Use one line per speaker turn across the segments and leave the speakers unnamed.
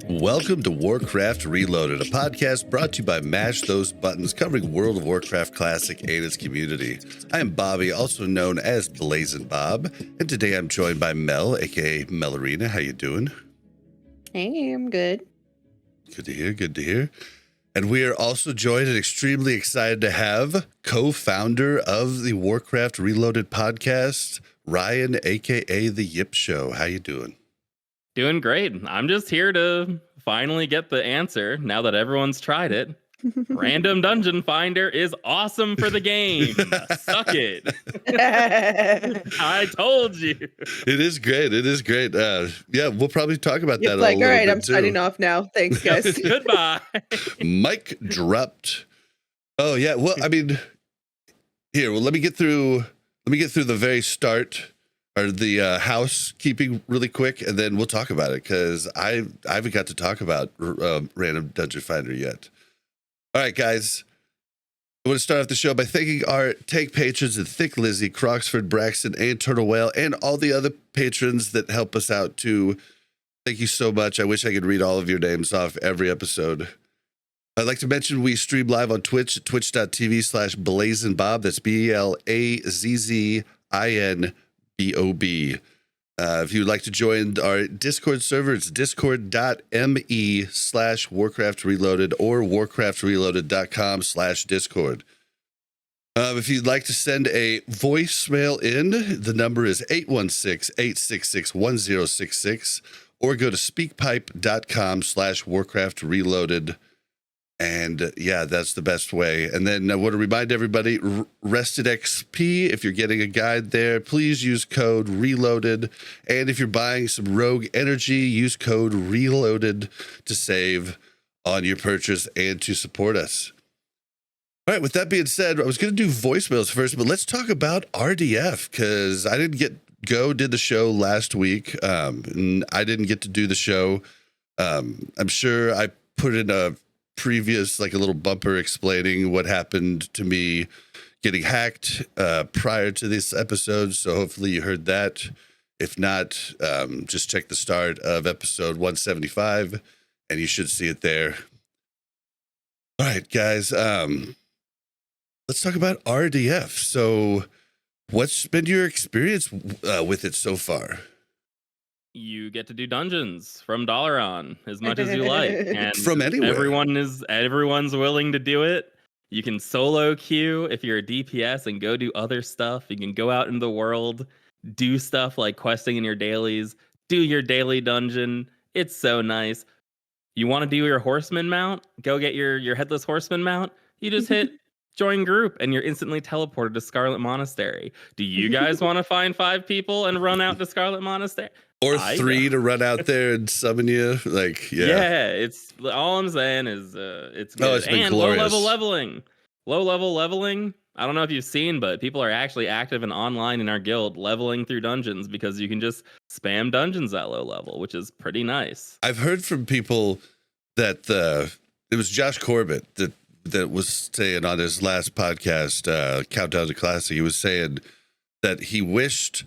Welcome to Warcraft Reloaded, a podcast brought to you by Mash Those Buttons, covering World of Warcraft Classic and its community. I am Bobby, also known as Blazin' Bob, and today I'm joined by Mel, aka Melarina. How you doing?
Hey, I'm good.
Good to hear, good to hear. And we are also joined and extremely excited to have co-founder of the Warcraft Reloaded Podcast, Ryan, aka The Yip Show. How you doing?
Doing great. I'm just here to finally get the answer now that everyone's tried it. Random Dungeon Finder is awesome for the game. Suck it. I told you.
It is great. It is great. Yeah, we'll probably talk about that.
Like, all right, I'm signing off now. Thanks, guys.
Goodbye.
Mic dropped. Oh yeah. Well, I mean, here. Well, let me get through the very start. Or the housekeeping really quick, and then we'll talk about it, because I haven't got to talk about Random Dungeon Finder yet. All right, guys. I want to start off the show by thanking our tank patrons and Thick Lizzie, Croxford, Braxton, and Turtle Whale, and all the other patrons that help us out too. Thank you so much. I wish I could read all of your names off every episode. I'd like to mention we stream live on Twitch at twitch.tv/BlazinBob. That's BLAZZIN. BOB. If you'd like to join our Discord server, it's discord.me/Warcraft Reloaded or warcraftreloaded.com/Discord. If you'd like to send a voicemail in, the number is 816-866-1066, or go to speakpipe.com/Warcraft Reloaded. And yeah, that's the best way. And then I want to remind everybody, Rested XP, if you're getting a guide there, please use code RELOADED. And if you're buying some Rogue Energy, use code RELOADED to save on your purchase and to support us. All right, with that being said, I was going to do voicemails first, but let's talk about RDF, because I did the show last week, and I didn't get to do the show. I'm sure I put in a previous, like a little bumper explaining what happened to me getting hacked prior to this episode, so hopefully you heard that. If not, just check the start of episode 175 and you should see it there. All right, guys, let's talk about RDF. So what's been your experience with it so far?
You get to do dungeons from Dalaran as much as you like, and
from anywhere.
Everyone's willing to do it. You can solo queue if you're a DPS and go do other stuff. You can go out in the world, do stuff like questing in your dailies, do your daily dungeon. It's so nice. You want to do your horseman mount? Go get your headless horseman mount. You just hit join group and you're instantly teleported to Scarlet Monastery. Do you guys want to find 5 people and run out to Scarlet Monastery?
Or 3 to run out there and summon you, like, yeah.
Yeah, it's all I'm saying is it's good.
Oh, it's been
and
glorious.
Low level leveling. I don't know if you've seen, but people are actually active and online in our guild leveling through dungeons because you can just spam dungeons at low level, which is pretty nice.
I've heard from people that it was Josh Corbett that was saying on his last podcast, Countdown to Classic, he was saying that he wished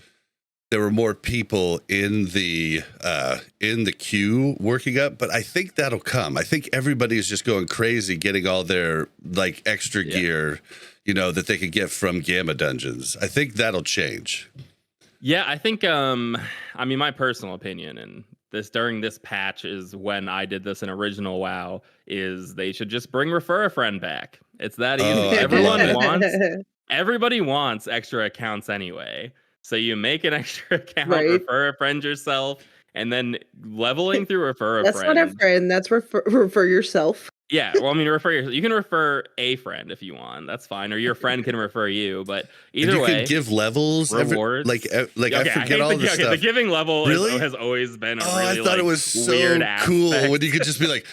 there were more people in the queue working up, but I think that'll come. I think everybody is just going crazy getting all their like extra gear, that they can get from Gamma Dungeons. I think that'll change.
Yeah, I think my personal opinion, and during this patch is when I did this in original WoW, is they should just bring Refer a Friend back. It's that easy. Everybody wants extra accounts anyway. So you make an extra account, right. Refer a friend yourself, and then leveling through Refer a Friend.
That's not a friend. That's refer yourself.
Yeah, well, I mean, you can refer a friend if you want. That's fine, or your friend can refer you. But either way,
you can give levels,
rewards.
I forget all this stuff.
The giving level has always been a really
I thought it was so
weird
cool
aspect.
when you could just be like.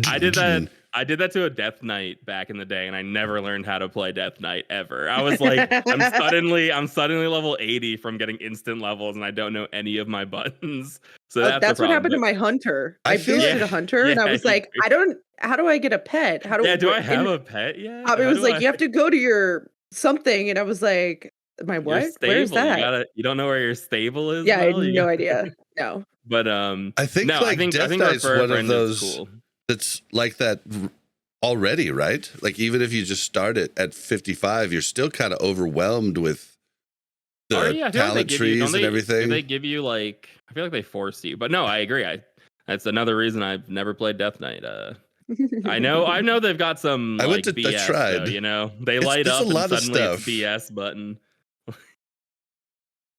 I did that. I did that to a Death Knight back in the day, and I never learned how to play Death Knight ever. I was like, I'm suddenly level 80 from getting instant levels, and I don't know any of my buttons. So
that's what happened to my hunter. I boosted a hunter, and I was like, how do I get a pet?
Do I have a pet yet?
It was like, you have to go to your something, and I was like, my what? Where's that?
You don't know where your stable is?
Yeah, I had no idea. No.
But
I think Death Knight's one of those cool. That's like that already, right? Like even if you just start it at 55, you're still kind of overwhelmed with the talent trees and everything.
Do they give you like? I feel like they force you, but no, I agree. That's another reason I've never played Death Knight. I know they've got some.
I went to
BS,
I tried.
Though, they light up and suddenly it's BS button.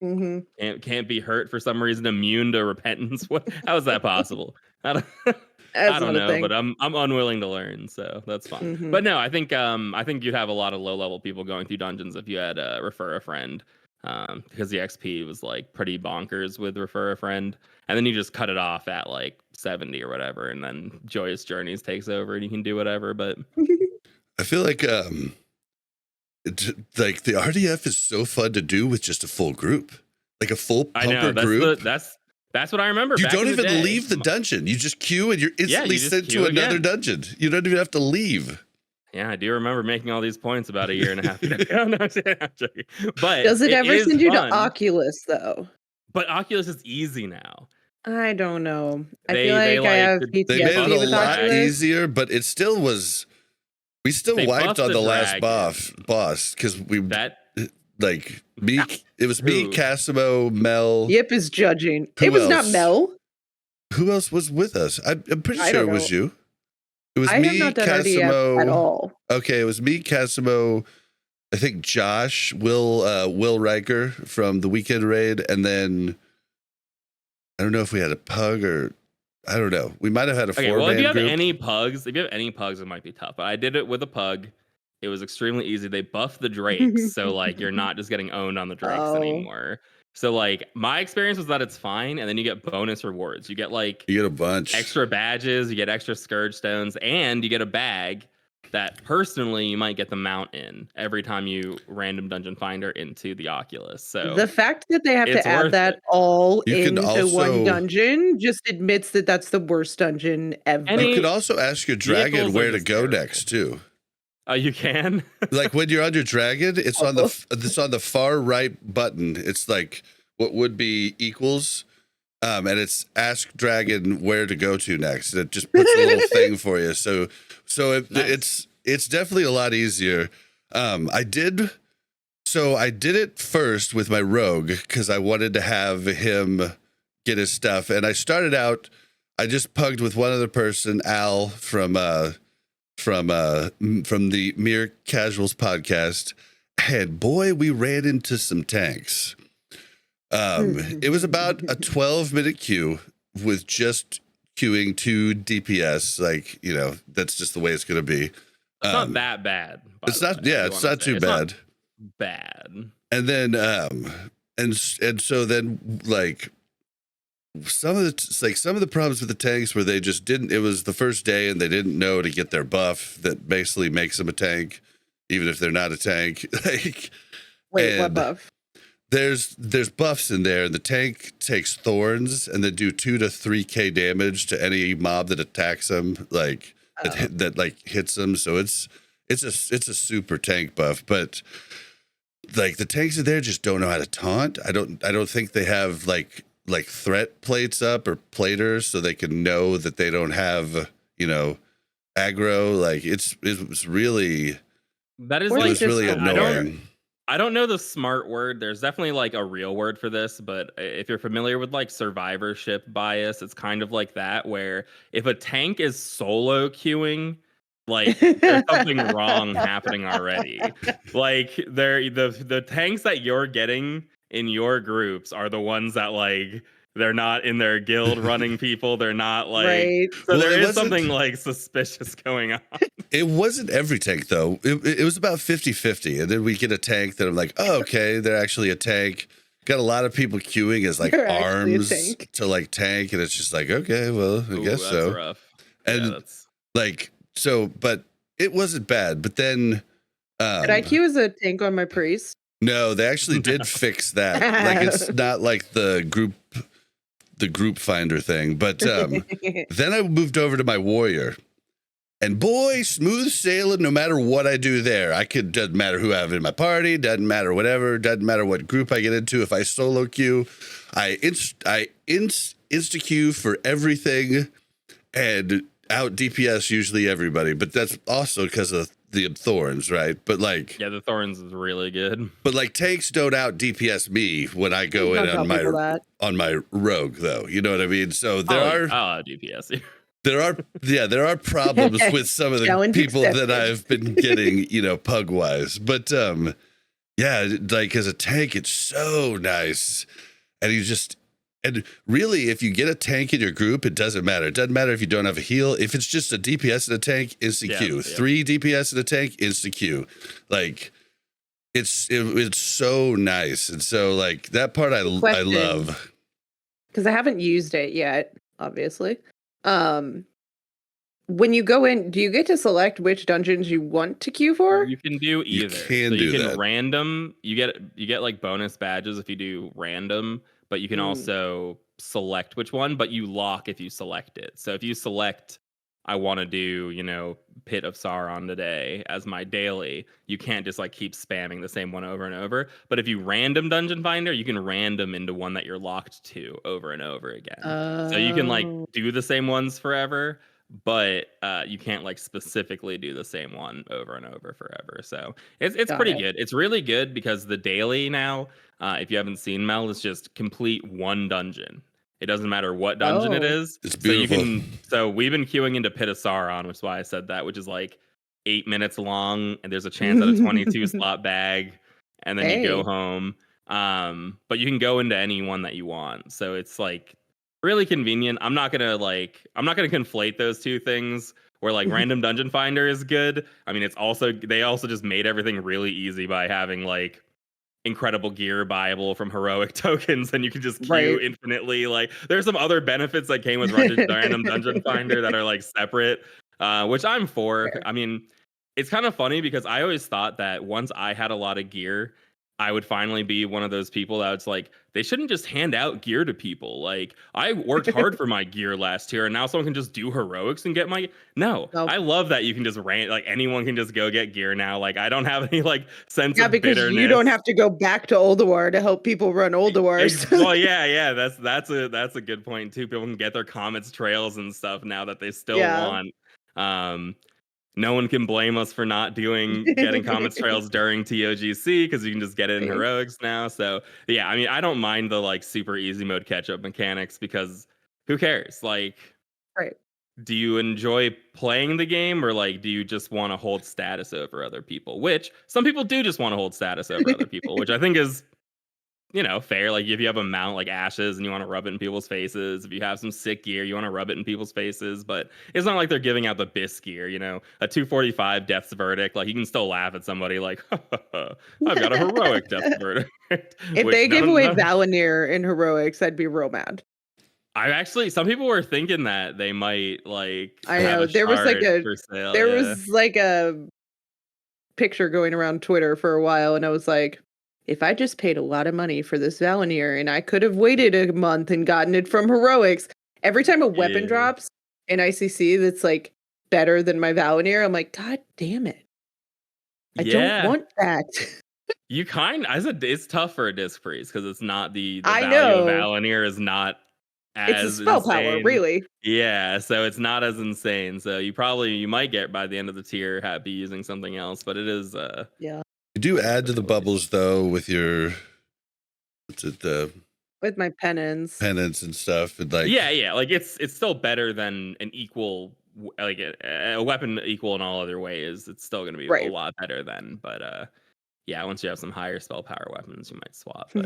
Mm-hmm.
Can't be hurt for some reason. Immune to repentance. How is that possible? I don't know, but I'm unwilling to learn, so that's fine.
Mm-hmm.
But no, I think you'd have a lot of low level people going through dungeons if you had refer a friend, because the XP was like pretty bonkers with refer a friend, and then you just cut it off at like 70 or whatever, and then Joyous Journeys takes over and you can do whatever. But
I feel like like the RDF is so fun to do with just a full group, like a full pumper group.
That's what I remember.
You don't even leave the dungeon. You just queue and you're instantly sent to another dungeon. You don't even have to leave.
Yeah, I do remember making all these points about a year and a half ago. No, I'm joking. But
does it ever send you to Oculus though?
But Oculus is easy now.
I don't know. I feel like I have PTSD
they made it a lot
Oculus.
easier, but it still was. We still wiped on the last boss because it was me, Casimo, Mel.
Yip is judging. It was not Mel.
Who else was with us? I'm pretty sure it was you. It was
me,
have not done Casimo
at all.
Okay, it was me, Casimo. I think Josh, Will Riker from the Weekend Raid, and then I don't know if we had a pug or I don't know. We might have had a four-man
well, if you have
group.
any pugs, it might be tough. But I did it with a pug. It was extremely easy. They buffed the drakes, so like you're not just getting owned on the drakes anymore. So like my experience was that it's fine, and then you get bonus rewards. You get a
bunch
extra badges, you get extra scourge stones, and you get a bag that personally you might get the mount in every time you random dungeon finder into the Oculus. So
the fact that they have to add that all into one dungeon just admits that that's the worst dungeon ever.
You could also ask your dragon where to go next too.
Oh, you can?
Like when you're on your dragon, it's on the far right button. It's like what would be equals. And it's ask dragon where to go to next. And it just puts a little thing for you. So it's definitely a lot easier. I did it first with my rogue because I wanted to have him get his stuff. And I started out, I just pugged with one other person, Al from the Mere Casuals podcast, and boy, we ran into some tanks. It was about a 12-minute queue with just queuing 2 DPS. Like, that's just the way it's going to be.
It's not that bad.
It's not. Yeah, it's not too bad.
Bad.
And then, and so then, like, some of the problems with the tanks where they just didn't. It was the first day and they didn't know to get their buff that basically makes them a tank, even if they're not a tank. Like,
wait, what buff?
There's buffs in there, and the tank takes thorns and they do 2 to 3k damage to any mob that attacks them, like that like hits them. So it's a super tank buff, but like the tanks in there just don't know how to taunt. I don't think they have like threat plates up or platers so they can know that they don't have aggro. Like it was really annoying.
I don't know the smart word. There's definitely like a real word for this, but if you're familiar with like survivorship bias, it's kind of like that, where if a tank is solo queuing, like there's something wrong happening already. Like the tanks that you're getting in your groups are the ones that like they're not in their guild running people. They're not like
right.
So there is something like suspicious going on.
It wasn't every tank though. It was about 50-50. And then we get a tank that I'm like, oh, okay, they're actually a tank. Got a lot of people queuing as like arms to like tank, and it's just like, okay, well, I guess so.
Rough.
And like but it wasn't bad. But then,
did I queue as a tank on my priest?
No, they actually did fix that. Like, it's not like the group finder thing. But then I moved over to my warrior, and boy, smooth sailing. No matter what I do there, doesn't matter who I have in my party, doesn't matter whatever, doesn't matter what group I get into. If I solo queue, I insta queue for everything and out DPS usually everybody. But that's also because of the thorns, right? But like,
yeah, the thorns is really good.
But like, tanks don't out DPS me when I go in on my rogue, though. You know what I mean? So there
are DPS.
There are problems with some of the people that I've been getting, pug wise. But yeah, like as a tank, it's so nice, and really, if you get a tank in your group, it doesn't matter. It doesn't matter if you don't have a heal. If it's just a DPS in a tank, insta queue. 3 DPS in a tank, insta queue. Like, it's so nice. And so, like, that part I love.
Because I haven't used it yet, obviously. When you go in, do you get to select which dungeons you want to queue for?
You can do either.
You can
that. Random. You get like bonus badges if you do random. But you can also select which one, but you lock if you select it. So if you select, I want to do, Pit of Sauron today as my daily, you can't just like keep spamming the same one over and over. But if you random Dungeon Finder, you can random into one that you're locked to over and over again. So you can like do the same ones forever, but you can't like specifically do the same one over and over forever. So it's pretty good. It's really good because the daily now, if you haven't seen Mel, is just complete one dungeon. It doesn't matter what dungeon it is.
It's beautiful.
So we've been queuing into Pit of Sauron, which is why I said that, which is like 8 minutes long, and there's a chance at a 22 slot bag, and then you go home. But you can go into any one that you want. So it's like really convenient. I'm not gonna conflate those two things where like random Dungeon Finder is good. I mean, they also just made everything really easy by having like incredible gear buyable from heroic tokens, and you can just queue infinitely. Like, there's some other benefits that came with random Dungeon Finder that are like separate, which I'm for. Fair. I mean, it's kind of funny because I always thought that once I had a lot of gear, I would finally be one of those people that's like, they shouldn't just hand out gear to people. Like, I worked hard for my gear last year, and now someone can just do heroics and get my... No, I love that you can just like, anyone can just go get gear now. Like, I don't have any, like, sense of bitterness. Yeah, because
you don't have to go back to Ulduar to help people run Ulduar.
Well, yeah, that's a good point, too. People can get their Comets trails and stuff now that they still want. No one can blame us for not getting Comets trails during TOGC because you can just get it in heroics now. So yeah, I mean, I don't mind the like super easy mode catch up mechanics because who cares? Like, do you enjoy playing the game, or like do you just want to hold status over other people? Which some people do just want to hold status over other people, which I think is, fair. Like, if you have a mount like Ashes and you want to rub it in people's faces, if you have some sick gear, you want to rub it in people's faces, but it's not like they're giving out the BIS gear, a 245 Death's Verdict. Like, you can still laugh at somebody like, I've got a heroic Death's Verdict.
If they gave away Valinir in heroics, I'd be real mad.
Some people were thinking that they might like.
I know there was like a picture going around Twitter for a while, and I was like, if I just paid a lot of money for this Valinir and I could have waited a month and gotten it from heroics, every time a weapon drops in ICC that's like better than my Valinir, I'm like, God damn it. I don't want that.
You it's tough for a disc freeze because it's not the value of Valinir is not as
it's a spell
insane.
Power, really.
Yeah, so it's not as insane. So you might get by the end of the tier happy using something else, but it is
You do add to the bubbles though with your
with my penance
and stuff, and like
like it's still better than an equal, like a weapon equal in all other ways. It's still going to be a lot better than, but once you have some higher spell power weapons, you might swap. But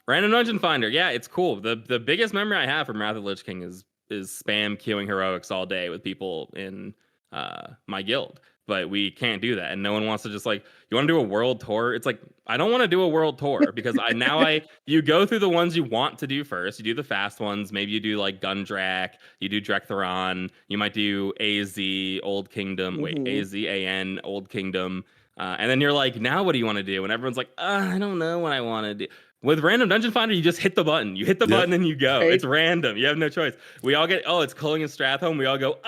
random Dungeon Finder, it's cool. The biggest memory I have from Wrath of the Lich King is spam queuing heroics all day with people in my guild. but we can't do that. And no one wants to just like, you want to do a world tour? It's like, I don't want to do a world tour because you go through the ones you want to do first. You do the fast ones. Maybe you do like Gundrak, you do Drektheron, you might do AZ, Old Kingdom, AZAN, Old Kingdom. And then you're like, now what do you want to do? And everyone's like, I don't know what I want to do. With Random Dungeon Finder, you just hit the button. You hit the button and you go. Right. It's random. You have no choice. We all get, it's Culling and Stratholme. We all go,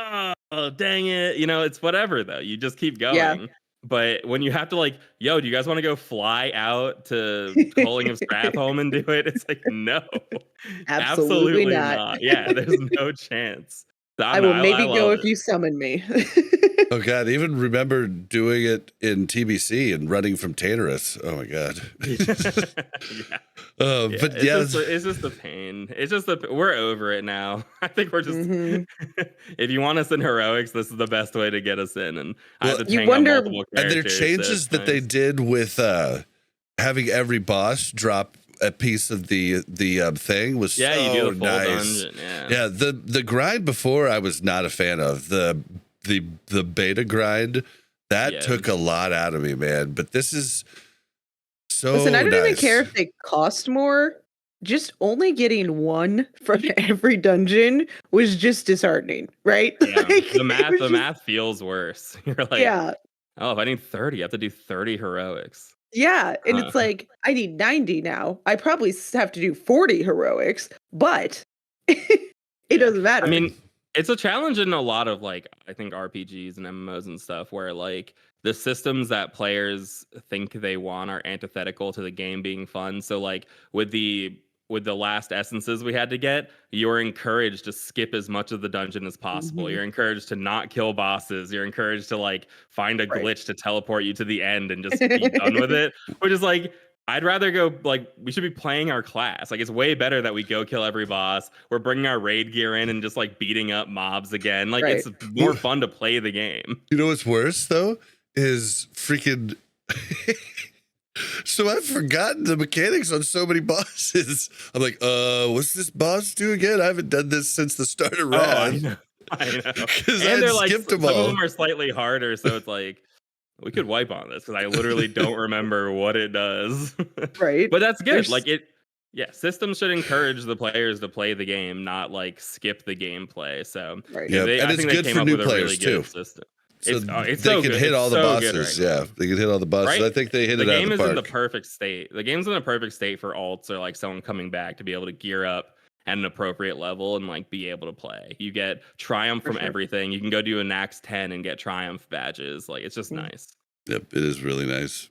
oh, dang it. It's whatever, though. You just keep going. Yeah. But when you have to like, do you guys want to go fly out to Culling of Stratholme and do it? It's like, no. Absolutely not. Yeah, there's no chance.
I will maybe go if you summon me.
Oh God! Even remember doing it in TBC and running from Tannerus. Oh my God! But
it's just the pain. It's just we're over it now. I think we're just. If you want us in heroics, this is the best way to get us in. And I have to tank on multiple characters.
And there are changes that they did with having every boss drop a piece of the thing was so
you do the full
nice.
Dungeon,
yeah, the grind before I was not a fan of the beta grind that took a lot out of me, man. But this is so.
Listen, I don't even care if they cost more. Just only getting one from every dungeon was just disheartening, right?
Yeah. Like, the math feels worse. You're like, if I need 30, I have to do 30 heroics.
Yeah, and it's like, I need 90 now. I probably have to do 40 heroics, but it doesn't matter.
I mean, it's a challenge in a lot of, like, I think RPGs and MMOs and stuff where, like, the systems that players think they want are antithetical to the game being fun. So, like, with the last essences we had to get, you're encouraged to skip as much of the dungeon as possible. You're encouraged to not kill bosses. You're encouraged to like find a glitch to teleport you to the end and just be done with it. Which is like, I'd rather go, like, we should be playing our class. Like, it's way better that we go kill every boss. We're bringing our raid gear in and just like beating up mobs again. Like, it's more fun to play the game.
You know what's worse though is freaking so I've forgotten the mechanics on so many bosses. I'm like, what's this boss do again? I haven't done this since the start of Wrath.
I know. And they're like, some of them are slightly harder, so it's like, we could wipe on this because I literally don't remember what it does.
Right.
But that's good. Like systems should encourage the players to play the game, not like skip the gameplay. So
and it's good for new players too.
System.
So
it's
they
so
can
good.
hit all the bosses.
Right
They can hit all the bosses. Right? I think they hit it out of the park.
The game is in the perfect state. The game's in the perfect state for alts or like someone coming back to be able to gear up at an appropriate level and like be able to play. You get Triumph from everything. You can go do a Nax 10 and get Triumph badges. Like, it's just nice.
Yep, it is really nice.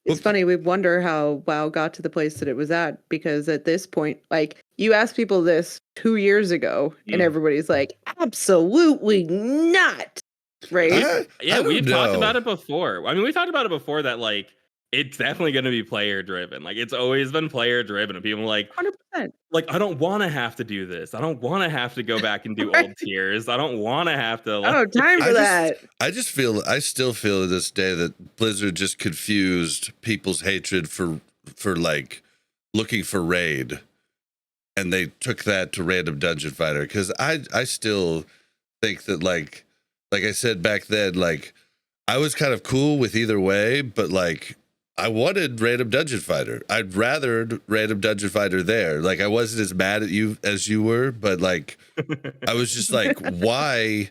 It's funny. We wonder how WoW got to the place that it was at, because at this point, like, you ask people this 2 years ago and everybody's like, absolutely not. Right?
We've talked about it before. I mean, we talked about it before that, like, it's definitely going to be player driven. Like, it's always been player driven. And people are like,
100%.
Like, I don't want to have to do this. I don't want to have to go back and do old tiers. I don't want to have to. Like,
I don't have time for that.
I still feel to this day that Blizzard just confused people's hatred for like looking for raid, and they took that to Random Dungeon Finder. Because I still think that like I said back then, like, I was kind of cool with either way, but like, I wanted Random Dungeon Finder. I'd rather Random Dungeon Finder there. Like, I wasn't as mad at you as you were, but like, I was just like, why?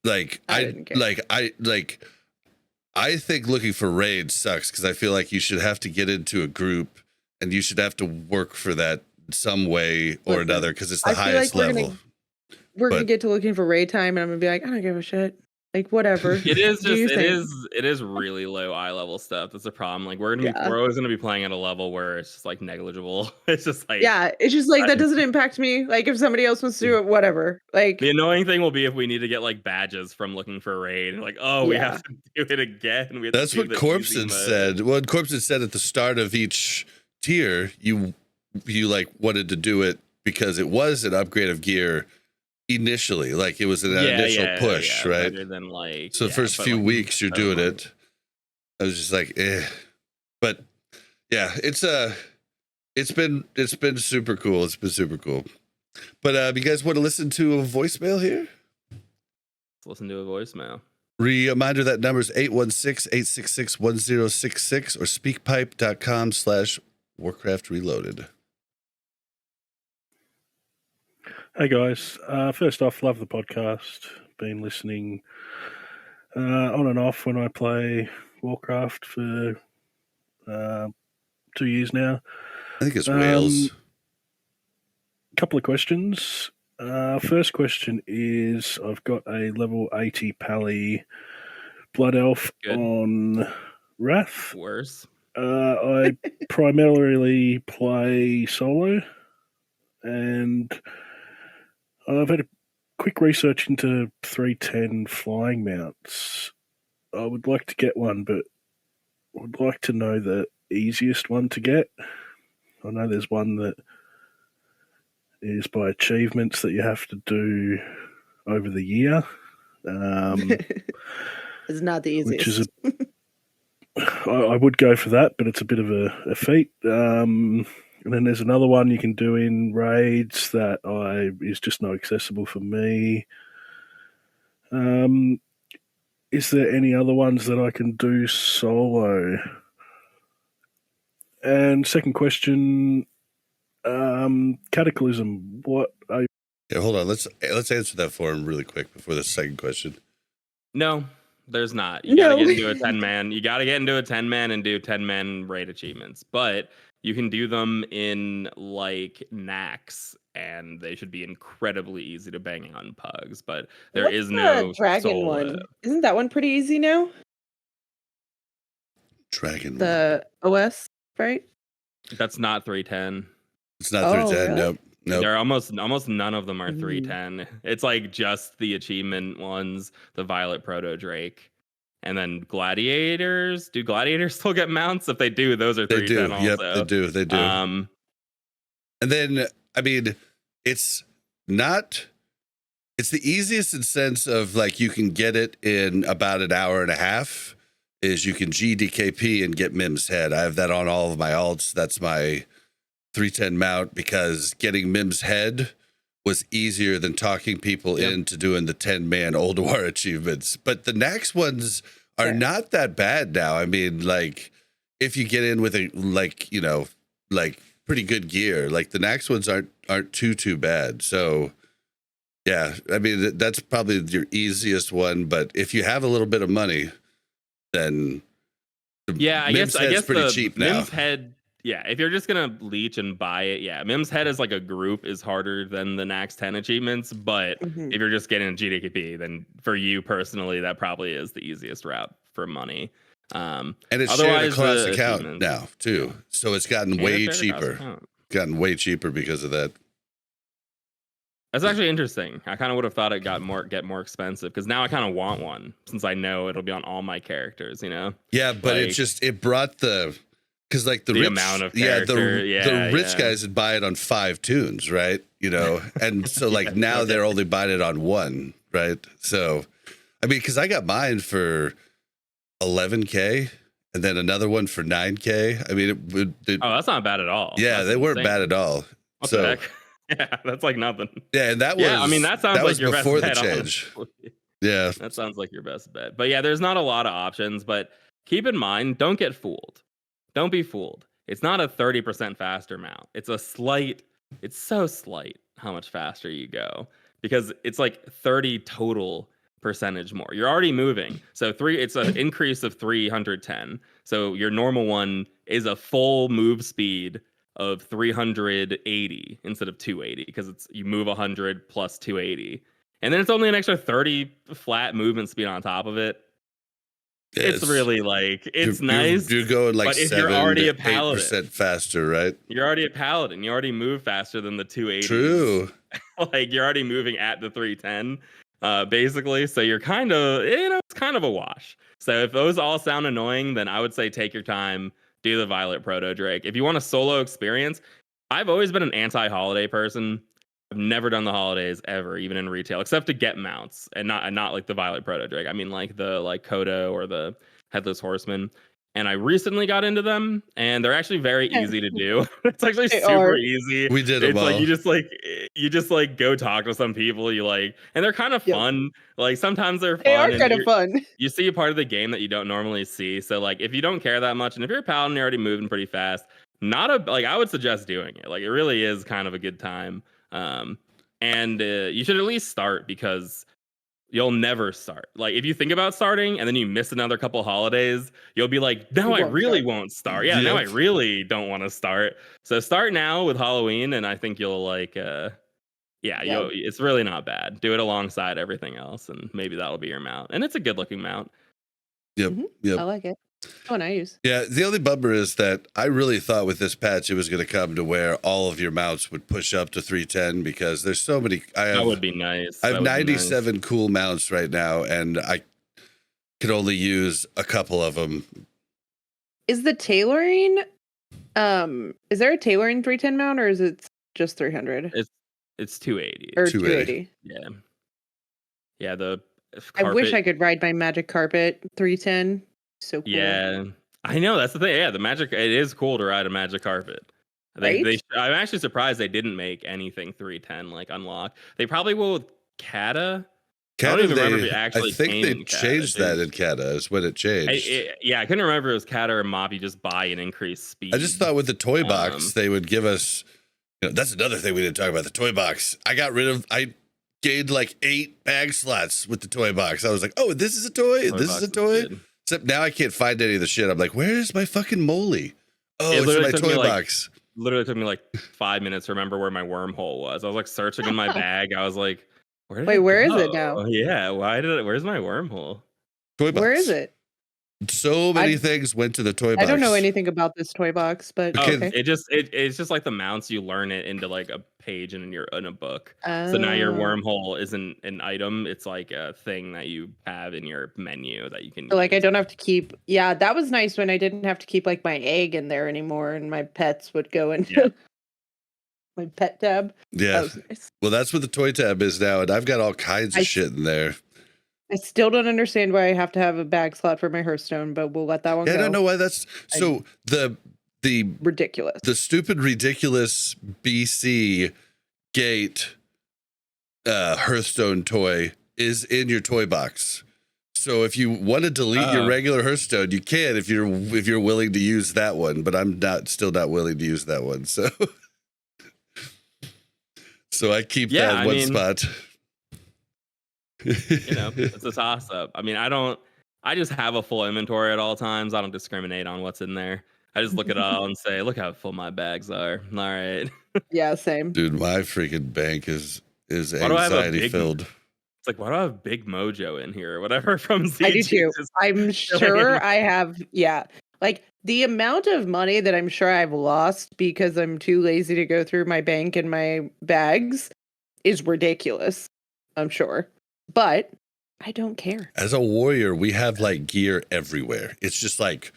Like, I think looking for raids sucks, because I feel like you should have to get into a group and you should have to work for that some way or another, because it's the highest level.
We're gonna get to looking for raid time, and I'm gonna be like, I don't give a shit. Like, whatever.
It is really low eye level stuff. That's the problem. Like, we're always gonna be playing at a level where it's just like negligible. It's just like,
it's just like, that doesn't impact me. Like, if somebody else wants to do it, whatever. Like,
the annoying thing will be if we need to get like badges from looking for raid. Like, we have to do it again.
That's what Corpsen said. Well, Corpsen said at the start of each tier, you like wanted to do it because it was an upgrade of gear. Initially, like, it was an initial push, right?
Than like,
so the first few weeks you're doing it. I was just like, but yeah, it's been super cool. It's been super cool. But you guys want to listen to a voicemail here?
Let's listen to a voicemail.
Reminder that number is 816-866-1066 or speakpipe.com/Warcraft Reloaded.
Hey guys, first off, love the podcast. Been listening on and off when I play Warcraft for 2 years now.
I think it's Wales.
Couple of questions. First question is, I've got a level 80 Pally Blood Elf on Wrath.
Worse.
I primarily play solo, and I've had a quick research into 310 flying mounts. I would like to get one, but I would like to know the easiest one to get. I know there's one that is by achievements that you have to do over the year.
It's not the easiest.
Which is I would go for that, but it's a bit of a feat. And then there's another one you can do in raids that is just not accessible for me. Is there any other ones that I can do solo? And second question, Cataclysm. What are you?
Yeah, hold on. Let's answer that for him really quick before the second question.
No, there's not. You gotta get into a 10-man. You gotta get into a 10-man and do 10-man raid achievements. But you can do them in like Nax, and they should be incredibly easy to bang on pugs. But there is no
dragon
solo.
one. Isn't that one pretty easy now?
Dragon.
The OS, right?
That's not 310.
It's not 310.
Really?
Nope.
They're almost none of them are 310. It's like just the achievement ones, the Violet Proto Drake, and then gladiators. Do gladiators still get mounts? If they do, those are 310 also.
Yep, they do. And then I mean, it's the easiest in sense of like you can get it in about an hour and a half. Is you can GDKP and get Mim's head. I have that on all of my alts. That's my 310 mount, because getting Mim's head was easier than talking people into doing the 10-man Old War achievements. But the next ones are not that bad now. I mean, like if you get in with a pretty good gear, like the next ones aren't too bad. So yeah, I mean that's probably your easiest one. But if you have a little bit of money, then
I guess
pretty cheap now.
Mim's head. Yeah, if you're just gonna leech and buy it, Mim's head as like a group is harder than the Nax 10 achievements. But if you're just getting a GDKP, then for you personally, that probably is the easiest route for money.
And it's shared across account now too, so it's gotten way cheaper. Gotten way cheaper because of that.
That's actually interesting. I kind of would have thought it get more expensive, because now I kind of want one since I know it'll be on all my characters. You know. Yeah,
but it brought because like the rich,
amount of character,
the rich guys would buy it on 5 tunes, right? You know, and so like now they're only buying it on 1, right? So, I mean, because I got mine for 11K and then another one for 9K. I mean,
that's not bad at all.
Yeah, they weren't bad at all.
What the heck? Yeah, that's like nothing.
Yeah, and that was.
I mean, that sounds like your best bet.
Before the change. Yeah,
that sounds like your best bet. But yeah, there's not a lot of options. But keep in mind, don't get fooled. Don't be fooled. It's not a 30% faster mount. It's so slight how much faster you go, because it's like 30 total percentage more. You're already moving. So it's an increase of 310. So your normal one is a full move speed of 380 instead of 280, because you move 100 plus 280. And then it's only an extra 30 flat movement speed on top of it. It's really like nice.
You're going like 7-8% faster, right?
You're already a paladin. You already move faster than the 280.
True.
Like you're already moving at the 310, basically. So you're kind of, it's kind of a wash. So if those all sound annoying, then I would say take your time, do the Violet Proto Drake. If you want a solo experience, I've always been an anti-holiday person. I've never done the holidays ever, even in retail, except to get mounts, and not like the Violet Proto Drake. I mean, like the Kodo or the Headless Horseman. and I recently got into them, and they're actually very easy to do. It's actually
They
super
are.
easy.
We did
It's
them
like
all.
you just like go talk to some people you like, and they're kind of
Yep.
fun. Like sometimes they're fun.
They are
and
kind of fun.
You see a part of the game that you don't normally see. So like if you don't care that much, and if you're a paladin, you're already moving pretty fast. I would suggest doing it. Like it really is kind of a good time. And you should at least start, because you'll never start. Like if you think about starting and then you miss another couple holidays, you'll be like, now I really won't start. Yeah, now I really don't want to start. So start now with Halloween, and I think you'll like it's really not bad. Do it alongside everything else, and maybe that'll be your mount. And it's a good looking mount.
Yep.
I like it. Oh, nice.
Yeah, the only bummer is that I really thought with this patch it was going to come to where all of your mounts would push up to 310, because there's so many.
That would be nice.
I have 97 cool mounts right now, and I can only use a couple of them.
Is the tailoring, is there a tailoring 310 mount, or is it just 300?
It's 280.
Or 280.
Yeah. Yeah, the carpet.
I wish I could ride my magic carpet 310. So cool.
Yeah, I know, that's the thing. Yeah, the magic, it is cool to ride a magic carpet.
Right?
I'm actually surprised they didn't make anything 310 like unlock. They probably will with Kata. I don't even remember if it actually
I think
came
they
in Kata.
changed that in Kata is when it changed.
I couldn't remember if it was Kata or Mop. You just buy an increased speed.
I just thought with the toy box they would give us. That's another thing we didn't talk about, the toy box. I gained like 8 bag slots with the toy box. I was like, oh, this is a toy. This is a toy. Except now I can't find any of the shit. I'm like, where's my fucking moly? Oh, it's in my toy box.
Literally took me like 5 minutes to remember where my wormhole was. I was like searching in my bag. I was like, where is
it now?
Yeah, where's my wormhole?
Toy box.
Where is it?
So many things went to the toy box.
I don't know anything about this toy box, but okay.
It's just like the mounts. You learn it into like a page in a book. So now your wormhole isn't an item. It's like a thing that you have in your menu that you can.
Like I don't have to keep. Yeah, that was nice when I didn't have to keep like my egg in there anymore, and my pets would go into my pet tab.
Yeah.
That was nice.
Well, that's what the toy tab is now, and I've got all kinds of shit in there.
I still don't understand why I have to have a bag slot for my Hearthstone, but we'll let that one go.
I don't know why that's so. The
ridiculous,
the stupid, ridiculous BC gate Hearthstone toy is in your toy box. So if you want to delete your regular Hearthstone, you can if you're willing to use that one. But I'm still not willing to use that one. So I keep that one spot.
It's a toss up. I mean, I just have a full inventory at all times. I don't discriminate on what's in there. I just look at it all and say, look how full my bags are. All right.
Yeah, same.
Dude, my freaking bank is anxiety filled.
It's like, why do I have Big Mojo in here or whatever from ZG?
I do too. I'm sure I have, like the amount of money that I'm sure I've lost because I'm too lazy to go through my bank and my bags is ridiculous. I'm sure. But I don't care.
As a warrior, we have like gear everywhere. It's just like,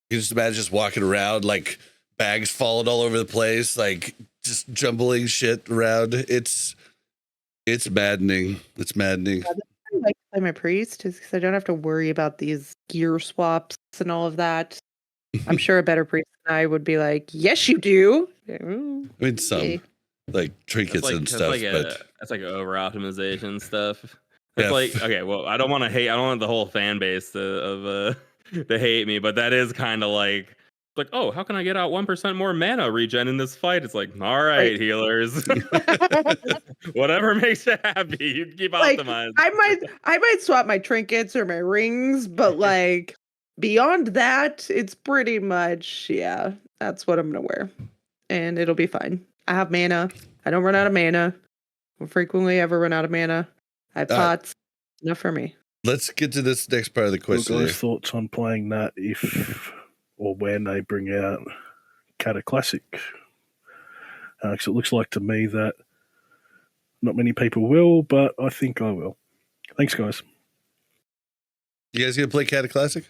you just imagine just walking around, like bags falling all over the place, like just jumbling shit around. It's maddening. It's maddening.
I'm a priest because I don't have to worry about these gear swaps and all of that. I'm sure a better priest than I would be like, yes, you do.
I mean, some like trinkets and stuff, but
that's like over optimization stuff. It's like, okay, well, I don't want to hate. I don't want the whole fan base to hate me, but that is kind of like, oh, how can I get out 1% more mana regen in this fight? It's like, all right, healers, whatever makes you happy, you keep optimizing.
I might swap my trinkets or my rings, but like beyond that, it's pretty much that's what I'm gonna wear, and it'll be fine. I have mana. I don't run out of mana. I don't frequently ever run out of mana. I have pots. Enough for me.
Let's get to this next part of the question.
Guys' thoughts on playing that if or when they bring out Kata Classic? Because it looks like to me that not many people will, but I think I will. Thanks, guys.
You guys gonna play Kata Classic?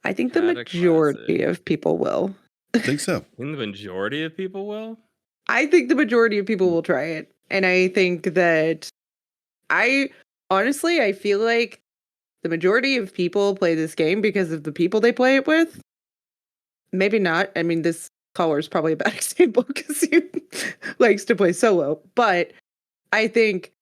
I think the majority of people will.
I think so.
I think the majority of people will?
I think the majority of people will try it. And I think that I feel like the majority of people play this game because of the people they play it with. maybe not. I mean, this caller is probably a bad example because he likes to play solo. But I think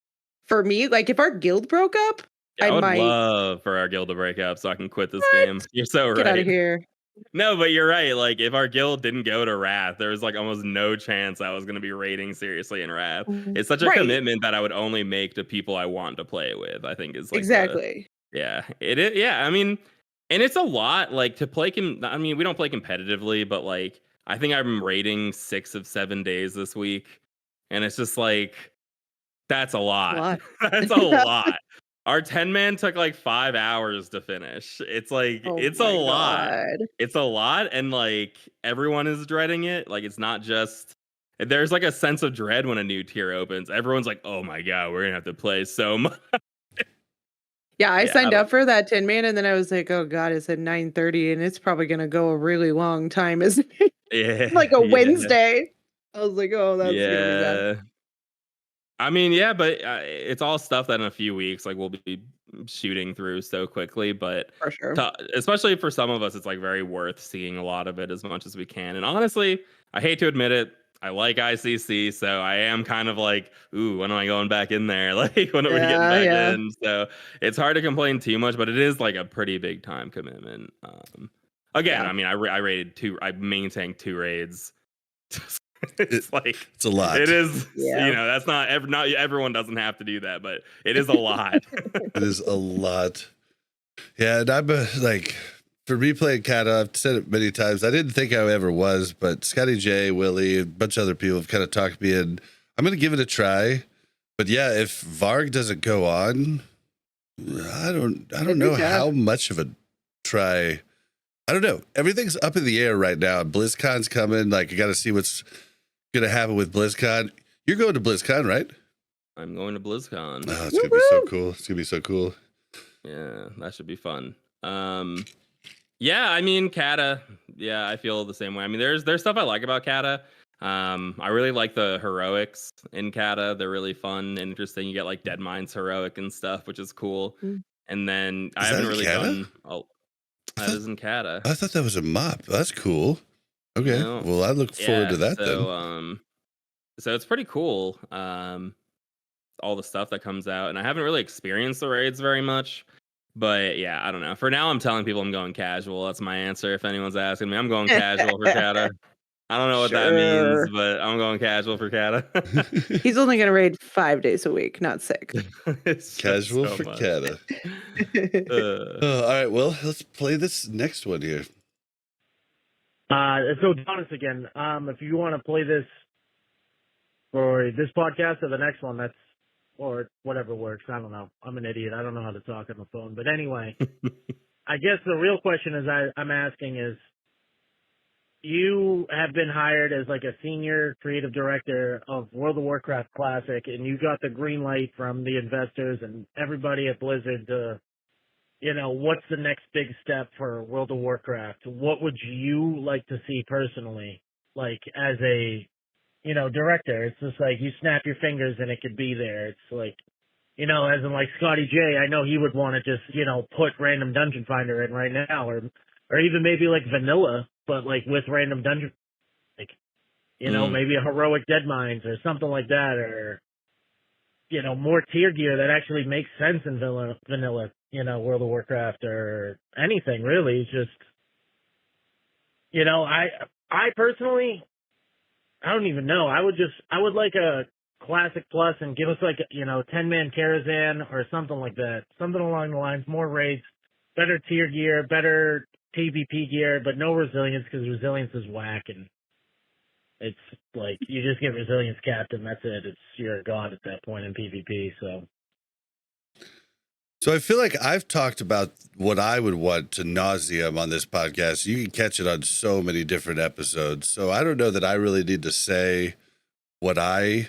for me, like if our guild broke up,
Yeah, I would
might
love for our guild to break up so I can quit this game. You're so right.
Get out of here.
No, but you're right. Like if our guild didn't go to Wrath, there was like almost no chance I was going to be raiding seriously in Wrath. It's such a commitment that I would only make to people I want to play with. I think is like
exactly.
It is. Yeah, I mean, and it's a lot like to play. I mean, we don't play competitively, but like I think I'm raiding 6 of 7 days this week, and it's just like that's a lot. That's a lot. Our 10-man took like 5 hours to finish. It's like, it's a lot. It's a lot. And like everyone is dreading it. Like it's not just, there's like a sense of dread when a new tier opens. Everyone's like, oh my God, we're going to have to play so much.
Yeah, I signed up for that 10-man and then I was like, oh God, it's at 9:30 and it's probably going to go a really long time, isn't it?
Yeah.
Like a Wednesday. I was like, oh, that's going to be bad.
I mean, yeah, but it's all stuff that in a few weeks, like we'll be shooting through so quickly. But
for sure,
especially for some of us, it's like very worth seeing a lot of it as much as we can. And honestly, I hate to admit it, I like ICC, so I am kind of like, ooh, when am I going back in there? Like, when are we getting back in? So it's hard to complain too much, but it is like a pretty big time commitment. Again, I mean, I raided 2. I maintained 2 raids. It's like
it's a lot.
It is, you know, that's not everyone doesn't have to do that, but it is a lot.
It is a lot. Yeah, and I'm like, for me playing Kata, I've said it many times. I didn't think I ever was, but Scotty J, Willie, a bunch of other people have kind of talked me in. I'm gonna give it a try. But yeah, if Varg doesn't go on, I don't know how much of a try. I don't know. Everything's up in the air right now. BlizzCon's coming. Like, you got to see what's gonna happen with BlizzCon. You're going to BlizzCon, right?
I'm going to BlizzCon.
Oh, it's gonna be so cool. It's gonna be so cool.
Yeah, that should be fun. Yeah, I mean, Kata. Yeah, I feel the same way. I mean, there's stuff I like about Kata. I really like the heroics in Kata. They're really fun and interesting. You get like Deadmind's heroic and stuff, which is cool. And then I haven't really done. Oh, that is in Kata.
I thought that was a mop. That's cool. Okay. No. Well, I look forward to that then.
So it's pretty cool. All the stuff that comes out, and I haven't really experienced the raids very much. But yeah, I don't know. For now, I'm telling people I'm going casual. That's my answer. If anyone's asking me, I'm going casual for Kata. I don't know what that means, but I'm going casual for Kata.
He's only going to raid 5 days a week, not 6.
Casual for Kata. All right, well, let's play this next one here.
So Donis again. If you want to play this for this podcast or the next one, that's or whatever works. I don't know. I'm an idiot. I don't know how to talk on the phone. But anyway, I guess the real question is I'm asking is, you have been hired as like a senior creative director of World of Warcraft Classic, and you got the green light from the investors and everybody at Blizzard to, you know, what's the next big step for World of Warcraft? What would you like to see personally, like as a, you know, director? It's just like you snap your fingers and it could be there. It's like, you know, as in like Scotty J, I know he would want to just, you know, put random Dungeon Finder in right now, or even maybe like vanilla, but like with random dungeon, like, you know, maybe a heroic Deadmines or something like that, or, you know, more tier gear that actually makes sense in vanilla, you know, World of Warcraft or anything really. It's just, you know, I personally, I don't even know. I would like a Classic Plus and give us like, you know, 10-man Karazhan or something like that. Something along the lines, more raids, better tier gear, better PvP gear, but no resilience, because resilience is whack, and it's like you just get resilience capped and that's it. You're a god at that point in PvP.
So I feel like I've talked about what I would want to nauseam on this podcast. You can catch it on so many different episodes. So I don't know that I really need to say what I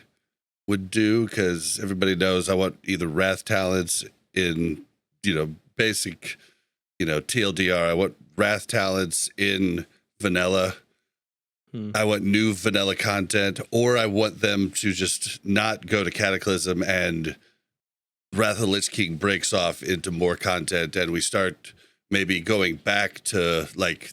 would do, because everybody knows I want either Wrath talents in, you know, basic, you know, TLDR. I want Wrath talents in vanilla. I want new vanilla content, or I want them to just not go to Cataclysm and Wrath of the Lich King breaks off into more content, and we start maybe going back to like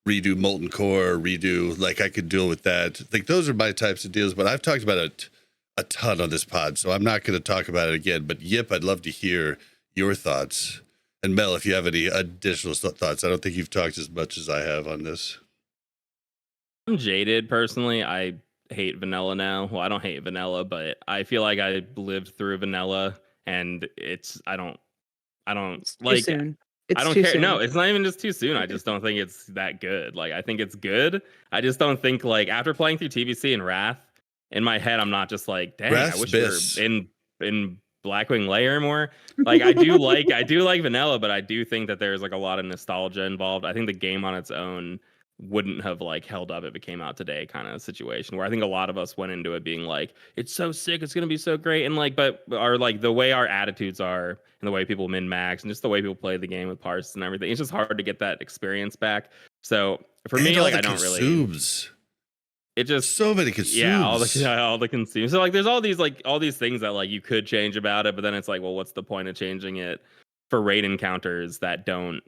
redo Molten Core, redo, like I could deal with that. Like those are my types of deals, but I've talked about it a ton on this pod, so I'm not going to talk about it again. But Yip, I'd love to hear your thoughts. And Mel, if you have any additional thoughts, I don't think you've talked as much as I have on this.
I'm jaded personally. I hate vanilla now. Well, I don't hate vanilla, but I feel like I lived through vanilla, and I don't like. I don't care. Soon. No, it's not even just too soon. I just don't think it's that good. Like, I think it's good. I just don't think, like, after playing through TBC and Wrath, in my head, I'm not just like, dang, Wrath's I wish we were in Blackwing Lair more. Like, I do like vanilla, but I do think that there's like a lot of nostalgia involved. I think the game on its own wouldn't have like held up if it came out today, kind of situation where I think a lot of us went into it being like, it's so sick, it's gonna be so great, and like, but our like the way our attitudes are and the way people min max and just the way people play the game with parts and everything, it's just hard to get that experience back. So for me, like, I don't really. It just
so many consumes.
Yeah, all the consumes. So like, there's all these things that like you could change about it, but then it's like, well, what's the point of changing it for raid encounters that don't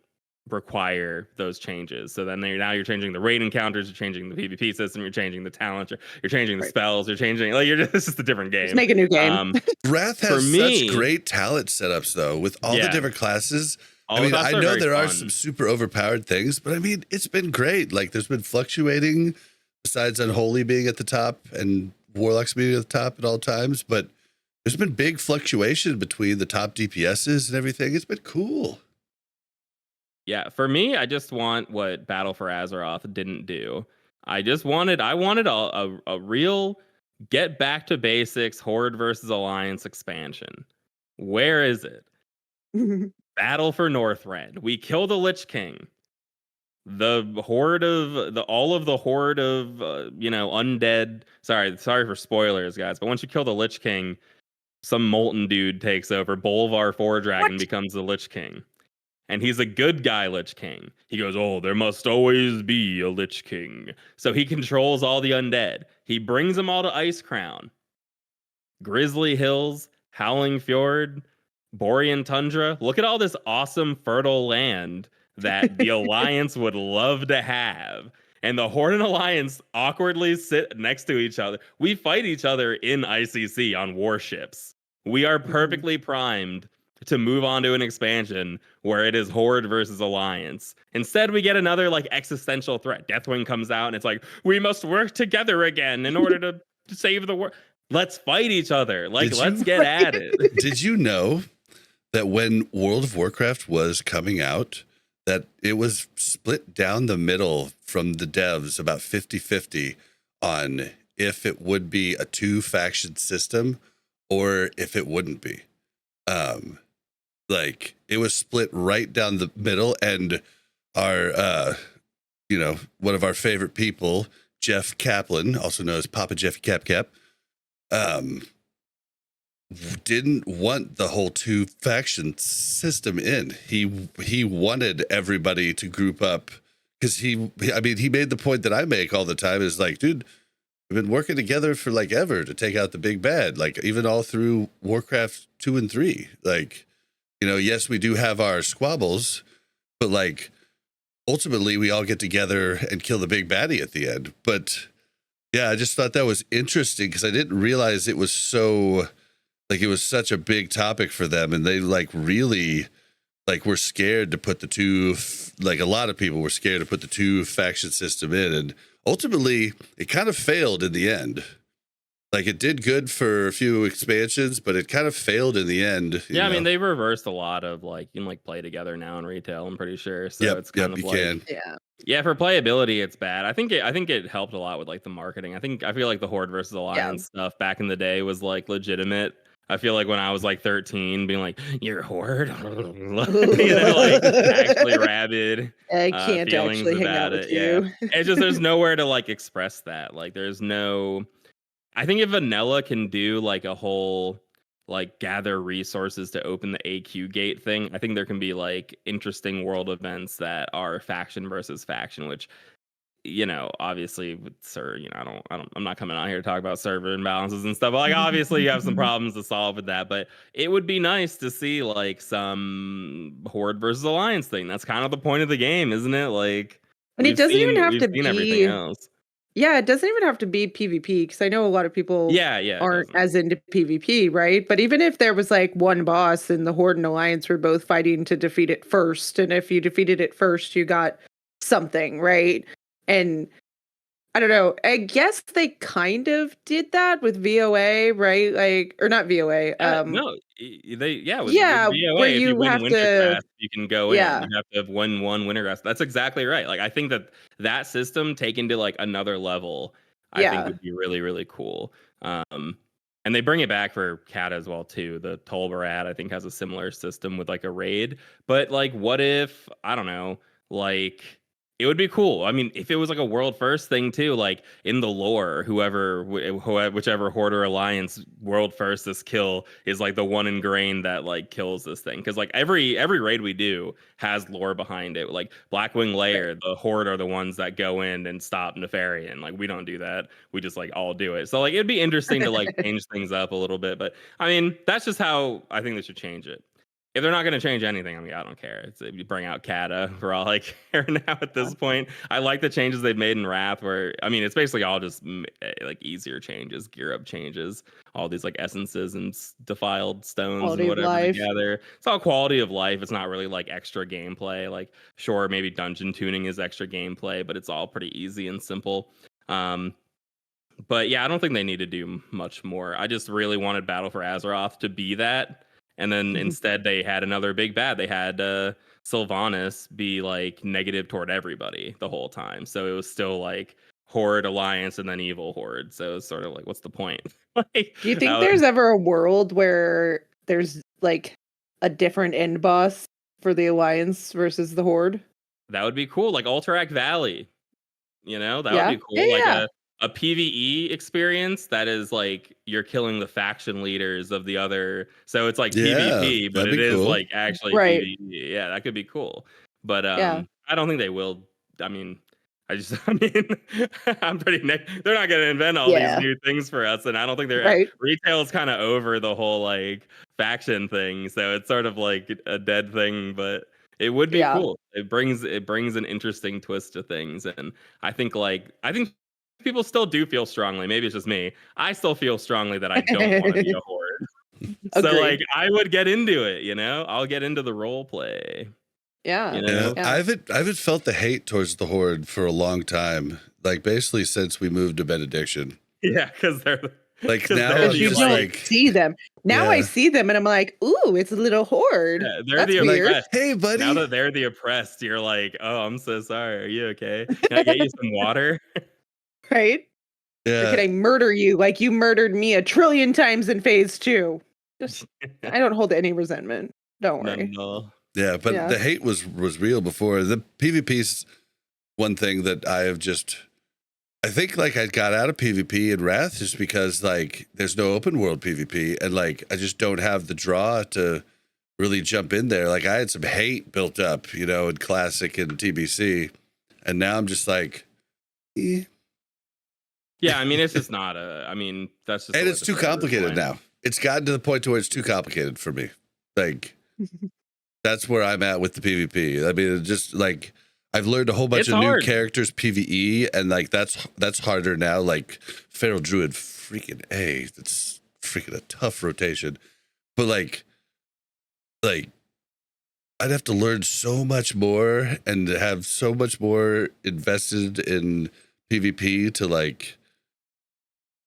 require those changes? So then you're changing the raid encounters, you're changing the PvP system, you're changing the talent, you're changing the spells, you're changing it's just a different game.
Just make a new game.
Wrath has such great talent setups though, with all the different classes. I mean, I know there are some super overpowered things, but I mean, it's been great. Like, there's been fluctuating, besides Unholy being at the top and Warlocks being at the top at all times, but there's been big fluctuation between the top DPSs and everything. It's been cool.
Yeah, for me, I just want what Battle for Azeroth didn't do. I wanted a real get back to basics Horde versus Alliance expansion. Where is it? Battle for Northrend. We kill the Lich King. The horde of undead. Sorry for spoilers, guys. But once you kill the Lich King, some molten dude takes over. Bolvar 4 Dragon becomes the Lich King. And he's a good guy Lich King. He goes, oh, there must always be a Lich King. So he controls all the undead. He brings them all to Icecrown. Grizzly Hills, Howling Fjord, Borean Tundra. Look at all this awesome fertile land that the Alliance would love to have. And the Horde and Alliance awkwardly sit next to each other. We fight each other in ICC on warships. We are perfectly primed to move on to an expansion where it is Horde versus Alliance. Instead, we get another like existential threat. Deathwing comes out and it's like, we must work together again in order to save the world. Let's fight each other. Like, let's get at it.
Did you know that when World of Warcraft was coming out, that it was split down the middle from the devs about 50-50 on if it would be a 2-faction system or if it wouldn't be. Like, it was split right down the middle, and our one of our favorite people, Jeff Kaplan, also known as Papa Jeff Cap, didn't want the whole 2-faction system in. He wanted everybody to group up because he made the point that I make all the time is like, dude, we've been working together for like ever to take out the big bad, like even all through Warcraft 2 and 3. Like, yes, we do have our squabbles, but like ultimately we all get together and kill the big baddie at the end. But yeah, I just thought that was interesting because I didn't realize it was so. Like, it was such a big topic for them, and they like really like were scared to put a lot of people were scared to put the 2-faction system in, and ultimately it kind of failed in the end. Like, it did good for a few expansions, but it kind of failed in the end.
Yeah, I mean, they reversed a lot of like, you can like play together now in retail, I'm pretty sure. So it's kind of like,
can.
Yeah, for playability, it's bad. I think it helped a lot with like the marketing. I feel like the Horde versus Alliance stuff back in the day was like legitimate. I feel like when I was like 13, being like, "You're a Horde," like actually rabid.
I can't actually hang out with you.
Yeah. It's just there's nowhere to like express that. Like, there's no. I think if Vanilla can do like a whole like gather resources to open the AQ gate thing, I think there can be like interesting world events that are faction versus faction, which. Obviously, I'm not coming out here to talk about server imbalances and stuff. But like, obviously, you have some problems to solve with that. But it would be nice to see like some Horde versus Alliance thing. That's kind of the point of the game, isn't it? Like,
And it doesn't even have to
seen everything
be.
else.
Yeah, it doesn't even have to be PvP because I know a lot of people aren't as into PvP, right? But even if there was like one boss and the Horde and Alliance were both fighting to defeat it first, and if you defeated it first, you got something, right? And I don't know. I guess they kind of did that with VOA, right? Like, or not VOA.
No, with VOA,
where
if you
you
win
have
Wintergrass,
to,
you can go in. You have to have won one Wintergrass. That's exactly right. Like, I think that system taken to like another level, I think would be really, really cool. And they bring it back for Cat as well too. The Tolbarad, I think, has a similar system with like a raid. But like, what if, I don't know, like, it would be cool. I mean, if it was like a world first thing too, like in the lore, whichever Horde or Alliance world first this kill is like the one ingrained that like kills this thing. Because like every raid we do has lore behind it. Like Blackwing Lair, the Horde are the ones that go in and stop Nefarian. Like we don't do that. We just like all do it. So like it'd be interesting to like change things up a little bit. But I mean, that's just how I think they should change it. If they're not going to change anything, I mean, I don't care. You bring out Kata for all I care now at this point. I like the changes they've made in Wrath where, I mean, it's basically all just like easier changes, gear up changes, all these like essences and defiled stones quality and whatever together. It's all quality of life. It's not really like extra gameplay. Like, sure, maybe dungeon tuning is extra gameplay, but it's all pretty easy and simple. But yeah, I don't think they need to do much more. I just really wanted Battle for Azeroth to be that. And then instead they had another big bad. They had Sylvanas be like negative toward everybody the whole time. So it was still like Horde Alliance and then evil Horde. So it's sort of like, what's the point? Like,
do you think there's ever a world where there's like a different end boss for the Alliance versus the Horde?
That would be cool. Like Alterac Valley. You know, that would be cool. Like a PvE experience that is like you're killing the faction leaders of the other. So it's like PvP, but it is like actually PvE. Yeah, that could be cool. But I don't think they will. I mean, I'm pretty they're not going to invent all these new things for us, and I don't think they're retail is kind of over the whole like faction thing. So it's sort of like a dead thing, but it would be cool. It brings an interesting twist to things, and I think people still do feel strongly. Maybe it's just me. I still feel strongly that I don't want to be a Horde. So like I would get into it, you know? I'll get into the role play.
Yeah.
You know?
I haven't felt the hate towards the Horde for a long time. Like basically since we moved to Benediction.
Yeah, because they're
like now
you don't like, see them. Now I see them and I'm like, ooh, it's a little Horde. Yeah,
they're the oppressed.
Like, hey, buddy.
Now that they're the oppressed, you're like, oh, I'm so sorry. Are you okay? Can I get you some water?
Right?
Yeah.
Or can I murder you like you murdered me 1 trillion times in phase 2? I don't hold any resentment. Don't worry.
No.
Yeah, but the hate was real before. The PvP's one thing that I think like I got out of PvP in Wrath just because like there's no open world PvP and like I just don't have the draw to really jump in there. Like I had some hate built up, you know, in Classic and TBC, and now I'm just like,
Yeah, I mean, it's just not that's just.
And it's too complicated now. It's gotten to the point to where it's too complicated for me. Like, that's where I'm at with the PvP. I mean, it's just like, I've learned a whole bunch of new characters PvE, and like, that's harder now. Like, Feral Druid, freaking A. It's freaking a tough rotation. But like, I'd have to learn so much more and have so much more invested in PvP to like,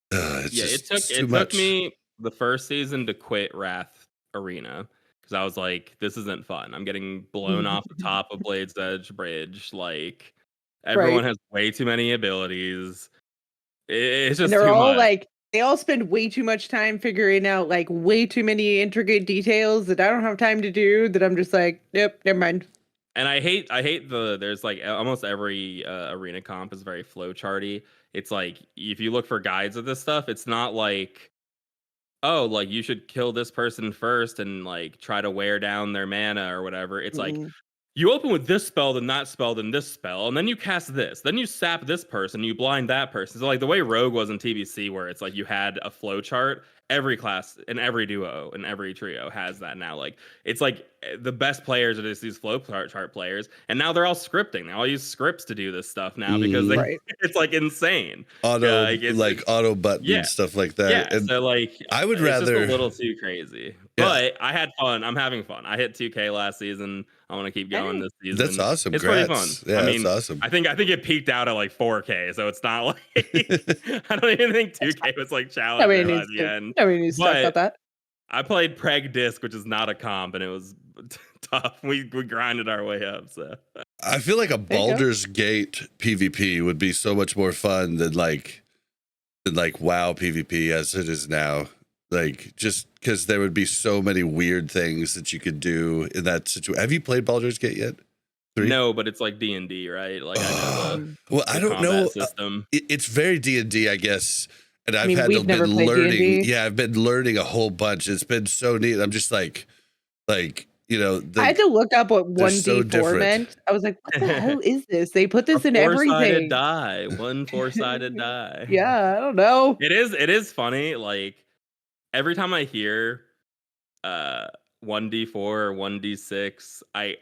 it took me the first season to quit Wrath Arena because I was like, this isn't fun. I'm getting blown off the top of Blade's Edge Bridge. Like everyone has way too many abilities. It's just
they're all
much.
Like they all spend way too much time figuring out like way too many intricate details that I don't have time to do. That I'm just like, nope, never mind.
And I hate there's like almost every arena comp is very flowcharty. It's like if you look for guides of this stuff, it's not like, oh, like you should kill this person first and like try to wear down their mana or whatever. It's like you open with this spell, then that spell, then this spell, and then you cast this, then you sap this person, you blind that person. So like the way Rogue was in TBC, where it's like you had a flowchart every class and every duo and every trio has that now. Like it's like the best players are just these flow chart players, and now they're all scripting. They all use scripts to do this stuff now because it's like insane.
Auto button stuff like that.
Yeah,
and
so like
I would
it's
rather
just a little too crazy. But I had fun. I'm having fun. I hit 2K last season. I want to keep going this season.
That's awesome.
It's
pretty
fun.
Yeah, that's awesome.
I think it peaked out at like 4K, so it's not like I don't even think 2K was like challenging by the end.
Nobody needs to talk about that.
I played Preg Disc, which is not a comp, and it was tough. We grinded our way up. So
I feel like a Baldur's Gate PvP would be so much more fun than like WoW PvP as it is now. Like, just because there would be so many weird things that you could do in that situation. Have you played Baldur's Gate yet? 3?
No, but it's like D&D, right? Like I know
I don't know.
System.
It's very D&D, I guess. And I've
been learning.
D&D. Yeah, I've been learning a whole bunch. It's been so neat. I'm just like you know.
I had to look up what 1d4 meant. I was like, what the hell is this? They put this in everything.
4-sided die. 1 4-sided die.
Yeah, I don't know.
It is funny. Like every time I hear 1d4 or 1d6, I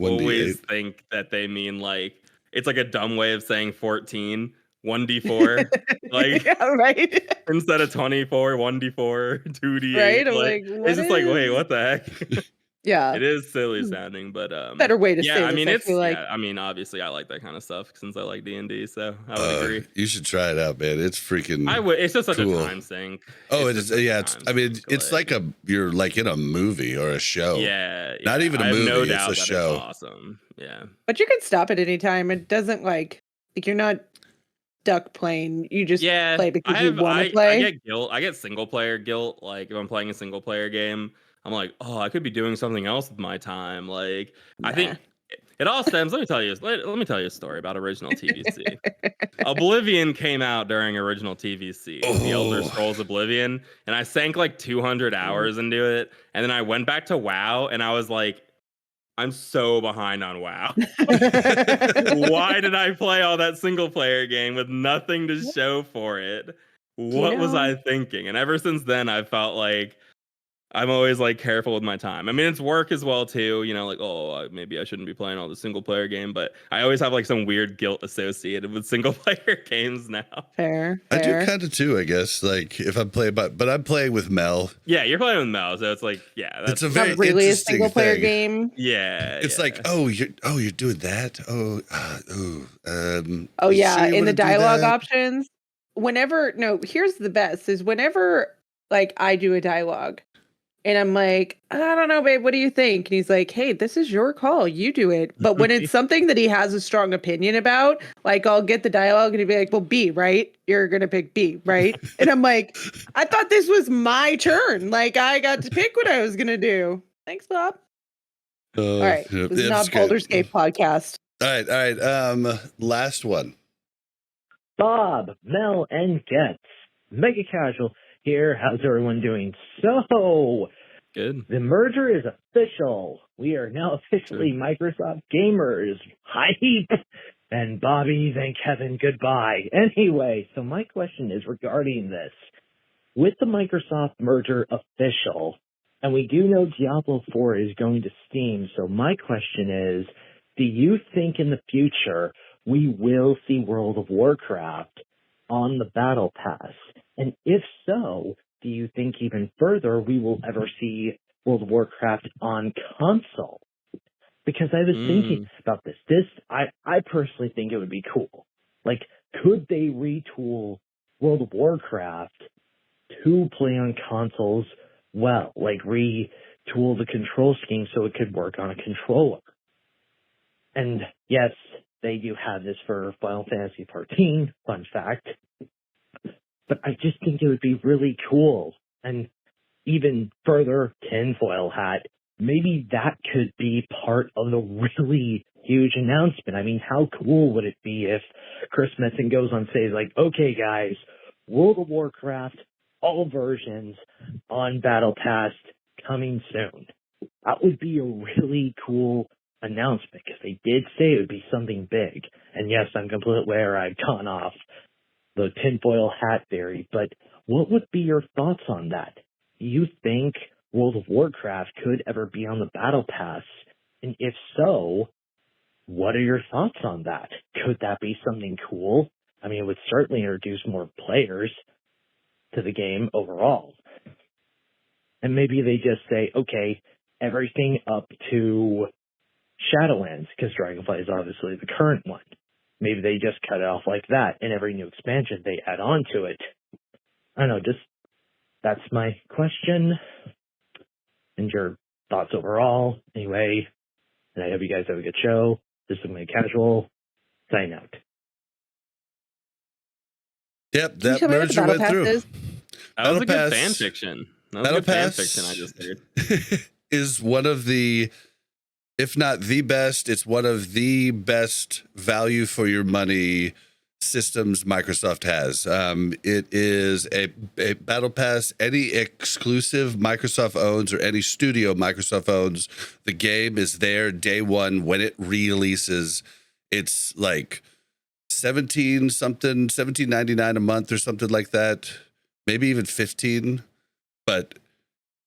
1d8.
always think that they mean like it's like a dumb way of saying 14. 1d4, like
right?
Instead of 24, 1d4, 2d8.
Right? I'm
like it's just like, wait, what the heck?
Yeah,
it is silly sounding, but
better way to say
I mean,
this,
I mean, obviously, I like that kind of stuff since I like D&D, so I would agree.
You should try it out, man. It's freaking.
I would. It's just such
cool.
a time sink.
Oh, it is. Yeah, it's like you're like in a movie or a show.
Yeah,
not even a movie.
No doubt
it's a show.
It's awesome. Yeah,
but you can stop at any time. It doesn't like you're not stuck playing. You just play because you want to play.
I get guilt. I get single player guilt. Like if I'm playing a single player game, I'm like, oh, I could be doing something else with my time. Like I think it all stems. Let me tell you a story about original TVC. Oblivion came out during original TVC, The Elder Scrolls Oblivion, and I sank like 200 hours into it, and then I went back to WoW, and I was like, I'm so behind on WoW. Why did I play all that single player game with nothing to show for it? What was I thinking? And ever since then, I felt like I'm always like careful with my time. I mean, it's work as well too. You know, like maybe I shouldn't be playing all the single player game, but I always have like some weird guilt associated with single player games now.
Fair.
I do kind of too, I guess. Like if I'm playing, but I'm playing with Mel.
Yeah, you're playing with Mel, so it's like
it's a very
really a
single
player game.
Yeah,
it's like you're doing that.
In the dialogue options. Here's the best is whenever like I do a dialogue. And I'm like, I don't know, babe, what do you think? And he's like, hey, this is your call. You do it. But when it's something that he has a strong opinion about, like I'll get the dialogue and he'd be like, well, B, right? You're going to pick B, right? And I'm like, I thought this was my turn. Like I got to pick what I was going to do. Thanks, Bob. All right. This is not Baldur's Gate podcast.
All right. Last one.
Bob, Mel, and Getz. Mega Casual here. How's everyone doing? So,
good.
The merger is official. We are now officially Microsoft gamers. Hype! And Bobby, and Kevin, goodbye. Anyway, so my question is regarding this. With the Microsoft merger official, and we do know Diablo 4 is going to Steam, so my question is, do you think in the future we will see World of Warcraft on the Battle Pass? And if so, do you think even further we will ever see World of Warcraft on console? Because I was thinking about this. I personally think it would be cool. Like, could they retool World of Warcraft to play on consoles well? Like, retool the control scheme so it could work on a controller. And yes, they do have this for Final Fantasy XIV, fun fact. But I just think it would be really cool. And even further, tinfoil hat, maybe that could be part of the really huge announcement. I mean, how cool would it be if Chris Metzen goes on stage like, okay, guys, World of Warcraft, all versions on Battle Pass coming soon. That would be a really cool announcement because they did say it would be something big. And yes, I'm completely aware I've gone off the tinfoil hat theory, but
What would be your thoughts on that? Do you think World of Warcraft could ever be on the Battle Pass? And if so, what are your thoughts on that? Could that be something cool? I mean, it would certainly introduce more players to the game overall. And maybe they just say, okay, everything up to Shadowlands, because Dragonflight is obviously the current one. Maybe they just cut it off like that, and every new expansion they add on to it. I don't know, just that's my question and your thoughts overall. Anyway, and I hope you guys have a good show. This is my casual sign out.
Yep, that merger went through.
That was a good fan fiction. That was a good fan fiction I just heard.
Is one of the, if not the best, it's one of the best value for your money systems Microsoft has. It is a Battle Pass, any exclusive Microsoft owns or any studio Microsoft owns. The game is there day one when it releases. It's like $17.99 a month or something like that, maybe even 15. But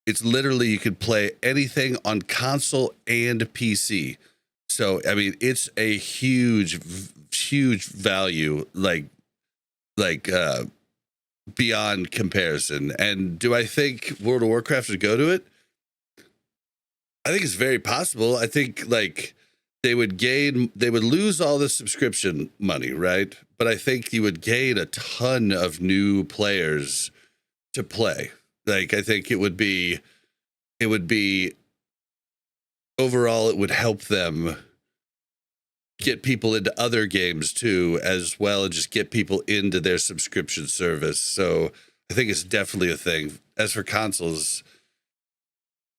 it's literally, you can play anything on console and PC. So, I mean, it's a huge value, like beyond comparison. And do I think World of Warcraft should go to it? I think it's very possible. I think like they would lose all the subscription money, right? But I think you would gain a ton of new players to play. Like, I think it would be overall, it would help them get people into other games too, as well, and just get people into their subscription service. So I think it's definitely a thing. As for consoles,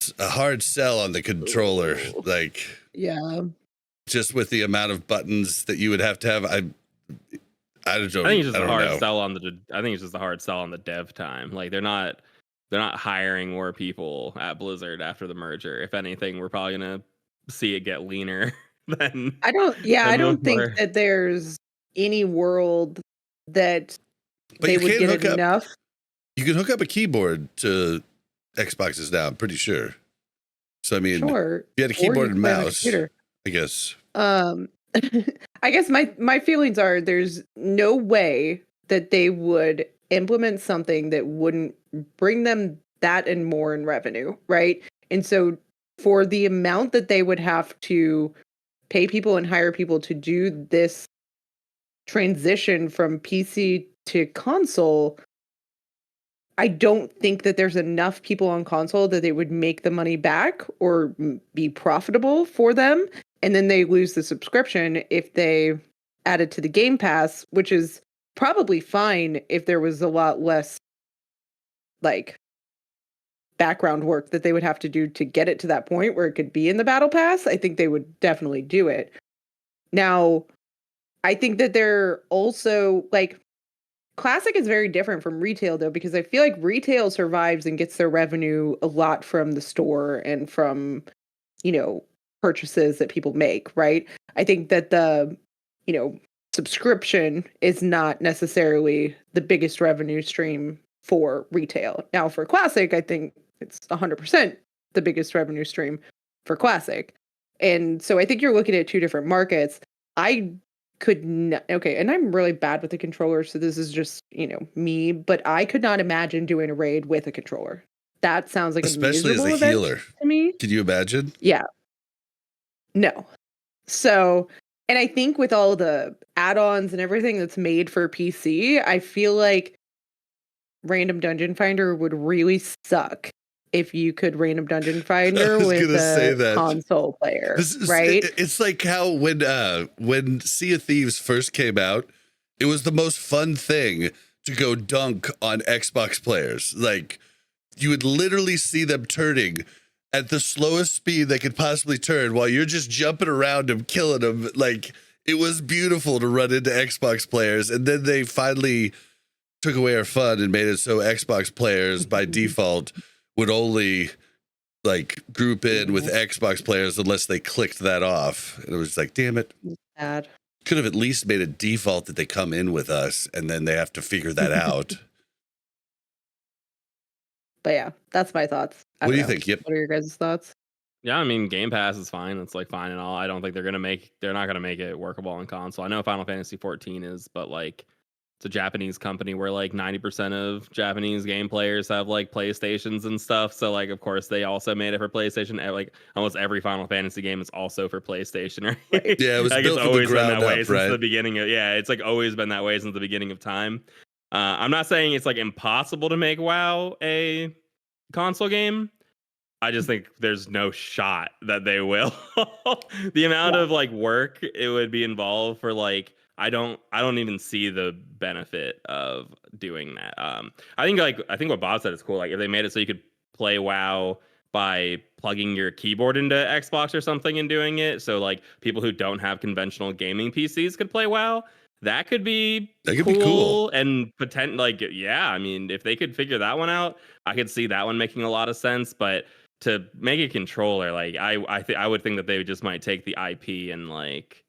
it's a hard sell on the controller. Like,
yeah,
just with the amount of buttons that you would have to have. I think it's just a hard sell on the. I think it's just a hard sell on the dev time. Like they're not hiring more people at Blizzard after the merger. If anything, we're probably gonna see it get leaner. I
don't think that there's any world that they would get enough.
You can hook up a keyboard to Xboxes now, I'm pretty sure. So I mean,
sure.
You had a keyboard and mouse, I guess.
I guess my feelings are there's no way that they would implement something that wouldn't bring them that and more in revenue, right? And so for the amount that they would have to pay people and hire people to do this transition from PC to console, I don't think that there's enough people on console that they would make the money back or be profitable for them. And then they lose the subscription if they add it to the Game Pass, which is probably fine if there was a lot less like background work that they would have to do to get it to that point where it could be in the Battle Pass. I think they would definitely do it. Now, I think that they're also like Classic is very different from retail though, because I feel like retail survives and gets their revenue a lot from the store and from, purchases that people make, right? I think that the, subscription is not necessarily the biggest revenue stream for retail. Now for Classic, I think it's 100% the biggest revenue stream for Classic. And so I think you're looking at two different markets. I could not, and I'm really bad with the controller, so this is just, me, but I could not imagine doing a raid with a controller. That sounds like
especially as a healer
to me.
Can you imagine?
Yeah. No. So, and I think with all the add-ons and everything that's made for PC, I feel like Random Dungeon Finder would really suck if you could Random Dungeon Finder with a console player, right?
It's like how when Sea of Thieves first came out, it was the most fun thing to go dunk on Xbox players. Like, you would literally see them turning at the slowest speed they could possibly turn while you're just jumping around them, killing them. Like, it was beautiful to run into Xbox players. And then they finally took away our fun and made it so Xbox players by default would only like group in with Xbox players unless they clicked that off. And it was like, damn it.
Bad.
Could have at least made a default that they come in with us and then they have to figure that out.
But yeah, that's my thoughts.
What do you think? Yep.
What are your guys' thoughts?
Yeah, I mean, Game Pass is fine. It's like fine and all. I don't think they're not gonna make it workable on console. I know Final Fantasy 14 is, but like it's a Japanese company where like 90% of Japanese game players have like PlayStations and stuff. So like, of course, they also made it for PlayStation. Like almost every Final Fantasy game is also for PlayStation, right?
Yeah, it was
like
built
it's
from the
always been
ground
that way
up,
since
right?
the beginning of it's like always been that way since the beginning of time. I'm not saying it's like impossible to make WoW a console game. I just think there's no shot that they will. The amount of like work it would be involved for like I don't even see the benefit of doing that. I think what Bob said is cool. Like if they made it so you could play WoW by plugging your keyboard into Xbox or something and doing it, so like people who don't have conventional gaming PCs could play WoW. That could be cool and I mean, if they could figure that one out, I could see that one making a lot of sense. But to make a controller, like I would think that they just might take the IP and like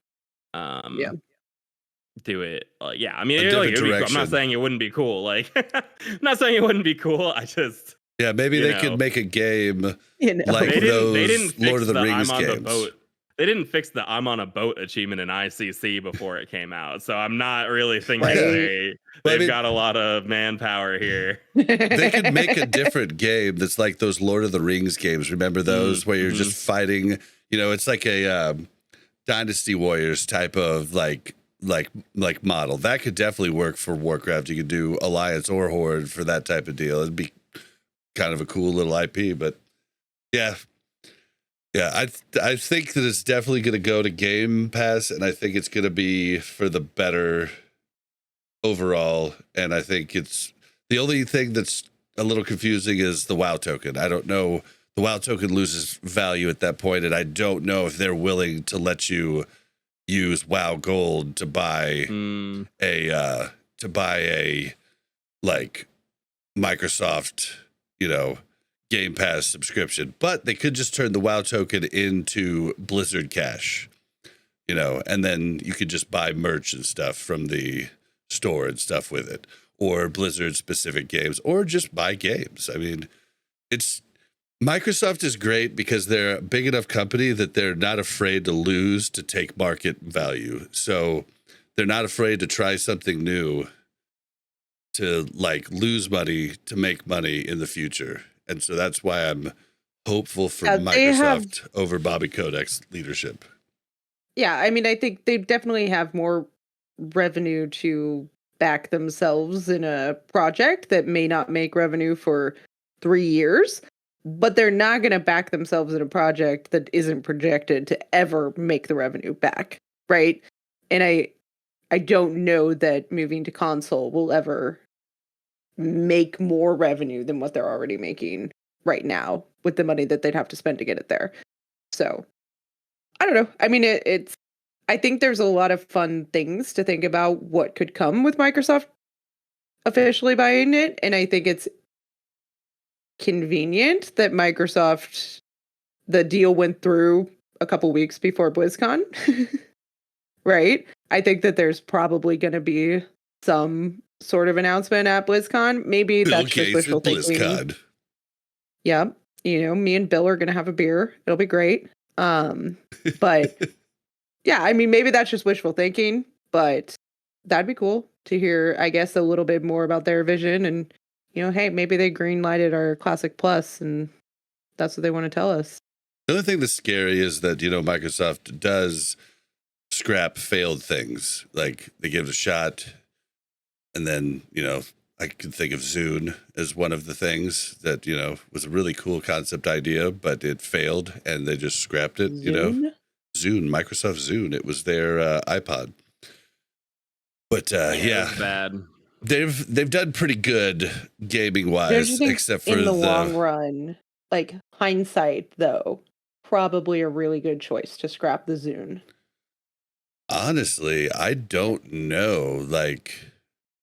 do it. I mean, I'm not saying it wouldn't be cool. Like, I'm not saying it wouldn't be cool. I just
maybe they could make a game like
they didn't
Lord of the Rings
I'm
games.
on the boat. They didn't fix the I'm on a boat achievement in ICC before it came out. So I'm not really thinking they've got a lot of manpower here.
They could make a different game that's like those Lord of the Rings games. Remember those where you're just fighting, it's like a Dynasty Warriors type of like model. That could definitely work for Warcraft. You could do Alliance or Horde for that type of deal. It'd be kind of a cool little IP, but yeah, I think that it's definitely going to go to Game Pass, and I think it's going to be for the better overall. And I think it's the only thing that's a little confusing is the WoW token. I don't know. The WoW token loses value at that point, and I don't know if they're willing to let you use WoW Gold to buy a like Microsoft, Game Pass subscription. But they could just turn the WoW token into Blizzard Cash, and then you could just buy merch and stuff from the store and stuff with it, or Blizzard specific games, or just buy games. I mean, Microsoft is great because they're a big enough company that they're not afraid to lose to take market value. So they're not afraid to try something new to like lose money to make money in the future. And so that's why I'm hopeful for Microsoft over Bobby Kodak's leadership.
Yeah, I mean, I think they definitely have more revenue to back themselves in a project that may not make revenue for 3 years, but they're not going to back themselves in a project that isn't projected to ever make the revenue back, right? And I don't know that moving to console will ever make more revenue than what they're already making right now with the money that they'd have to spend to get it there. So I don't know. I mean, I think there's a lot of fun things to think about what could come with Microsoft officially buying it. And I think it's convenient that the deal went through a couple weeks before BlizzCon, right? I think that there's probably going to be some sort of announcement at BlizzCon. Maybe
Bill
that's just
Gates
wishful
at
thinking.
BlizzCon.
Yeah, me and Bill are going to have a beer. It'll be great. But yeah, I mean, maybe that's just wishful thinking, but that'd be cool to hear, I guess, a little bit more about their vision. And, hey, maybe they green-lighted our Classic Plus and that's what they want to tell us.
The other thing that's scary is that, Microsoft does scrap failed things. Like they give it a shot. And then, I can think of Zune as one of the things that, was a really cool concept idea, but it failed and they just scrapped it, Zune, Microsoft Zune. It was their iPod. But yeah,
bad.
They've done pretty good gaming wise, except for
in the long run, like hindsight though, probably a really good choice to scrap the Zune.
Honestly, I don't know. Like,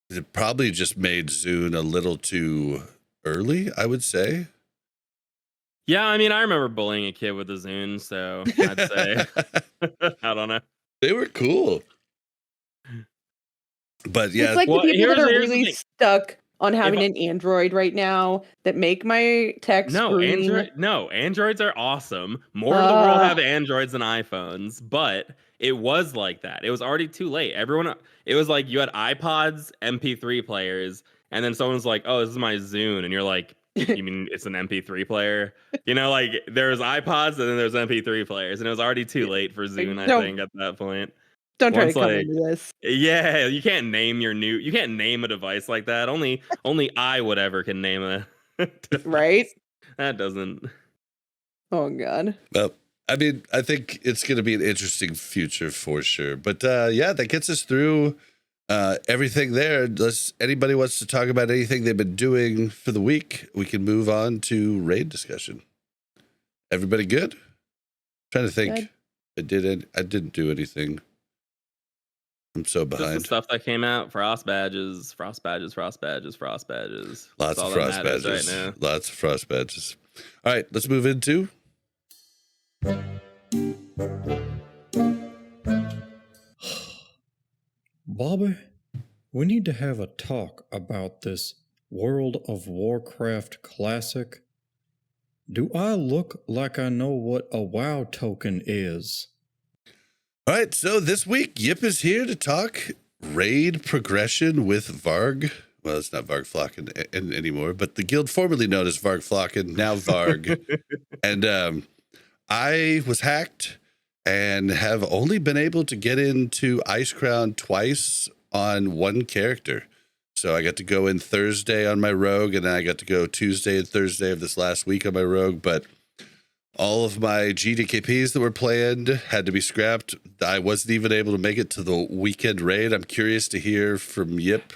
it probably just made Zune a little too early, I would say.
Yeah, I mean, I remember bullying a kid with a Zune, so I'd say I don't know.
They were cool. But yeah,
it's like the people that are really stuck on having an Android right now that make my text green.
Androids are awesome. More of the world have Androids than iPhones, but it was like that. It was already too late. It was like you had iPods, MP3 players, and then someone was like, "Oh, this is my Zune," and you're like, "You mean it's an MP3 player?" Like there's iPods and then there's MP3 players, and it was already too late for Zune. I think at that point.
Don't try to come into this.
Yeah, you can't name a device like that. Only I can name a device.
Right?
That doesn't.
Oh God.
Well, I mean, I think it's going to be an interesting future for sure. But that gets us through everything there. Unless anybody wants to talk about anything they've been doing for the week, we can move on to raid discussion. Everybody good? I'm trying to think. Good. I didn't do anything. I'm so behind.
Just the stuff that came out, frost badges.
Lots of frost badges.
Right now.
Lots of frost badges. All right, let's move into
Bobby, we need to have a talk about this World of Warcraft Classic. Do I look like I know what a WoW token is?
All right, so this week, Yip is here to talk raid progression with Varg. Well, it's not Varg Flocken anymore, but the guild formerly known as Varg Flocken, now Varg. And I was hacked and have only been able to get into Icecrown twice on one character. So I got to go in Thursday on my rogue, and then I got to go Tuesday and Thursday of this last week on my rogue, but all of my GDKPs that were planned had to be scrapped. I wasn't even able to make it to the weekend raid. I'm curious to hear from Yip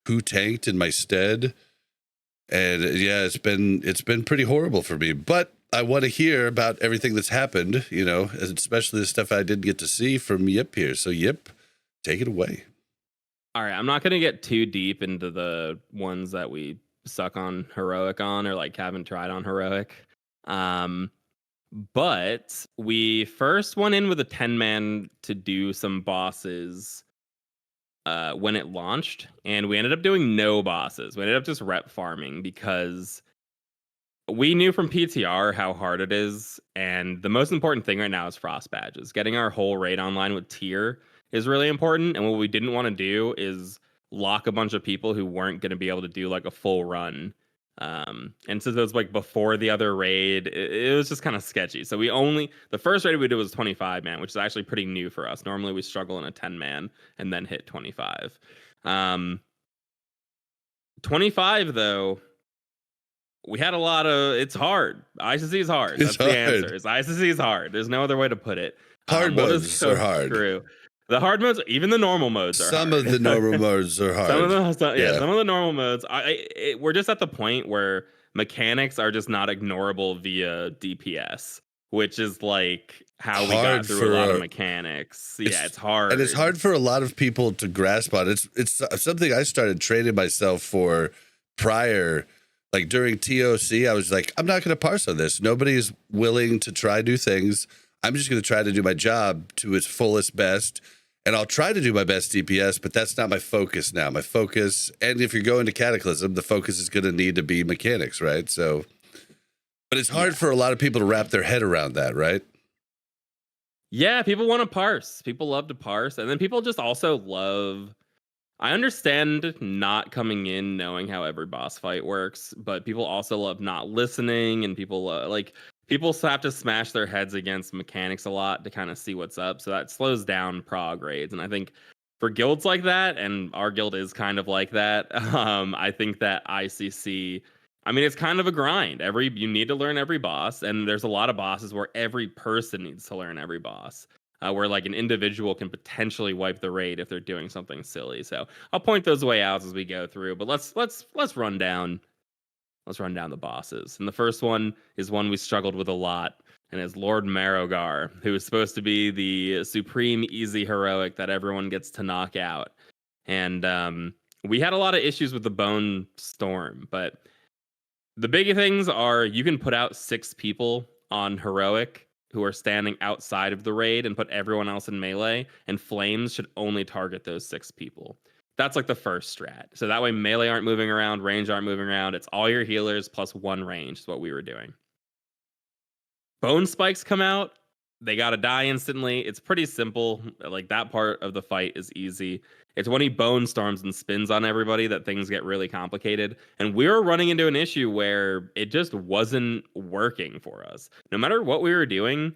who tanked in my stead. And yeah, it's been pretty horrible for me. But I want to hear about everything that's happened, especially the stuff I didn't get to see from Yip here. So Yip, take it away.
All right, I'm not going to get too deep into the ones that we suck on heroic on or like haven't tried on heroic. But we first went in with a 10-man to do some bosses when it launched, and we ended up doing no bosses. We ended up just rep farming because we knew from PTR how hard it is, and the most important thing right now is frost badges. Getting our whole raid online with tier is really important, and what we didn't want to do is lock a bunch of people who weren't going to be able to do like a full run. And so it was like before the other raid, it was just kind of sketchy. So the first raid we did was 25 man, which is actually pretty new for us. Normally we struggle in a 10 man and then hit 25. 25 though, we had a lot of, it's hard. ICC is hard. That's the answer. ICC is hard. There's no other way to put it.
Hard modes are hard.
True. The hard modes, even the normal modes are
Some
hard.
of the normal modes are hard.
Some of the normal modes. We're just at the point where mechanics are just not ignorable via DPS, which is like how we got through a lot of mechanics. It's hard.
And it's hard for a lot of people to grasp on. It's something I started training myself for prior. Like during TOC, I was like, I'm not going to parse on this. Nobody's willing to try new things. I'm just going to try to do my job to its fullest best. And I'll try to do my best DPS, but that's not my focus now. My focus, and if you're going to Cataclysm, the focus is going to need to be mechanics, right? So, but it's hard for a lot of people to wrap their head around that, right?
Yeah, people want to parse. People love to parse. And then people just also love... I understand not coming in knowing how every boss fight works, but people also love not listening, and people people have to smash their heads against mechanics a lot to kind of see what's up. So that slows down prog raids. And I think for guilds like that, and our guild is kind of like that, I think that ICC, it's kind of a grind. You need to learn every boss, and there's a lot of bosses where every person needs to learn every boss. Where like an individual can potentially wipe the raid if they're doing something silly. So I'll point those way out as we go through. But let's run down. Let's run down the bosses. And the first one is one we struggled with a lot, and is Lord Marrowgar, who is supposed to be the supreme easy heroic that everyone gets to knock out. And we had a lot of issues with the Bone Storm, but the big things are you can put out 6 people on heroic who are standing outside of the raid and put everyone else in melee, and flames should only target those 6 people. That's like the first strat. So that way melee aren't moving around, range aren't moving around. It's all your healers plus 1 range is what we were doing. Bone spikes come out. They got to die instantly. It's pretty simple. Like that part of the fight is easy. It's when he bone storms and spins on everybody that things get really complicated. And we were running into an issue where it just wasn't working for us. No matter what we were doing,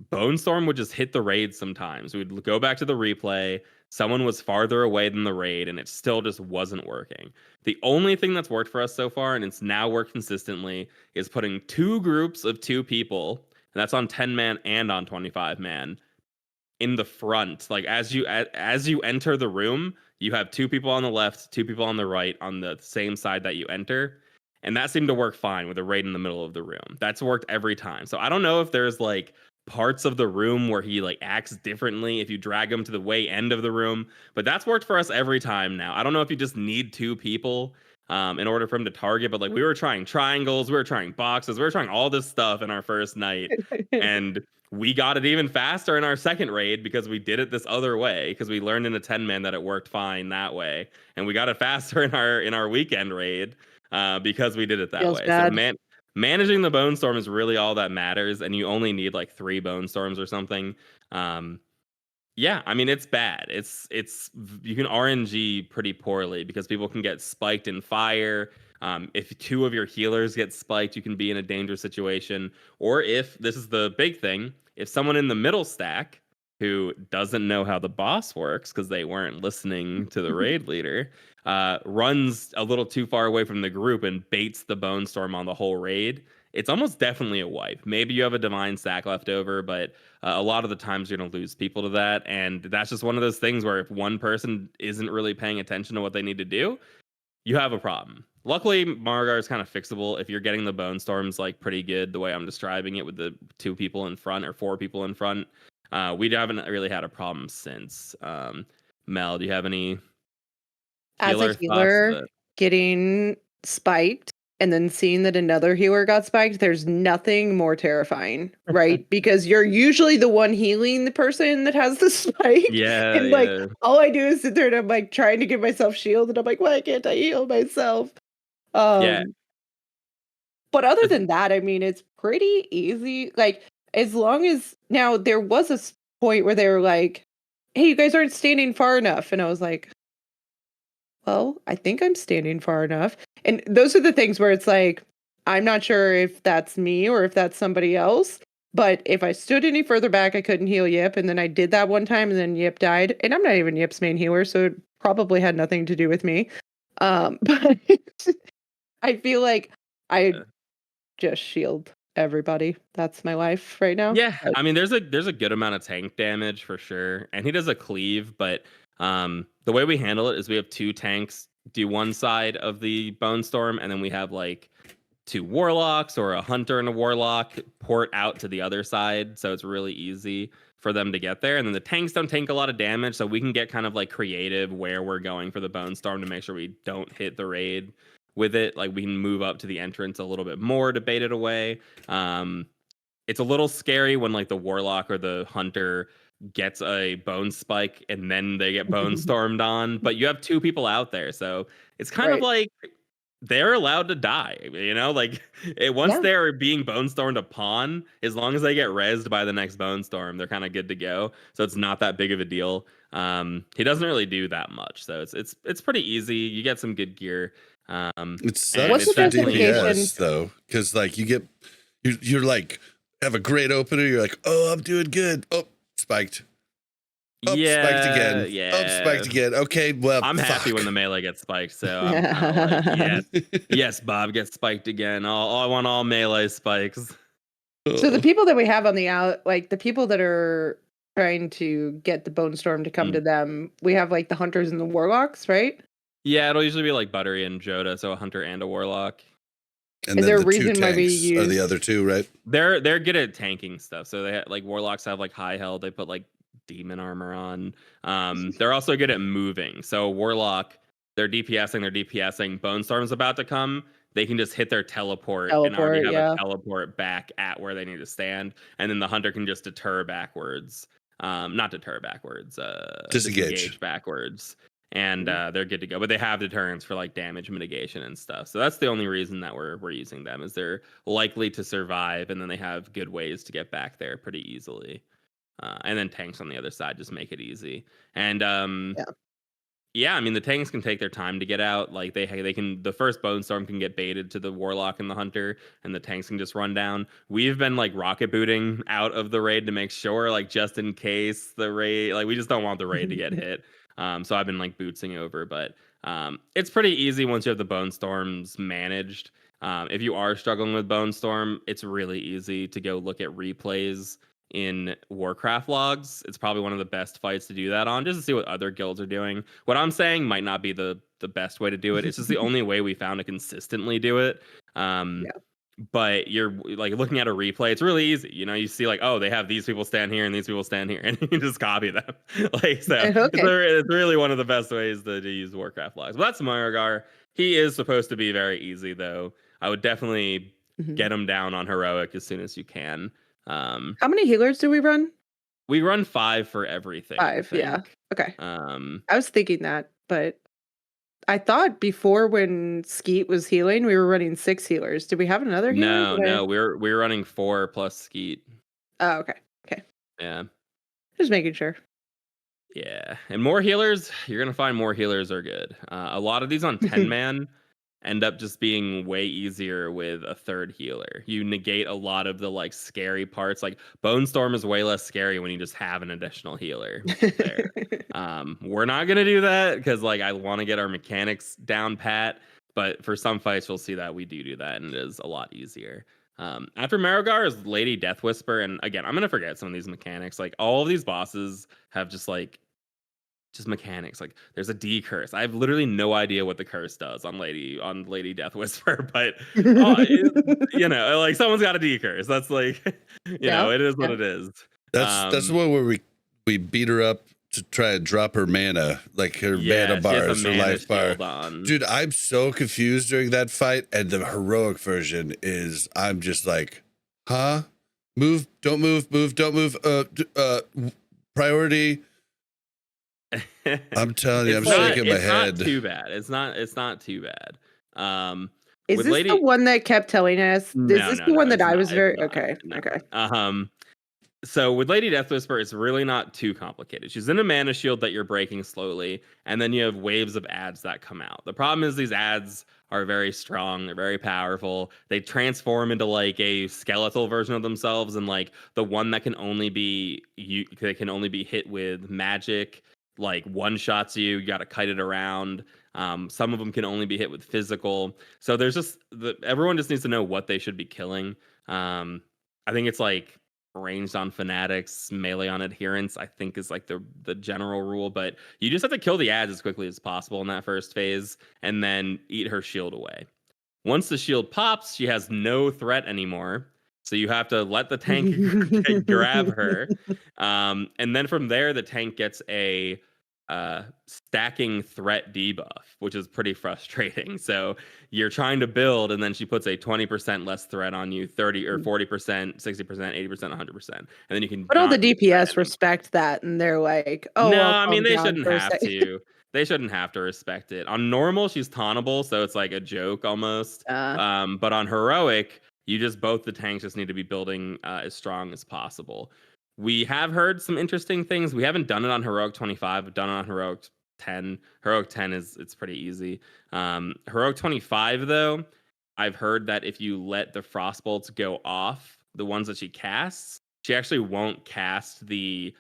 Bone Storm would just hit the raid sometimes. We'd go back to the replay. Someone was farther away than the raid, and it still just wasn't working. The only thing that's worked for us so far, and it's now worked consistently, is putting 2 groups of 2 people, and that's on 10-man and on 25-man, in the front. Like as you enter the room, you have 2 people on the left, 2 people on the right on the same side that you enter. And that seemed to work fine with a raid in the middle of the room. That's worked every time. So I don't know if there's like parts of the room where he like acts differently if you drag him to the way end of the room, but that's worked for us every time now. I don't know if you just need 2 people in order for him to target, but like we were trying triangles, we were trying boxes, we were trying all this stuff in our first night, and we got it even faster in our second raid because we did it this other way, because we learned in a 10-man that it worked fine that way, and we got it faster in our weekend raid because we did it that way.
Bad.
So managing the Bone Storm is really all that matters, and you only need like 3 Bone Storms or something. Yeah, I mean, it's bad. It's you can RNG pretty poorly because people can get spiked in fire. If 2 of your healers get spiked, you can be in a dangerous situation. Or if, this is the big thing, if someone in the middle stack who doesn't know how the boss works because they weren't listening to the raid leader, runs a little too far away from the group and baits the Bone Storm on the whole raid, it's almost definitely a wipe. Maybe you have a divine stack left over, but a lot of the times you're going to lose people to that. And that's just one of those things where if one person isn't really paying attention to what they need to do, you have a problem. Luckily, Margar is kind of fixable. If you're getting the Bone Storms like pretty good, the way I'm describing it with the 2 people in front or 4 people in front, we haven't really had a problem since. Mel, do you have any
as a healer getting spiked and then seeing that another healer got spiked, there's nothing more terrifying, right? Because you're usually the one healing the person that has the spike.
Yeah.
And like all I do is sit there and I'm like trying to give myself shield and I'm like, why can't I heal myself?
Yeah.
But other than that, I mean, it's pretty easy. Like, as long as now there was a point where they were like, hey, you guys aren't standing far enough. And I was like, well, I think I'm standing far enough. And those are the things where it's like, I'm not sure if that's me or if that's somebody else. But if I stood any further back, I couldn't heal Yip. And then I did that one time and then Yip died. And I'm not even Yip's main healer, so it probably had nothing to do with me. But I feel like I just shield everybody. That's my life right now.
Yeah, I mean, there's a good amount of tank damage for sure, and he does a cleave, but the way we handle it is we have 2 tanks do one side of the Bone Storm, and then we have like 2 warlocks or a hunter and a warlock port out to the other side, so it's really easy for them to get there. And then the tanks don't take a lot of damage, so we can get kind of like creative where we're going for the Bone Storm to make sure we don't hit the raid with it. Like we can move up to the entrance a little bit more to bait it away. It's a little scary when like the warlock or the hunter gets a bone spike and then they get bone stormed on, but you have 2 people out there, so it's kind of like they're allowed to die, you know, like once they're being bone stormed upon, as long as they get rezzed by the next bone storm, they're kind of good to go. So it's not that big of a deal. He doesn't really do that much, so it's pretty easy. You get some good gear.
It sucks for DPS though, because like you're like have a great opener, you're like, oh, I'm doing good. Oh, spiked. Oh, spiked again.
Yeah.
Oh, spiked again. Okay, well,
I'm happy when the melee gets spiked, so I'm kinda like, yes, Bob gets spiked again. I want all melee spikes.
So the people that we have on the out, like the people that are trying to get the Bone Storm to come to them, we have like the hunters and the warlocks, right?
Yeah, it'll usually be like Buttery and Joda, so a hunter and a warlock.
And is there a reason why we use are the other 2, right?
They're good at tanking stuff. So they like warlocks have like high health. They put like demon armor on. They're also good at moving. So warlock, they're DPSing. Bone Storm's about to come. They can just hit their teleport and already have a teleport back at where they need to stand. And then the hunter can just deter backwards. Not deter backwards. Disengage backwards. and they're good to go. But they have deterrents for like damage mitigation and stuff. So that's the only reason that we're using them, is they're likely to survive, and then they have good ways to get back there pretty easily. And then tanks on the other side just make it easy. And yeah, I mean, the tanks can take their time to get out. Like they can, the first Bone Storm can get baited to the Warlock and the Hunter, and the tanks can just run down. We've been like rocket booting out of the raid to make sure, like just in case the raid, like we just don't want the raid to get hit. So I've been like bootsing over, but it's pretty easy once you have the Bone Storms managed. If you are struggling with Bone Storm, it's really easy to go look at replays in Warcraft logs. It's probably one of the best fights to do that on, just to see what other guilds are doing. What I'm saying might not be the best way to do it. It's just the only way we found to consistently do it. But you're like looking at a replay, it's really easy. You know, you see like, oh, they have these people stand here and these people stand here, and you can just copy them. Like, so it's really one of the best ways to use Warcraft logs. But that's Moiragar. He is supposed to be very easy, though. I would definitely get him down on heroic as soon as you can.
How many healers do we run?
We run 5 for everything.
5, yeah. Okay. I was thinking that, but I thought before when Skeet was healing, we were running 6 healers. Did we have another healer?
No, we're running 4 plus Skeet.
Oh, okay.
Yeah.
Just making sure.
Yeah, and more healers. You're gonna find more healers are good. A lot of these on 10-man end up just being way easier with a third healer. You negate a lot of the like scary parts. Like Bone Storm is way less scary when you just have an additional healer there. We're not gonna do that because like I want to get our mechanics down pat. But for some fights, we'll see that we do that, and it is a lot easier. After Marigar is Lady Death Whisper, and again, I'm gonna forget some of these mechanics. Like all of these bosses have just mechanics. Like there's a D curse. I have literally no idea what the curse does on Lady Death Whisper, but you know, like someone's got a D curse. That's like, you know, it is what it is.
That's the one where we beat her up to try and drop her mana, like her mana bars, her life bar. Dude, I'm so confused during that fight, and the heroic version is I'm just like, huh? Move, don't move, don't move. Priority. I'm telling you, I'm shaking my head.
It's not too bad. It's not too bad.
Is this the one that kept telling us? Is this the one that I was very okay?
So with Lady Death Whisper, it's really not too complicated. She's in a mana shield that you're breaking slowly, and then you have waves of ads that come out. The problem is these ads are very strong. They're very powerful. They transform into like a skeletal version of themselves, and like the one that can only be hit with magic, like one shots you got to kite it around. Some of them can only be hit with physical. So there's just everyone just needs to know what they should be killing. I think it's like ranged on fanatics, melee on adherents, I think is like the general rule, but you just have to kill the ads as quickly as possible in that first phase and then eat her shield away. Once the shield pops, she has no threat anymore. So you have to let the tank grab her. And then from there, the tank gets a stacking threat debuff, which is pretty frustrating. So you're trying to build, and then she puts a 20% less threat on you, 30 or 40%, 60%, 80%, 100%. And then you can.
But all the DPS respect that, and they're like, oh,
no, I mean, they shouldn't have to. They shouldn't have to respect it. On normal, she's tauntable, so it's like a joke almost. But on heroic, both the tanks just need to be building as strong as possible. We have heard some interesting things. We haven't done it on Heroic 25. We've done it on Heroic 10. Heroic 10 it's pretty easy. Heroic 25, though, I've heard that if you let the Frostbolts go off, the ones that she casts, she actually won't cast the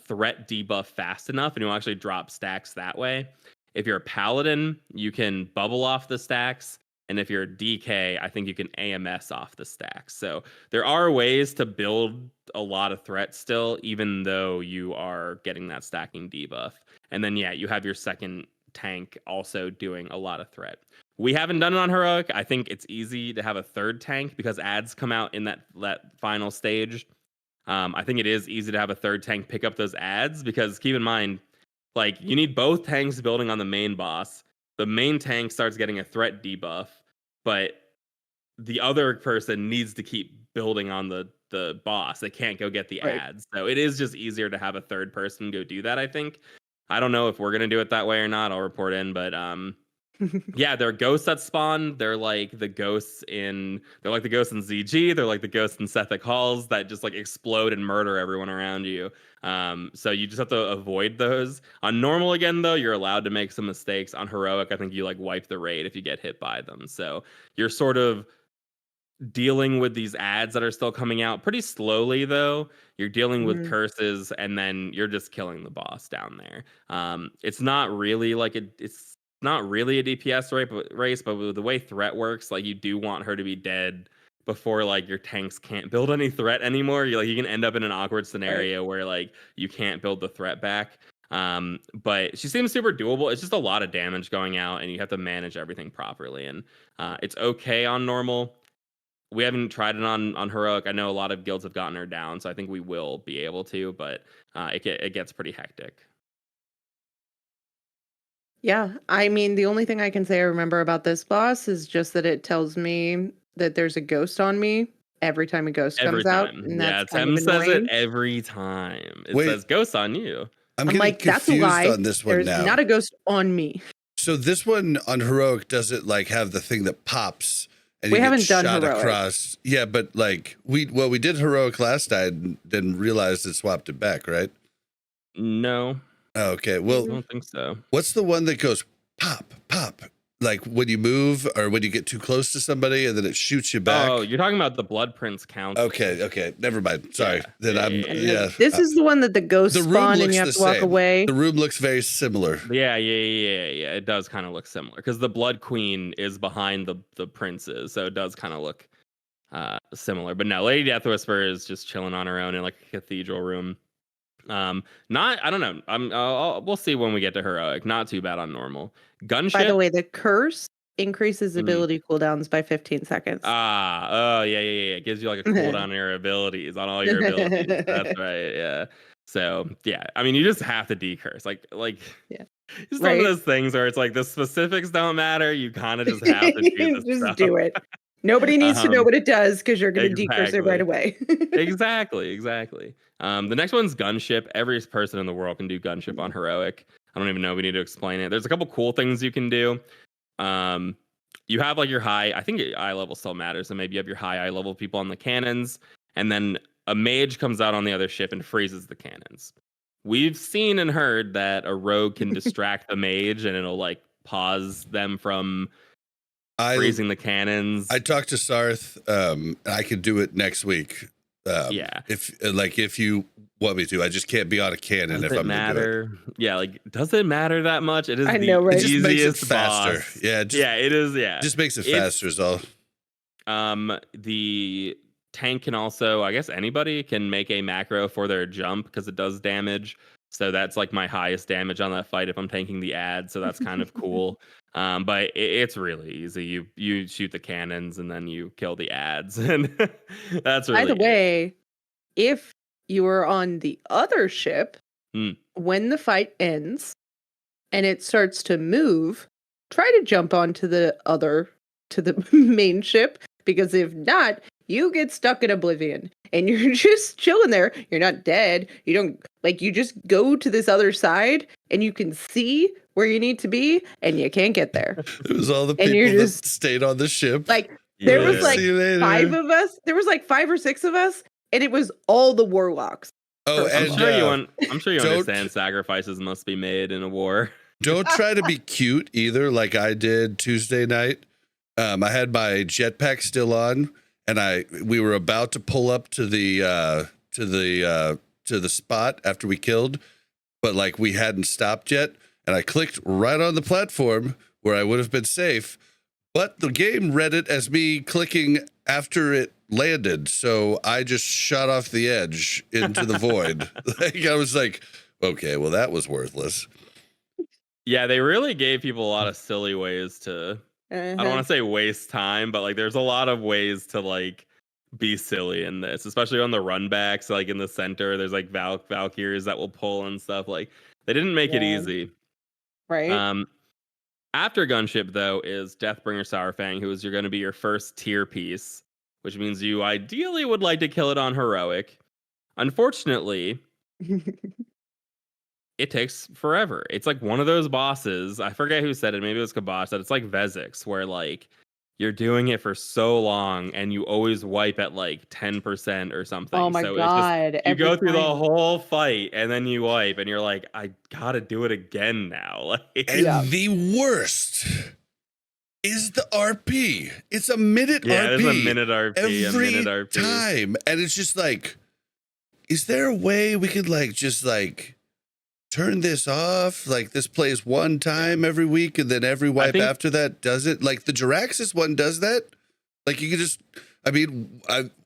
threat debuff fast enough, and you'll actually drop stacks that way. If you're a Paladin, you can bubble off the stacks. And if you're a DK, I think you can AMS off the stacks. So there are ways to build a lot of threats still, even though you are getting that stacking debuff. And then, yeah, you have your second tank also doing a lot of threat. We haven't done it on Heroic. I think it's easy to have a third tank because ads come out in that final stage. I think it is easy to have a third tank pick up those ads because keep in mind, like you need both tanks building on the main boss. The main tank starts getting a threat debuff, but the other person needs to keep building on the boss. They can't go get the ads. So it is just easier to have a third person go do that, I think. I don't know if we're gonna do it that way or not. I'll report in, but yeah, they're ghosts that spawn. They're like the ghosts in ZG. They're like the ghosts in Sethic Halls that just like explode and murder everyone around you. So you just have to avoid those. On normal again though, you're allowed to make some mistakes. On heroic, I think you like wipe the raid if you get hit by them. So you're sort of dealing with these ads that are still coming out pretty slowly though. You're dealing with curses and then you're just killing the boss down there. It's not really like it's not really a DPS race, but with the way threat works, like you do want her to be dead before like your tanks can't build any threat anymore. You can end up in an awkward scenario where like you can't build the threat back. But she seems super doable. It's just a lot of damage going out and you have to manage everything properly. And it's okay on normal. We haven't tried it on heroic. I know a lot of guilds have gotten her down, so I think we will be able to, but it gets pretty hectic.
Yeah, I mean, the only thing I can say I remember about this boss is just that it tells me that there's a ghost on me every time a ghost comes out. And that's
Tem says it every time. It says ghost on you.
I'm
like, that's a lie.
On this one
there's
now.
Not a ghost on me.
So this one on heroic doesn't like have the thing that pops. And
we
you
haven't
get
done
shot
heroic.
Across. Yeah, but like we did heroic last time, then realized it swapped it back, right?
No.
Oh, okay. Well,
I don't think so.
What's the one that goes pop, pop? Like when you move or when you get too close to somebody and then it shoots you back?
Oh, you're talking about the Blood Prince Council.
Okay. Never mind. Sorry.
Yeah.
This is the one that the ghosts spawn and you have to walk away.
The room looks very similar.
Yeah. It does kind of look similar because the Blood Queen is behind the princes, so it does kind of look similar. But no, Lady Death Whisper is just chilling on her own in like a cathedral room. I don't know. We'll see when we get to heroic. Not too bad on normal. Gunship.
By the way, the curse increases ability cooldowns by 15 seconds.
Yeah. It gives you like a cooldown on your abilities, on all your abilities. That's right. Yeah. So yeah, I mean, you just have to decurse. Like
yeah.
It's one of those things where it's like the specifics don't matter. You kind of just have to do this
just
stuff.
do it. Nobody needs to know what it does because you're going to decurse it right away.
Exactly. The next one's gunship. Every person in the world can do gunship on heroic. I don't even know if we need to explain it. There's a couple cool things you can do. You have like your high, I think eye level still matters, so maybe you have your high eye level people on the cannons, and then a mage comes out on the other ship and freezes the cannons. We've seen and heard that a rogue can distract the mage and it'll like pause them from freezing the cannons.
I talked to Sarth. I could do it next week. If you want me to, I just can't be on a cannon if I'm gonna do it.
Yeah, like does it matter that much? It is
I know, right?
It just makes it
easiest
faster.
boss.
Yeah,
it is. Yeah,
just makes it faster is all.
The tank can also, I guess anybody can make a macro for their jump because it does damage. So that's like my highest damage on that fight if I'm tanking the ad. So that's kind of cool. But it's really easy. You shoot the cannons and then you kill the ads, and that's really.
By the way, if you are on the other ship, when the fight ends and it starts to move, try to jump onto the main ship, because if not, you get stuck in oblivion and you're just chilling there. You're not dead. You don't you just go to this other side and you can see where you need to be and you can't get there.
It was all the people that stayed on the ship.
There was 5 of us. There was 5 or 6 of us, and it was all the warlocks.
Oh, and
I'm sure you understand sacrifices must be made in a war.
Don't try to be cute either, like I did Tuesday night. I had my jetpack still on, and we were about to pull up to the spot after we killed, but we hadn't stopped yet, and I clicked right on the platform where I would have been safe, but the game read it as me clicking after it landed, so I just shot off the edge into the void. I was like, okay, well that was worthless.
Yeah, they really gave people a lot of silly ways to. I don't want to say waste time, but there's a lot of ways to be silly in this, especially on the runbacks. In the center, there's Valkyries that will pull and stuff. They didn't make it easy,
right?
After gunship though is Deathbringer Sourfang, who is going to be your first tier piece, which means you ideally would like to kill it on heroic. Unfortunately, it takes forever. It's like one of those bosses. I forget who said it. Maybe it was Kabosh. That it's like Vezix, where like you're doing it for so long and you always wipe at like 10% or something.
Oh my
so
God.
It's just, you go through the whole fight and then you wipe and you're like, I gotta do it again now. Like,
and the worst is the RP. It's a minute RP.
Yeah, it's a minute RP.
Every time. And it's just like, is there a way we could like just like turn this off? Like this plays one time every week and then every wipe after that does it? Like the Jiraxis one does that? Like you could just, I mean,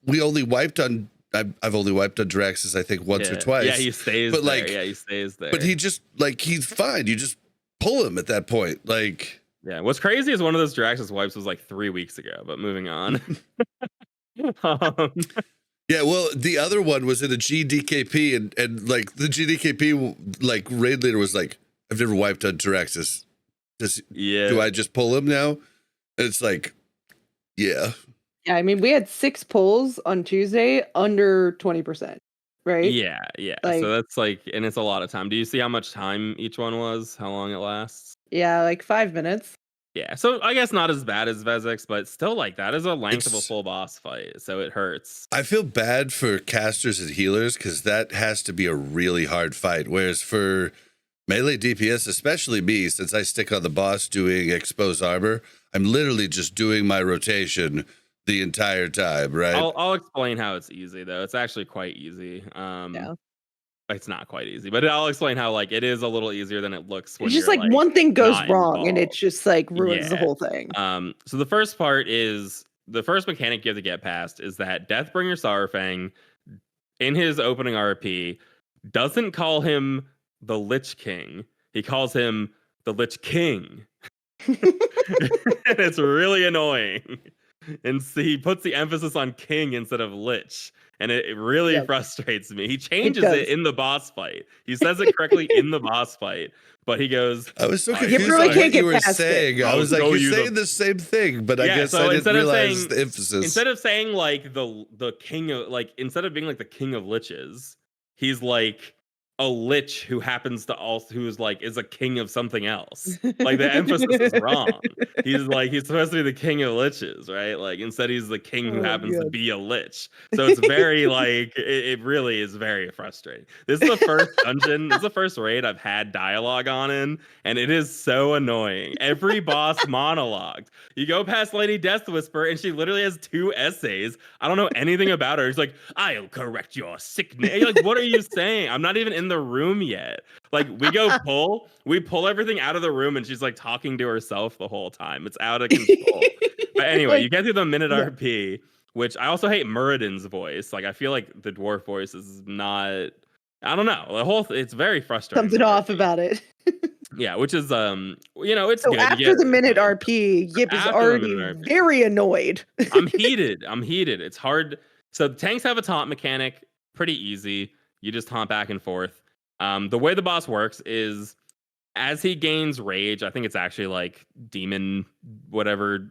we only wiped on, I've only wiped on Jiraxis I think once or twice.
Yeah, he stays
but
there.
Like,
yeah, he stays there.
But he just, like, he's fine. You just pull him at that point. Like,
yeah, what's crazy is one of those Jiraxis wipes was like 3 weeks ago, but moving on.
Yeah, well, the other one was in a GDKP, and like the GDKP like raid leader was like, "I've never wiped on Jiraxis. Do I just pull him now?" And it's like, yeah.
Yeah, I mean, we had 6 pulls on Tuesday under 20%, right?
Yeah.
Like,
so that's like, and it's a lot of time. Do you see how much time each one was? How long it lasts?
Yeah, like 5 minutes.
Yeah, so I guess not as bad as Vezix, but still, like, that is a length of a full boss fight, so it hurts.
I feel bad for casters and healers because that has to be a really hard fight. Whereas for melee DPS, especially me, since I stick on the boss doing exposed armor, I'm literally just doing my rotation the entire time, right?
I'll explain how it's easy, though. It's actually quite easy.
Yeah.
It's not quite easy, but I'll explain how like it is a little easier than it looks. When
It's just
you're,
like one thing goes wrong
involved.
and it just like ruins the whole thing.
So the first part is the first mechanic you have to get past is that Deathbringer Saurfang in his opening RP doesn't call him the Lich King. He calls him the Lich King. And it's really annoying. And so he puts the emphasis on king instead of lich. And it really frustrates me. He changes it in the boss fight. He says it correctly in the boss fight, but he goes,
I was so confused by what you were saying. I was like, you're saying the same thing, but I guess I didn't realize the emphasis.
Instead of saying like the king of, like, instead of being like the king of liches, he's like a lich who happens to also, who's like, is a king of something else. Like the emphasis is wrong. He's supposed to be the king of liches, right? Like instead he's the king who happens to be a lich. So it's very like, it really is very frustrating. This is the first dungeon, this is the first raid I've had dialogue on in, and it is so annoying. Every boss monologued. You go past Lady Death Whisper and she literally has 2 essays. I don't know anything about her. It's like, I'll correct your sickness. You're like, what are you saying? I'm not even in the room yet. Like we pull everything out of the room and she's like talking to herself the whole time. It's out of control. But anyway, you get through the minute RP, which I also hate Muradin's voice. Like I feel like the dwarf voice is not, I don't know. It's very frustrating.
Something off about it.
Yeah, which is it's
so
good.
After the minute RP, Yip is already very annoyed.
I'm heated. It's hard. So the tanks have a taunt mechanic, pretty easy. You just taunt back and forth. The way the boss works is as he gains rage, I think it's actually like demon, whatever.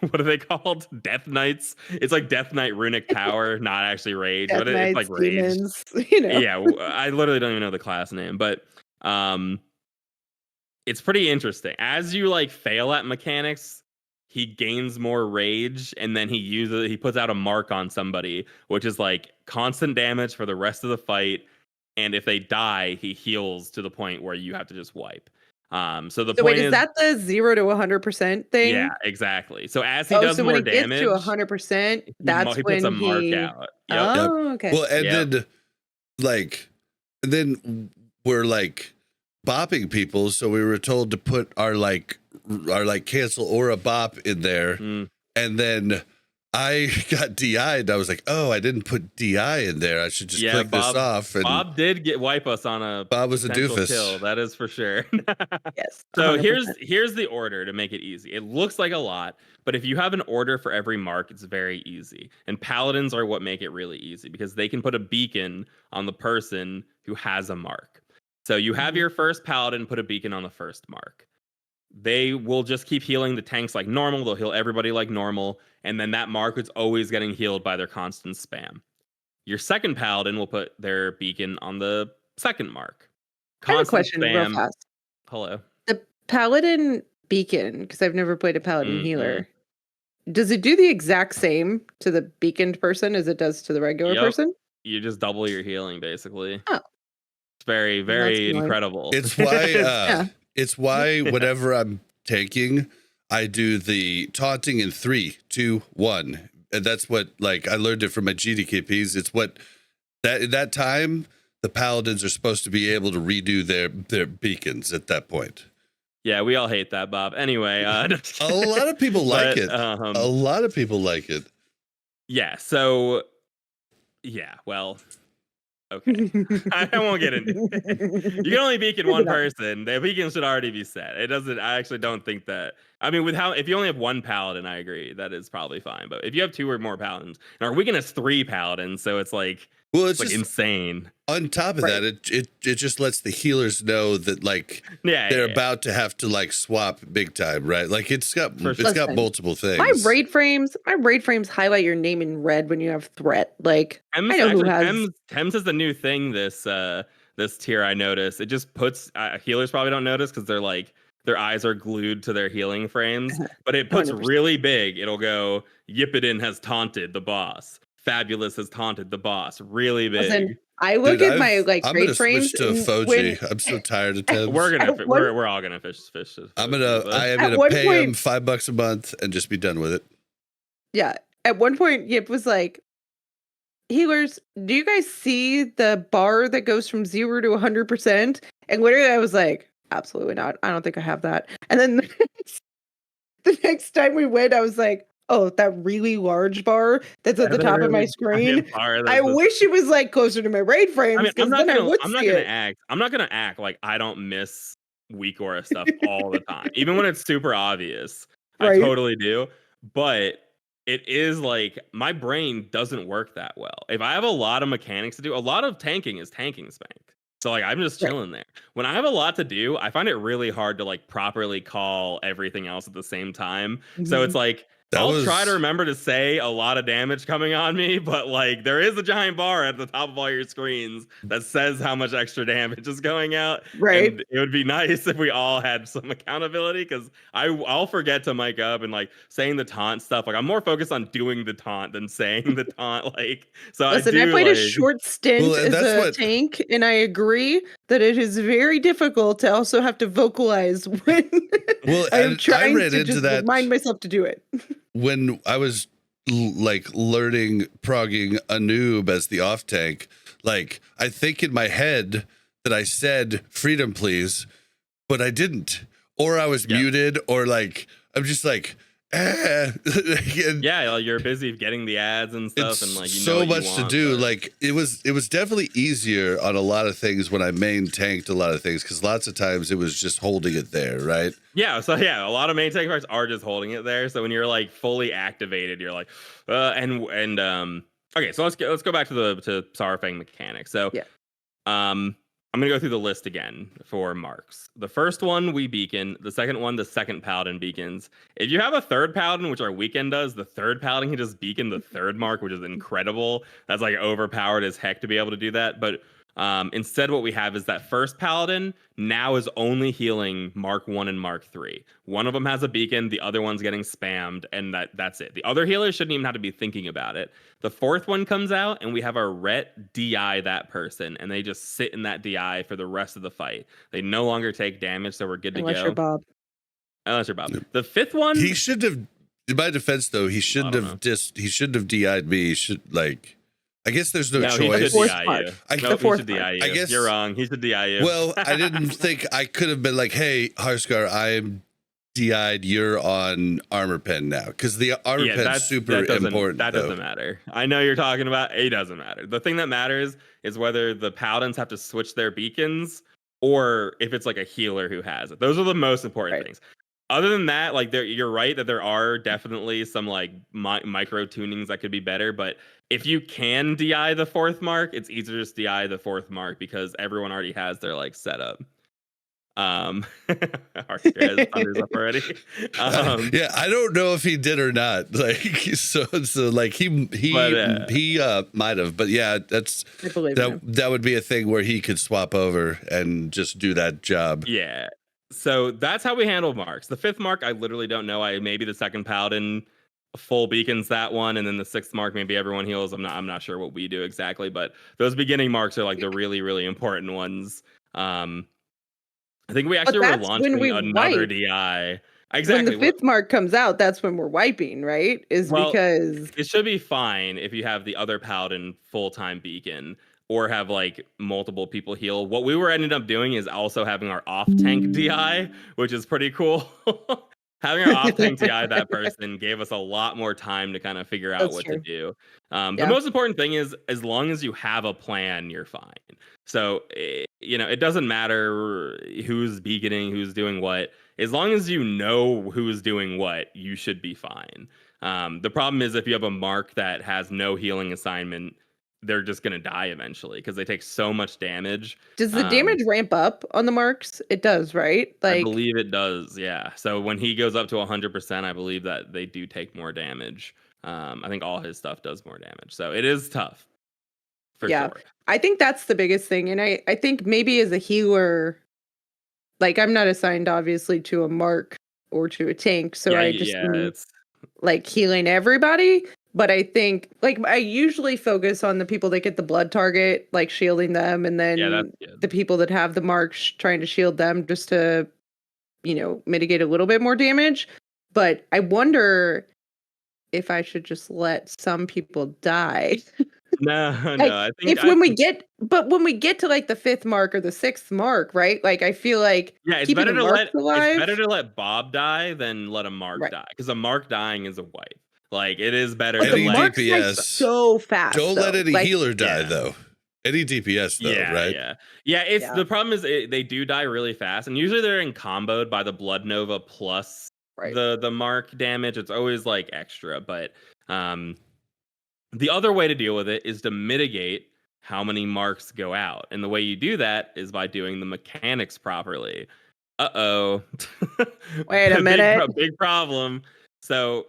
What are they called? Death Knights. It's like Death Knight runic power, not actually rage, but it's like rage.
Demons, you know.
Yeah, I literally don't even know the class name, but it's pretty interesting. As you like fail at mechanics, he gains more rage, and then he puts out a mark on somebody, which is like constant damage for the rest of the fight. And if they die, he heals to the point where you have to just wipe. So point
is that the 0 to 100% thing?
Yeah, exactly. So as he does more damage,
gets to 100%, that's
he
when
puts a mark out. Yep.
Oh, okay.
Well, and then we're like bopping people, so we were told to put our cancel aura bop in there, and then I got DI'd. I was like, oh, I didn't put DI in there. I should just click this off. And
Bob did wipe us on a
Bob was a doofus.
Kill. That is for sure.
Yes.
So here's the order to make it easy. It looks like a lot, but if you have an order for every mark, it's very easy. And paladins are what make it really easy because they can put a beacon on the person who has a mark. So you have your first paladin put a beacon on the first mark. They will just keep healing the tanks like normal. They'll heal everybody like normal. And then that mark is always getting healed by their constant spam. Your second paladin will put their beacon on the second mark.
I have a question real fast.
Hello.
The Paladin beacon, because I've never played a Paladin healer. Does it do the exact same to the beaconed person as it does to the regular person?
You just double your healing, basically.
Oh.
It's very, very incredible.
It's why it's why whenever I'm tanking, I do the taunting in 3, 2, 1. And that's what, like, I learned it from my GDKPs. It's what that time the paladins are supposed to be able to redo their beacons at that point.
Yeah, we all hate that, Bob. Anyway,
a lot of people like it. A lot of people like it.
Yeah. So, yeah. Well, okay. I won't get into it. You can only beacon one person. The beacon should already be set. It doesn't. I actually don't think that. I mean, if you only have one paladin, I agree that is probably fine. But if you have 2 or more paladins, and our weekend has 3 paladins, so it's like. Well, it's like insane.
On top of that, it just lets the healers know that like they're about to have to like swap big time, right? Like it's got multiple things.
My raid frames highlight your name in red when you have threat. Like
Thames,
I know who has.
Thames is the new thing. This tier I noticed. It just puts healers probably don't notice because they're like their eyes are glued to their healing frames, but it puts 100%. Really big. It'll go Yippidin has taunted the boss. Fabulous has taunted the boss. Really big.
Listen, I look at my raid frames.
I'm gonna switch to Foji. I'm so tired of Thames.
We're all gonna fish.
I am gonna pay him $5 a month and just be done with it.
Yeah. At one point, Yip was like, "Healers, do you guys see the bar that goes from 0 to 100%?" And literally, I was like, "Absolutely not. I don't think I have that." And then the next time we went, I was like, "Oh, that really large bar that's at the top of my screen. I wish it was like closer to my raid frames."
I mean, I'm not gonna act like I don't miss weak aura stuff all the time, even when it's super obvious. Right. I totally do, but it is like my brain doesn't work that well. If I have a lot of mechanics to do, a lot of tanking is tanking spank. So like I'm just chilling there. When I have a lot to do, I find it really hard to like properly call everything else at the same time. So it's like. I'll try to remember to say a lot of damage coming on me, but like there is a giant bar at the top of all your screens that says how much extra damage is going out.
Right.
And it would be nice if we all had some accountability because I'll forget to mic up and like saying the taunt stuff. Like I'm more focused on doing the taunt than saying the taunt. Like so.
Listen, I played a short stint as a tank, and I agree that it is very difficult to also have to vocalize when I'm trying to just remind myself to do it.
When I was like learning progging a noob as the off tank, like I think in my head that I said freedom please, but I didn't, or I was muted, or like I'm just like
yeah, you're busy getting the ads and stuff, and like
so much to do. Like it was definitely easier on a lot of things when I main tanked a lot of things because lots of times it was just holding it there, right?
Yeah, so yeah, a lot of main tank parts are just holding it there. So when you're like fully activated, you're like, okay, so let's go back to Saurfang mechanics. So I'm going to go through the list again for marks. The first one, we beacon. The second one, the second paladin beacons. If you have a third paladin, which our weekend does, the third paladin can just beacon the third mark, which is incredible. That's like overpowered as heck to be able to do that. But instead, what we have is that first paladin now is only healing Mark 1 and Mark 3. One of them has a beacon, the other one's getting spammed, and that's it. The other healers shouldn't even have to be thinking about it. The fourth one comes out, and we have our ret DI that person, and they just sit in that DI for the rest of the fight. They no longer take damage, so we're good to go.
Unless you're Bob.
The fifth one,
he should have. In my defense, though, he shouldn't have DI'd me. He should like. I guess there's no choice.
He should DI you. He should DI you. I guess you're wrong. He should DI you.
Well, I didn't think I could have been like, "Hey, Harscar, I'm DI'd. You're on armor pen now," because the armor pen's super important.
That doesn't matter. I know you're talking about. It doesn't matter. The thing that matters is whether the paladins have to switch their beacons or if it's like a healer who has it. Those are the most important things. Other than that, like you're right that there are definitely some like micro tunings that could be better, but if you can DI the fourth mark, it's easier to just DI the fourth mark because everyone already has their like setup. Archer has thunders up already.
Yeah, I don't know if he did or not. Like, so like he might have, but yeah,
I believe him.
that would be a thing where he could swap over and just do that job.
Yeah. So that's how we handle marks. The 5th mark, I literally don't know. Maybe the 2nd paladin full beacons that one, and then the 6th mark, maybe everyone heals. I'm not sure what we do exactly, but those beginning marks are like the really, really important ones. I think we actually were launching another DI. Exactly.
When the 5th mark comes out, that's when we're wiping, right? Because
it should be fine if you have the other paladin full-time beacon or have like multiple people heal. What we were ended up doing is also having our off-tank DI, which is pretty cool. Having our off-tank DI that person gave us a lot more time to kind of figure out what to do. The most important thing is, as long as you have a plan, you're fine. So, it doesn't matter who's beaconing, who's doing what. As long as you know who's doing what, you should be fine. The problem is if you have a mark that has no healing assignment, they're just going to die eventually because they take so much damage.
Does the damage ramp up on the marks? It does, right?
I believe it does, yeah. So when he goes up to 100%, I believe that they do take more damage. I think all his stuff does more damage. So it is tough. For sure.
I think that's the biggest thing. And I think maybe as a healer, like I'm not assigned obviously to a mark or to a tank. So it's like healing everybody. But I think like I usually focus on the people that get the blood target, like shielding them, and then the people that have the marks trying to shield them just to, mitigate a little bit more damage. But I wonder if I should just let some people die.
No, I think
when we get to like the 5th mark or the 6th mark, right? Like I feel like
it's better to let Bob die than let a mark die, because a mark dying is a wipe. Like it is better.
But the mark DPS so fast.
Don't let any healer die though. Any DPS though, right?
Yeah. The problem is they do die really fast, and usually they're in comboed by the Blood Nova plus the mark damage. It's always like extra, but the other way to deal with it is to mitigate how many marks go out, and the way you do that is by doing the mechanics properly.
Wait a minute.
Big problem. So,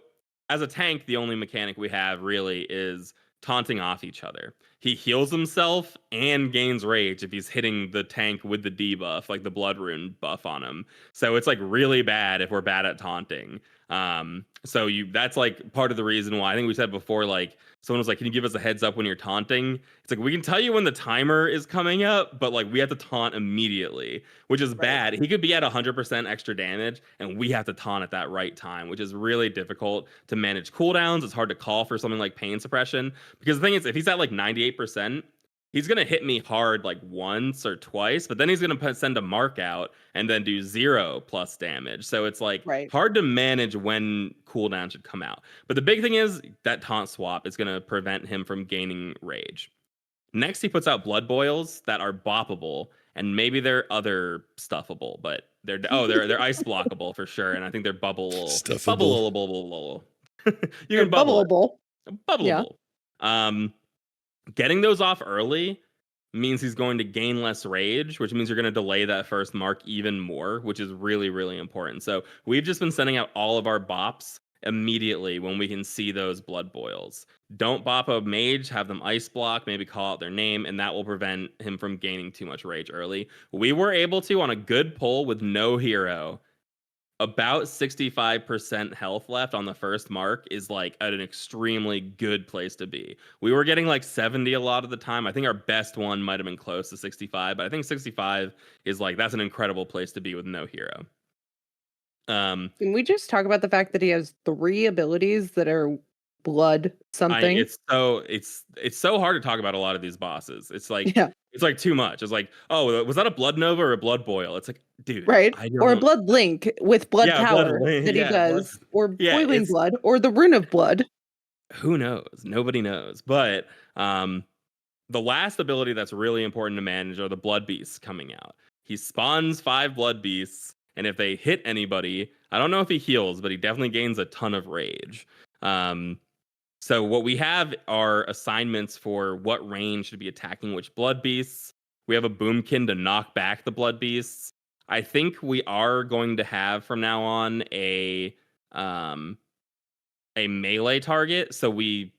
as a tank, the only mechanic we have really is taunting off each other. He heals himself and gains rage if he's hitting the tank with the debuff, like the blood rune buff on him. So it's like really bad if we're bad at taunting. That's like part of the reason why I think we said before, like someone was like, can you give us a heads up when you're taunting? It's like, we can tell you when the timer is coming up, but like we have to taunt immediately, which is bad. He could be at 100% extra damage and we have to taunt at that right time, which is really difficult to manage cooldowns. It's hard to call for something like pain suppression, because the thing is, if he's at like 98%, he's going to hit me hard like once or twice, but then he's going to send a mark out and then do 0+ damage. So it's like hard to manage when cooldown should come out. But the big thing is that taunt swap is going to prevent him from gaining rage. Next, he puts out blood boils that are boppable, and maybe they're other stuffable, but they're ice blockable for sure. And I think they're bubbleable. You can bubble. Bubbleable. Yeah. Getting those off early means he's going to gain less rage, which means you're going to delay that first mark even more, which is really, really important. So we've just been sending out all of our bops immediately when we can see those blood boils. Don't bop a mage, have them ice block, maybe call out their name, and that will prevent him from gaining too much rage early. We were able to, on a good pull with no hero, about 65% health left on the first mark is like at an extremely good place to be. We were getting like 70 a lot of the time. I think our best one might have been close to 65, but I think 65 is like, that's an incredible place to be with no hero.
Can we just talk about the fact that he has 3 abilities that are blood something?
It's so hard to talk about a lot of these bosses. It's like it's like too much. It's like, oh, was that a blood nova or a blood boil? It's like, dude,
or a blood link with blood power that he does, or boiling blood, or the rune of blood.
Who knows? Nobody knows. But the last ability that's really important to manage are the blood beasts coming out. He spawns 5 blood beasts, and if they hit anybody, I don't know if he heals, but he definitely gains a ton of rage. So what we have are assignments for what range should be attacking which blood beasts. We have a boomkin to knock back the blood beasts. I think we are going to have from now on a melee target. So we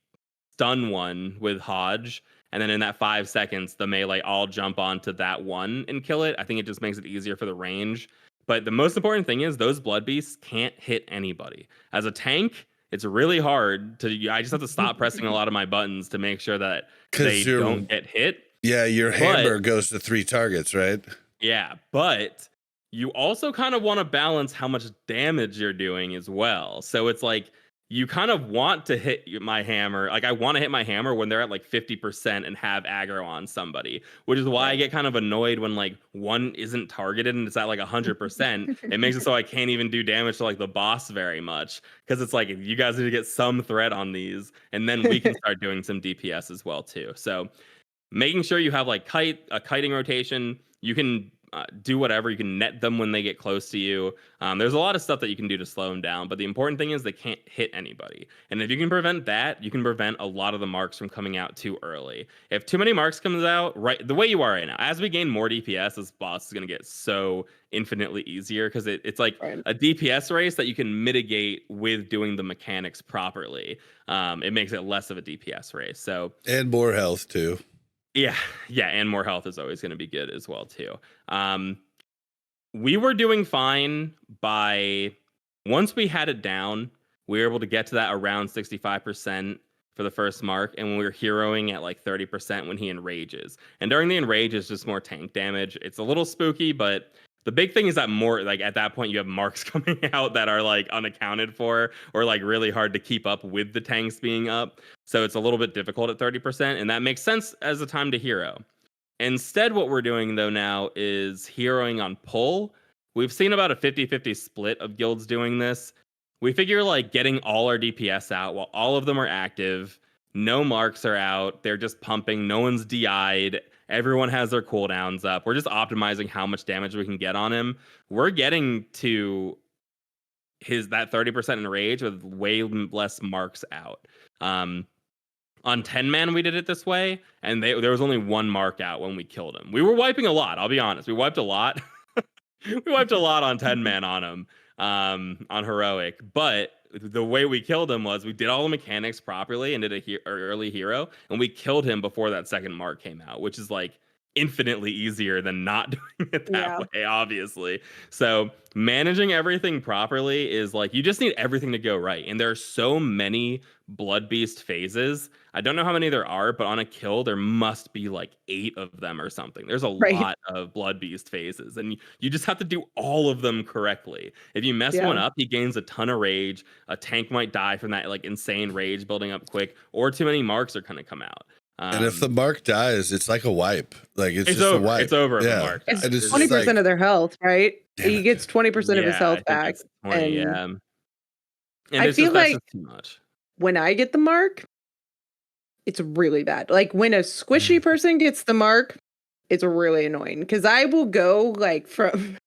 stun one with Hodge, and then in that 5 seconds, the melee all jump onto that one and kill it. I think it just makes it easier for the range. But the most important thing is those blood beasts can't hit anybody. As a tank, it's really hard to. I just have to stop pressing a lot of my buttons to make sure that they don't get hit.
Yeah, your hammer goes to 3 targets, right?
Yeah, but you also kind of want to balance how much damage you're doing as well. So it's like you kind of want to hit my hammer. Like I want to hit my hammer when they're at like 50% and have aggro on somebody, which is why I get kind of annoyed when like one isn't targeted and it's at like 100%. It makes it so I can't even do damage to like the boss very much, because it's like you guys need to get some threat on these, and then we can start doing some DPS as well too. So making sure you have like a kiting rotation, you can do whatever. You can net them when they get close to you. There's a lot of stuff that you can do to slow them down, but the important thing is they can't hit anybody. And if you can prevent that, you can prevent a lot of the marks from coming out too early. If too many marks comes out right the way you are right now, as we gain more DPS, this boss is going to get so infinitely easier, because it's like a DPS race that you can mitigate with doing the mechanics properly. It makes it less of a DPS race. So
and more health too.
Yeah, and more health is always going to be good as well too. We were doing fine once we had it down, we were able to get to that around 65% for the first mark, and when we were heroing at like 30% when he enrages. And during the enrage is just more tank damage. It's a little spooky, but the big thing is that more like at that point you have marks coming out that are like unaccounted for, or like really hard to keep up with the tanks being up. So it's a little bit difficult at 30%, and that makes sense as a time to hero. Instead, what we're doing though now is heroing on pull. We've seen about a 50-50 split of guilds doing this. We figure like getting all our DPS out while all of them are active, no marks are out, they're just pumping, no one's DI'd, everyone has their cooldowns up. We're just optimizing how much damage we can get on him. We're getting to that 30% enrage with way less marks out. On 10-man, we did it this way, and there was only 1 mark out when we killed him. We were wiping a lot, I'll be honest. We wiped a lot. We wiped a lot on 10-man on him, on heroic. But the way we killed him was we did all the mechanics properly and did an early hero, and we killed him before that second mark came out, which is like infinitely easier than not doing it that way, obviously. So managing everything properly is like, you just need everything to go right. And there are so many blood beast phases. I don't know how many there are, but on a kill, there must be like 8 of them or something. There's a lot of blood beast phases, and you just have to do all of them correctly. If you mess one up, he gains a ton of rage. A tank might die from that like insane rage building up quick, or too many marks are going to come out.
And if the mark dies, it's like a wipe. Like it's just
over.
a wipe.
It's over if the mark dies.
It's 20% of their health, right? He gets 20% of his health back.
20, and
I feel like
too much.
When I get the mark, it's really bad. Like when a squishy person gets the mark, it's really annoying, because I will go like from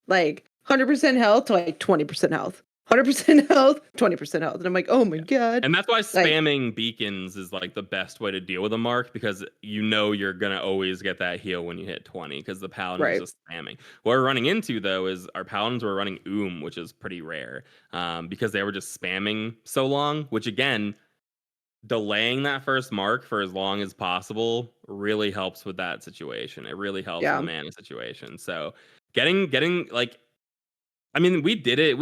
like 100% health to like 20% health. 100% health, 20% health. And I'm like, oh my God.
And that's why spamming beacons is like the best way to deal with a mark, because you know you're going to always get that heal when you hit 20, because the paladin is just spamming. What we're running into, though, is our paladins were running which is pretty rare, because they were just spamming so long, which again, delaying that first mark for as long as possible really helps with that situation. It really helps the mana situation. So getting like, I mean, we did it.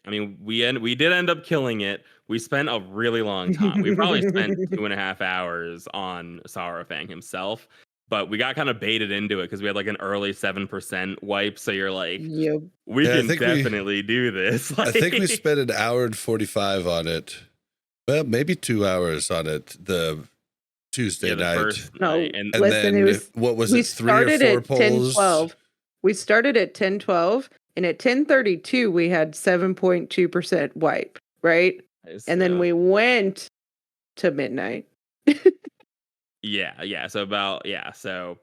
I mean, we did end up killing it. We spent a really long time. We probably spent 2.5 hours on Saurfang himself, but we got kind of baited into it because we had like an early 7% wipe. So you're like, we can definitely do this. Like,
I think we spent 1 hour and 45 on it. Well, maybe 2 hours on it the Tuesday night.
And listen, then what was it? 3 or 4 polls? 10-12. We started at 10-12. And at 10:32, we had 7.2% wipe, right? And then we went to midnight.
So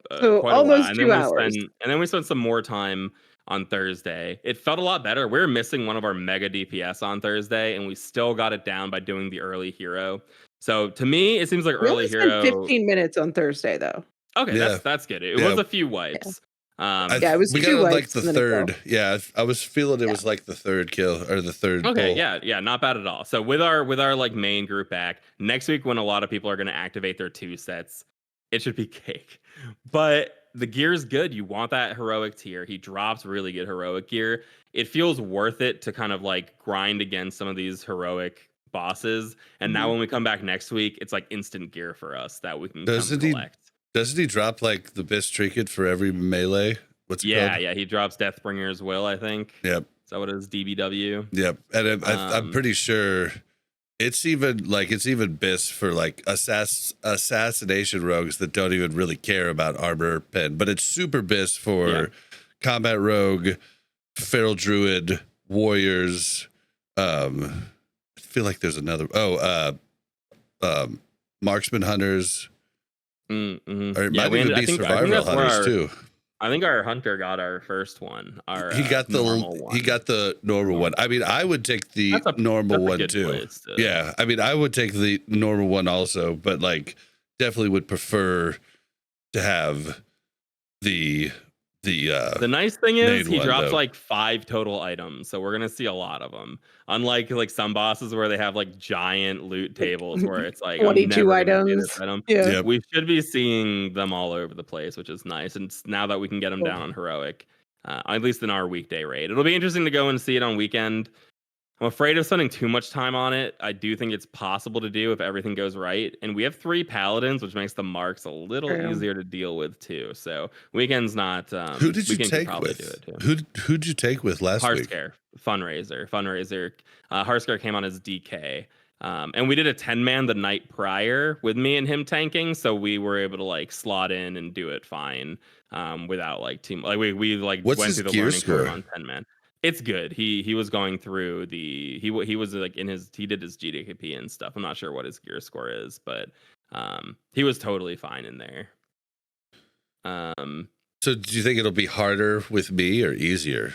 quite
almost
a
2 hours.
And then we spent some more time on Thursday. It felt a lot better. We were missing one of our mega DPS on Thursday, and we still got it down by doing the early hero. So to me, it seems like early hero.
15 minutes on Thursday, though.
Okay, that's good. It was a few wipes.
It was
we
two
got like
wipes
the
and then a
third. Yeah, I was feeling it was like the third kill or the third.
Okay,
pull.
yeah, not bad at all. So with our like main group back next week, when a lot of people are going to activate their 2 sets, it should be cake. But the gear's good. You want that heroic tier. He drops really good heroic gear. It feels worth it to kind of like grind against some of these heroic bosses. And now when we come back next week, it's like instant gear for us that we can collect.
Doesn't he drop like the best trinket for every melee? What's it called?
Yeah, he drops Deathbringer's Will, I think.
Yep.
Is that what it is? DBW?
Yep. And I'm pretty sure it's even BIS for like assassination rogues that don't even really care about armor pen, but it's super BIS for combat rogue, feral druid, warriors. I feel like there's another. Marksman hunters. Or it might even be survival hunters too.
I think our hunter got our first one.
He got the normal one. I mean, I would take the normal one too. Yeah, I mean, I would take the normal one also, but like, definitely would prefer to have the
nice thing is he drops like 5 total items, so we're gonna see a lot of them. Unlike like some bosses where they have like giant loot tables where it's like
22 items.
Yeah, we should be seeing them all over the place, which is nice. And now that we can get them down on heroic, at least in our weekday raid, it'll be interesting to go and see it on weekend. I'm afraid of spending too much time on it. I do think it's possible to do if everything goes right. And we have 3 paladins, which makes the marks a little easier to deal with too. So weekend's not.
Who did you take with? Who'd you take with last week?
Hearthscare fundraiser. Hearthscare came on as DK. And we did a 10-man the night prior with me and him tanking, so we were able to like slot in and do it fine without like team. Like we like
went
through the learning curve on 10-man. It's good. He was going through he was like he did his GDKP and stuff. I'm not sure what his gear score is, but he was totally fine in there.
So do you think it'll be harder with me or easier?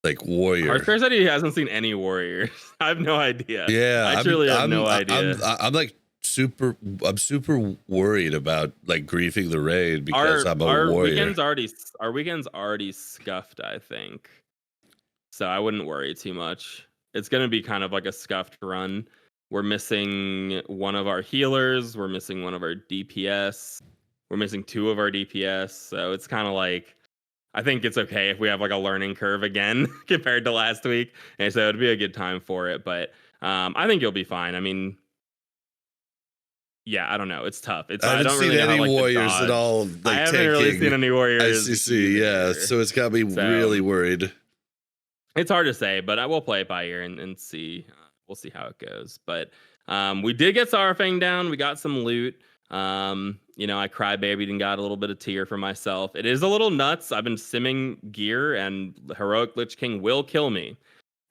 Like warrior.
Hearthscare said he hasn't seen any warriors. I have no idea.
Yeah,
I truly have no idea.
I'm like super worried about like griefing the raid because I'm a warrior.
Our weekend's already scuffed, I think. So I wouldn't worry too much. It's gonna be kind of like a scuffed run. We're missing one of our healers, we're missing one of our DPS, we're missing 2 of our DPS. So it's kind of like, I think it's okay if we have like a learning curve again compared to last week. And so it'd be a good time for it. But I think you'll be fine. I mean, yeah, I don't know. It's tough.
I don't really know any warriors at all. Like,
I haven't really seen any warriors.
ICC, yeah. So it's got me really worried.
It's hard to say, but I will play it by ear and see. We'll see how it goes. But we did get Saurfang down. We got some loot. I crybabied and got a little bit of tier for myself. It is a little nuts. I've been simming gear, and heroic Lich King will kill me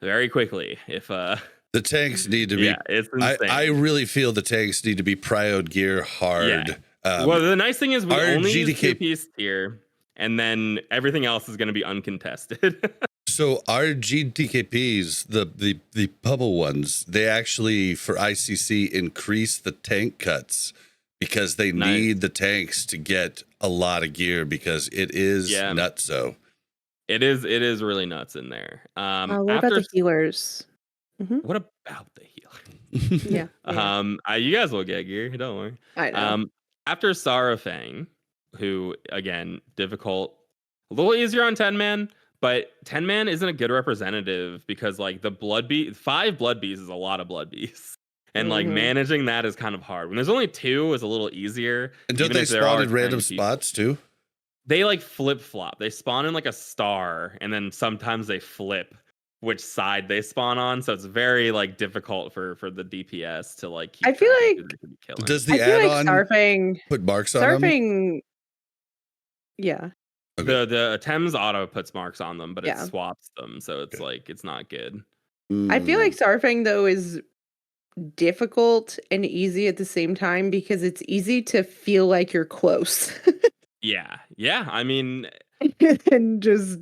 very quickly if
the tanks need to be.
Yeah, it's insane.
I really feel the tanks need to be prioed gear hard.
Yeah. Well, the nice thing is we only use 2-piece tier, and then everything else is going to be uncontested.
So our GTKPs, the bubble ones, they actually for ICC increase the tank cuts because they need the tanks to get a lot of gear because it is nutso. It
is really nuts in there.
What about the healers?
Mm-hmm. What about the healer? You guys will get gear. Don't worry.
I know.
After Saurfang, who again difficult, a little easier on 10-man, but 10-man isn't a good representative because like the 5 blood bees is a lot of blood bees, and like managing that is kind of hard. When there's only 2, is a little easier.
And don't they spawn in random spots too?
They like flip flop. They spawn in like a star, and then sometimes they flip which side they spawn on, so it's very like difficult for the DPS to like keep.
I feel like
does the add-on
Saurfang
put marks on them?
Yeah.
Okay. The Thames auto puts marks on them, but it swaps them, so it's like it's not good.
I feel like Saurfang though is difficult and easy at the same time because it's easy to feel like you're close.
Yeah. I mean,
and just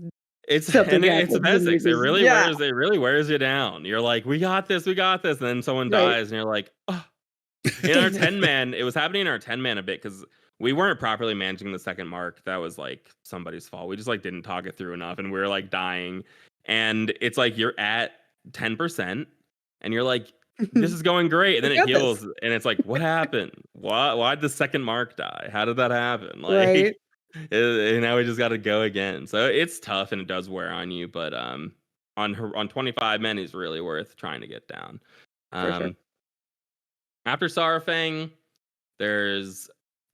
it's the basics. It really wears you down. You're like, we got this, and then someone dies, and you're like, oh. In our 10-man, it was happening in our 10-man a bit because we weren't properly managing the second mark. That was like somebody's fault. We just like didn't talk it through enough, and we were like dying. And it's like you're at 10%, and you're like, this is going great, and then it heals, and it's like, what happened? Why'd the second mark die? How did that happen? Like,
right.
And now we just got to go again. So it's tough, and it does wear on you. But on 25 men is really worth trying to get down.
For sure.
After Saurfang, there's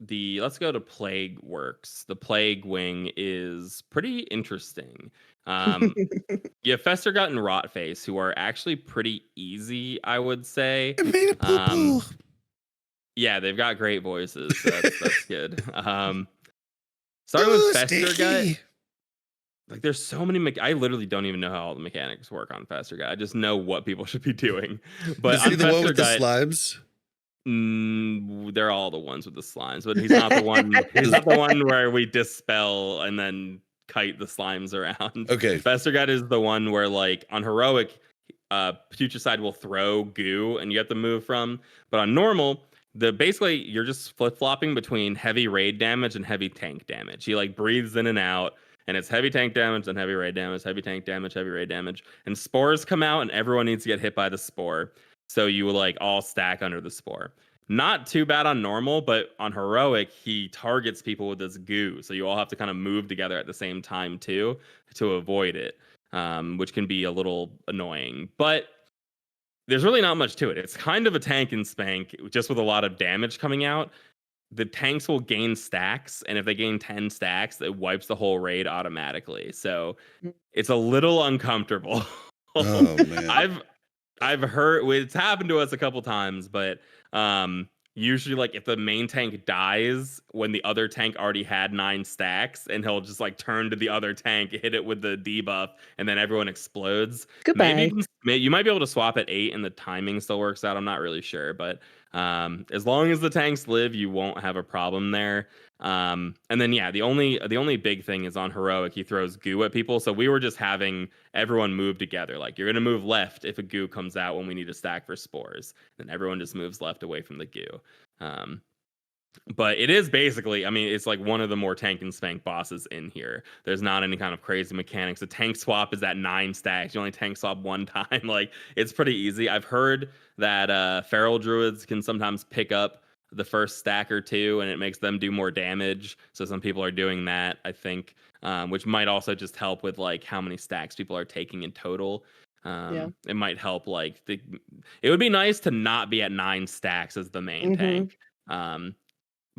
let's go to Plague Works. The Plague Wing is pretty interesting. You have Festergut and Rotface, who are actually pretty easy, I would say.
It made it poo-poo.
Yeah, they've got great voices. So that's good. Starting with Festergut, like there's so many. I literally don't even know how all the mechanics work on Festergut. I just know what people should be doing. But
is he the one with the slimes?
They're all the ones with the slimes, but he's not the one. He's not the one where we dispel and then kite the slimes around.
Okay.
Festergut is the one where, like, on heroic, Putricide will throw goo and you have to move from. But on normal, basically you're just flip-flopping between heavy raid damage and heavy tank damage. He like breathes in and out, and it's heavy tank damage and heavy raid damage, heavy tank damage, heavy raid damage. And spores come out, and everyone needs to get hit by the spore. So you like all stack under the spore. Not too bad on normal, but on heroic, he targets people with this goo. So you all have to kind of move together at the same time too to avoid it, which can be a little annoying. But there's really not much to it. It's kind of a tank and spank, just with a lot of damage coming out. The tanks will gain stacks, and if they gain 10 stacks, it wipes the whole raid automatically. So it's a little uncomfortable.
Oh man.
I've heard it's happened to us a couple times, but usually like if the main tank dies when the other tank already had 9 stacks, and he'll just like turn to the other tank, hit it with the debuff, and then everyone explodes.
Goodbye.
Maybe you might be able to swap at 8 and the timing still works out. I'm not really sure, but as long as the tanks live, you won't have a problem there. And then yeah, the only big thing is on heroic, he throws goo at people. So we were just having everyone move together. Like, you're gonna move left if a goo comes out when we need a stack for spores. Then everyone just moves left away from the goo. But it is basically, I mean, it's like one of the more tank and spank bosses in here. There's not any kind of crazy mechanics. The tank swap is at 9 stacks. You only tank swap one time. Like, it's pretty easy. I've heard that feral druids can sometimes pick up the first stack or two, and it makes them do more damage. So some people are doing that, I think, which might also just help with like how many stacks people are taking in total. It might help. Like, it would be nice to not be at 9 stacks as the main tank.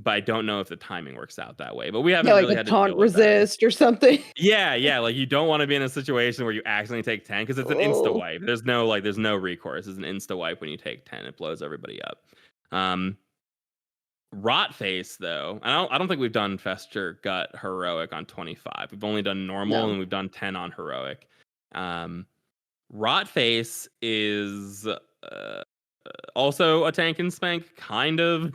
But I don't know if the timing works out that way. But we haven't really had to
taunt resist or something.
Yeah. Like, you don't want to be in a situation where you accidentally take 10, because it's an insta wipe. There's no recourse. It's an insta wipe when you take 10. It blows everybody up. Rotface, though, I don't think we've done Festergut heroic on 25. We've only done normal, and we've done 10 on heroic. Rotface is also a tank and spank, kind of,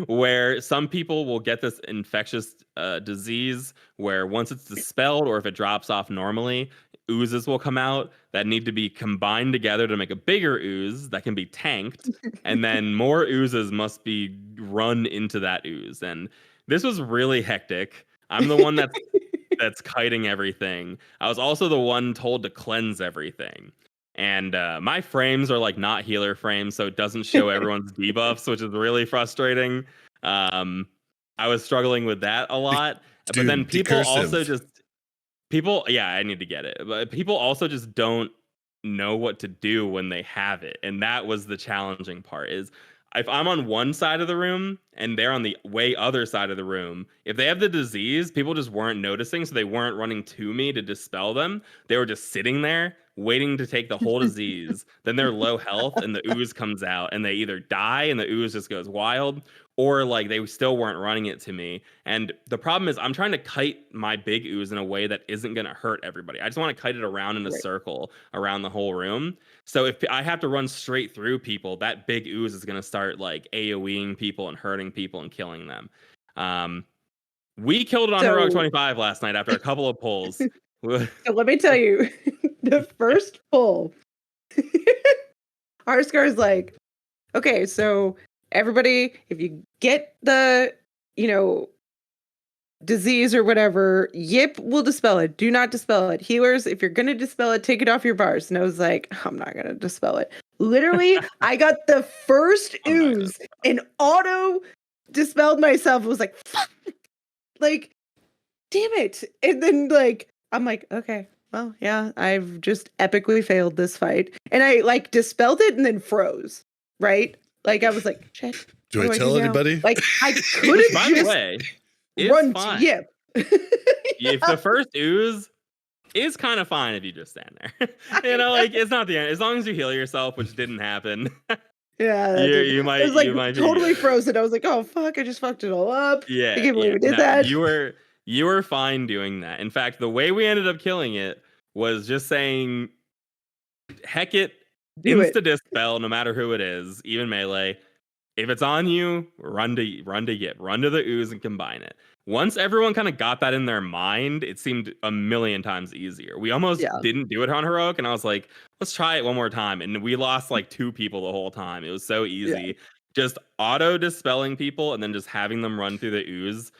where some people will get this infectious disease where once it's dispelled, or if it drops off normally, oozes will come out that need to be combined together to make a bigger ooze that can be tanked, and then more oozes must be run into that ooze. And this was really hectic. I'm the one that's kiting everything. I was also the one told to cleanse everything. And my frames are like not healer frames, so it doesn't show everyone's debuffs, which is really frustrating. I was struggling with that a lot. But then people also just I need to get it. But people also just don't know what to do when they have it. And that was the challenging part, is if I'm on one side of the room and they're on the other side of the room, if they have the disease, people just weren't noticing, so they weren't running to me to dispel them. They were just sitting there waiting to take the whole disease. Then they're low health and the ooze comes out, and they either die and the ooze just goes wild, or like they still weren't running it to me. And the problem is I'm trying to kite my big ooze in a way that isn't going to hurt everybody. I just want to kite it around in a circle around the whole room. So if I have to run straight through people, that big ooze is going to start like AoEing people and hurting people and killing them. We killed it on Heroic 25 last night after a couple of pulls.
So let me tell you, the first pull, Arskar's like, okay, so everybody, if you get the disease or whatever, Yip will dispel it. Do not dispel it. Healers, if you're going to dispel it, take it off your bars. And I was like, I'm not going to dispel it. Literally, I got the first ooze and auto dispelled myself. It was like, fuck. Like, damn it. And then, like, I'm like, okay, well, yeah, I've just epically failed this fight. And I, like, dispelled it and then froze, right? Like, I was like, shit.
Do I tell anybody?
Like, I could have
By the way,
run
fine.
to Yip.
If the first ooze is kind of fine if you just stand there. Like, it's not the end. As long as you heal yourself, which didn't happen.
Yeah,
you might.
It was like
you might
totally frozen. I was like, "Oh fuck! I just fucked it all up."
Yeah,
I can't believe we did that.
You were fine doing that. In fact, the way we ended up killing it was just saying, "Heck it, insta dispel, no matter who it is, even melee. If it's on you, run to Yip, run to the ooze and combine it." Once everyone kind of got that in their mind, it seemed a million times easier. We almost didn't do it on heroic, and I was like, let's try it one more time. And we lost like 2 people the whole time. It was so easy. Yeah. Just auto dispelling people and then just having them run through the ooze.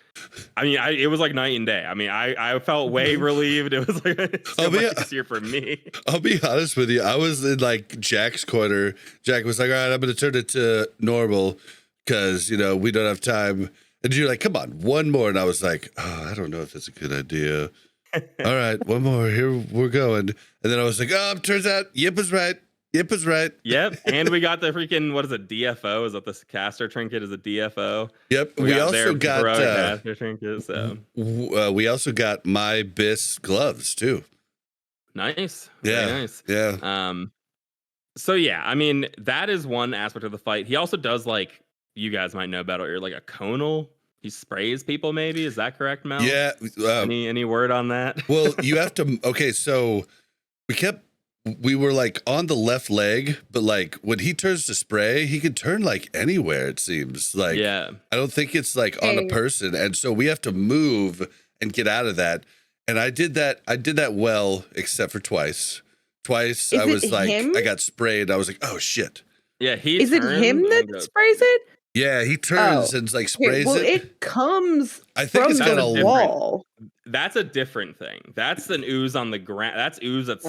I mean, it was like night and day. I mean, I felt way relieved. It was like so much easier for me.
I'll be honest with you. I was in like Jack's corner. Jack was like, all right, I'm going to turn it to normal because, we don't have time. And you're like, come on, one more. And I was like, I don't know if that's a good idea. All right, one more. Here we're going. And then I was like, turns out Yip is right. Yip is right.
Yep. And we got the freaking, what is it, DFO? Is that the caster trinket is a DFO?
Yep. We also got
caster trinket. So
we also got my Biss gloves too.
Nice.
Yeah.
Very nice.
Yeah.
So yeah, I mean, that is one aspect of the fight. He also does like, you guys might know better, or like a conal. He sprays people, maybe. Is that correct, Mel?
Yeah.
Any word on that?
Well, you have to. Okay, so we were like on the left leg, but like when he turns to spray, he can turn like anywhere. It seems like.
Yeah.
I don't think it's like on a person, and so we have to move and get out of that. And I did that. I did that well, except for twice. Twice, I was like, I got sprayed. I was like, oh shit.
Yeah,
is it him that sprays it?
Yeah, he turns and like sprays
it. Well, it comes from the wall.
That's a different thing. That's an ooze on the ground. That's ooze that